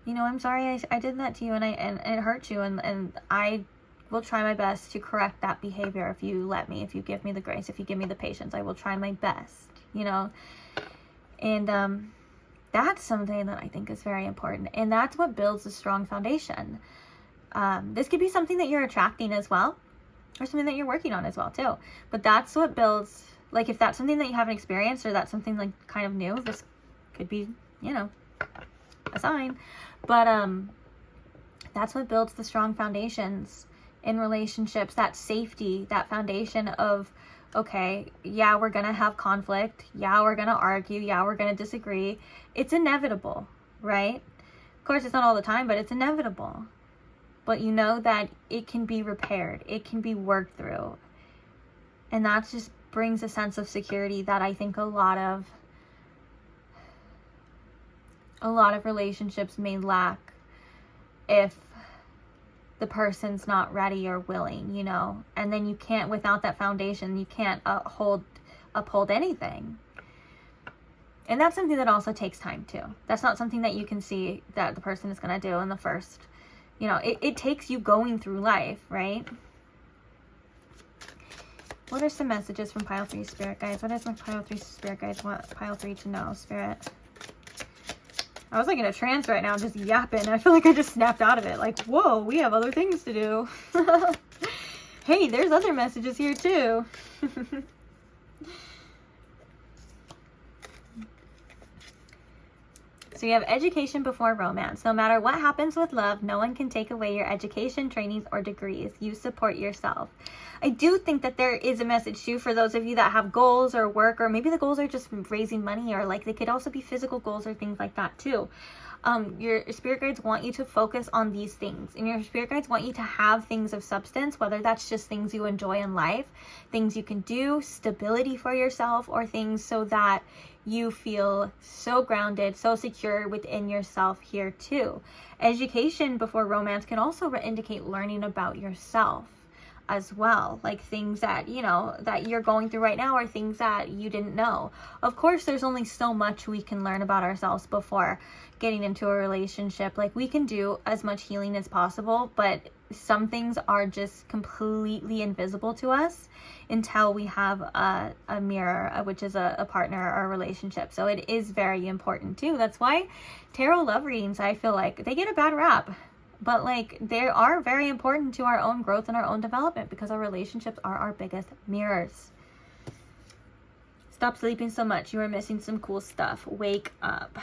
you know, I'm sorry I did that to you, and it hurt you, and I will try my best to correct that behavior if you let me, if you give me the grace, if you give me the patience. I will try my best, you know. And that's something that I think is very important, and that's what builds a strong foundation. This could be something that you're attracting as well, or something that you're working on as well too. But that's what builds, like, if that's something that you haven't experienced, or that's something like kind of new, this could be, you know, a sign. But that's what builds the strong foundations in relationships, that safety, that foundation of Okay, yeah, we're gonna have conflict. Yeah, we're gonna argue. Yeah, we're gonna disagree. It's inevitable, right? Of course, it's not all the time, but it's inevitable. But you know that it can be repaired. It can be worked through. And that just brings a sense of security that I think a lot of relationships may lack if the person's not ready or willing, you know. And then you can't, without that foundation, you can't uphold anything. And that's something that also takes time too. That's not something that you can see that the person is going to do in the first, you know, it takes you going through life, right? What are some messages from pile 3 spirit guides? What does my pile 3 spirit guides want pile 3 to know, spirit? I was like in a trance right now, just yapping. I feel like I just snapped out of it. Like, whoa, we have other things to do. Hey, there's other messages here too. So you have education before romance. No matter what happens with love, no one can take away your education, trainings, or degrees. You support yourself. I do think that there is a message too for those of you that have goals or work, or maybe the goals are just raising money, or like they could also be physical goals or things like that too. Your spirit guides want you to focus on these things, and your spirit guides want you to have things of substance, whether that's just things you enjoy in life, things you can do, stability for yourself, or things so that you feel so grounded, so secure within yourself here too. Education before romance can also indicate learning about yourself as well, like things that, you know, that you're going through right now, or things that you didn't know. Of course, there's only so much we can learn about ourselves before getting into a relationship. Like, we can do as much healing as possible, but some things are just completely invisible to us until we have a mirror, which is a partner or a relationship. So it is very important too. That's why tarot love readings, I feel like they get a bad rap, but like they are very important to our own growth and our own development, because our relationships are our biggest mirrors. Stop sleeping so much. You are missing some cool stuff. Wake up.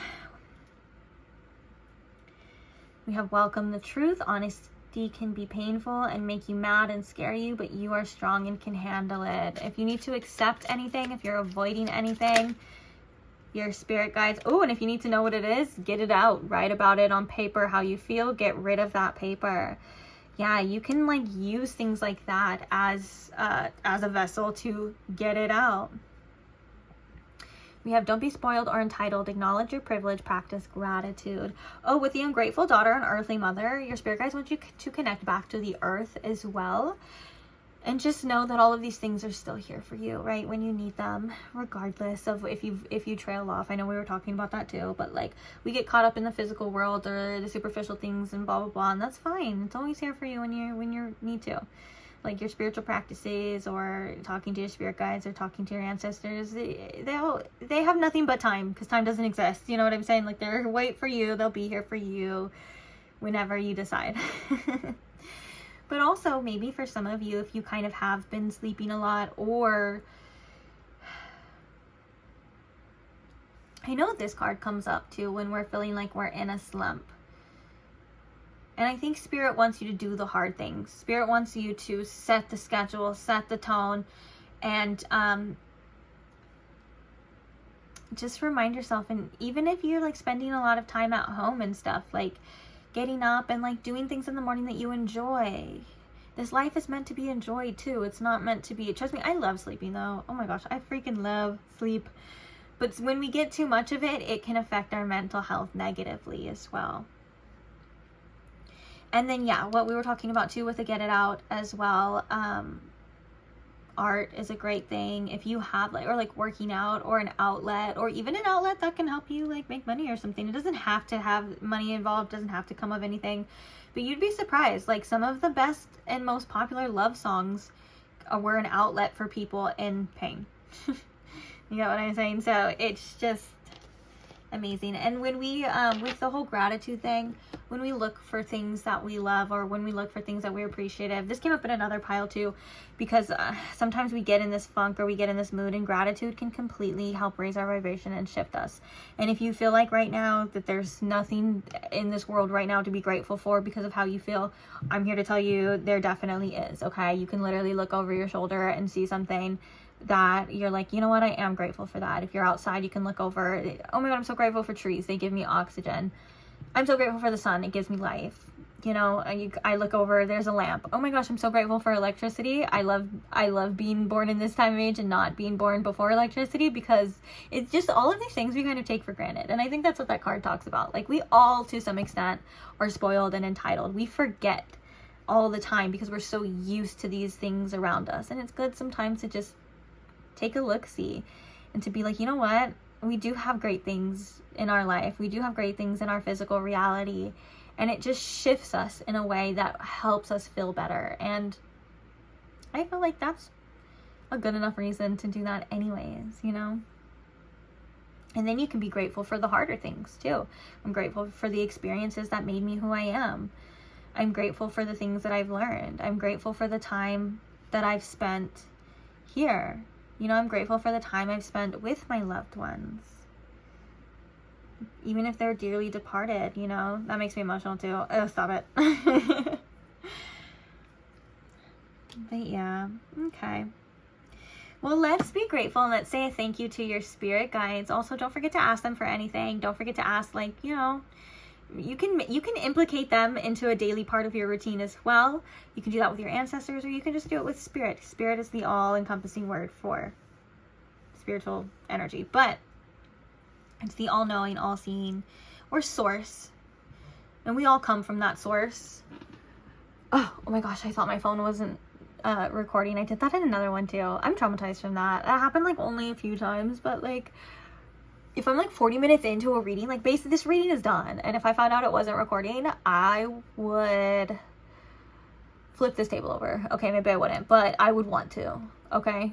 We have welcome the truth. Honesty can be painful and make you mad and scare you, but you are strong and can handle it. If you need to accept anything, if you're avoiding anything, your spirit guides, oh, and if you need to know what it is, get it out. Write about it on paper, how you feel. Get rid of that paper. Yeah, you can like use things like that as a vessel to get it out. We have don't be spoiled or entitled. Acknowledge your privilege. Practice gratitude. Oh, with the ungrateful daughter and earthly mother, your spirit guides want you to connect back to the earth as well. And just know that all of these things are still here for you, right? When you need them, regardless of if you trail off. I know we were talking about that too, but like we get caught up in the physical world or the superficial things and blah, blah, blah. And that's fine. It's always here for you when you need to. Like your spiritual practices, or talking to your spirit guides, or talking to your ancestors, they have nothing but time, because time doesn't exist. You know what I'm saying? Like, they're wait for you. They'll be here for you whenever you decide. But also maybe for some of you, if you kind of have been sleeping a lot, or I know this card comes up too when we're feeling like we're in a slump. And I think Spirit wants you to do the hard things. Spirit wants you to set the schedule, set the tone, and just remind yourself. And even if you're like spending a lot of time at home and stuff, like getting up and like doing things in the morning that you enjoy. This life is meant to be enjoyed too. It's not meant to be, trust me, I love sleeping though. Oh my gosh, I freaking love sleep. But when we get too much of it, it can affect our mental health negatively as well. And then, yeah, what we were talking about too with the get it out as well. Art is a great thing. If you have like, or like working out, or an outlet, or even an outlet that can help you like make money or something. It doesn't have to have money involved, doesn't have to come of anything, but you'd be surprised. Like some of the best and most popular love songs were an outlet for people in pain. You know what I'm saying? So it's just amazing. And when we with the whole gratitude thing, when we look for things that we love, or when we look for things that we're appreciative, this came up in another pile too, because sometimes we get in this funk, or we get in this mood, and gratitude can completely help raise our vibration and shift us. And if you feel like right now that there's nothing in this world right now to be grateful for because of how you feel, I'm here to tell you there definitely is. Okay, you can literally look over your shoulder and see something that you're like, you know what, I am grateful for that. If you're outside, you can look over, oh my God, I'm so grateful for trees. They give me oxygen. I'm so grateful for the sun. It gives me life. You know, I look over, there's a lamp. Oh my gosh, I'm so grateful for electricity. I love being born in this time of age and not being born before electricity, because it's just all of these things we kind of take for granted. And I think that's what that card talks about. Like, we all, to some extent, are spoiled and entitled. We forget all the time because we're so used to these things around us. And it's good sometimes to just take a look-see and to be like, you know what? We do have great things in our life. We do have great things in our physical reality. And it just shifts us in a way that helps us feel better. And I feel like that's a good enough reason to do that anyways, you know? And then you can be grateful for the harder things too. I'm grateful for the experiences that made me who I am. I'm grateful for the things that I've learned. I'm grateful for the time that I've spent here. You know, I'm grateful for the time I've spent with my loved ones. Even if they're dearly departed, you know, that makes me emotional too. Oh, stop it. But yeah, okay. Well, let's be grateful and let's say a thank you to your spirit guides. Also, don't forget to ask them for anything. Don't forget to ask, like, you know, you can implicate them into a daily part of your routine as well. You can do that with your ancestors, or you can just do it with spirit. Spirit is the all-encompassing word for spiritual energy, but it's the all-knowing, all-seeing, or source. And we all come from that source. Oh my gosh, I thought my phone wasn't recording. I did that in another one too. I'm traumatized from that. That happened like only a few times, but like, if I'm like 40 minutes into a reading, like basically this reading is done, and if I found out it wasn't recording, I would flip this table over. Okay, maybe I wouldn't, but I would want to, okay?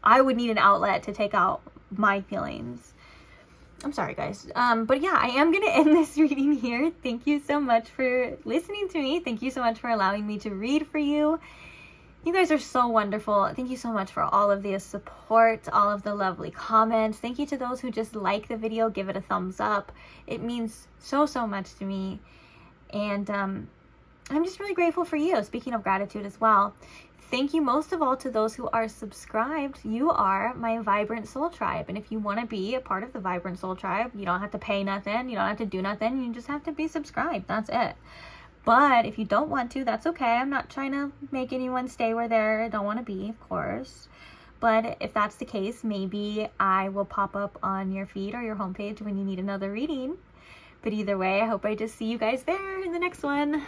I would need an outlet to take out my feelings. I'm sorry, guys. But yeah, I am going to end this reading here. Thank you so much for listening to me. Thank you so much for allowing me to read for you. You guys are so wonderful. Thank you so much for all of the support, all of the lovely comments. Thank you to those who just like the video, give it a thumbs up. It means so, so much to me. And I'm just really grateful for you. Speaking of gratitude as well, thank you most of all to those who are subscribed. You are my Vibrant Soul Tribe. And if you want to be a part of the Vibrant Soul Tribe, you don't have to pay nothing. You don't have to do nothing. You just have to be subscribed. That's it. But if you don't want to, that's okay. I'm not trying to make anyone stay where they don't want to be, of course. But if that's the case, maybe I will pop up on your feed or your homepage when you need another reading. But either way, I hope I just see you guys there in the next one.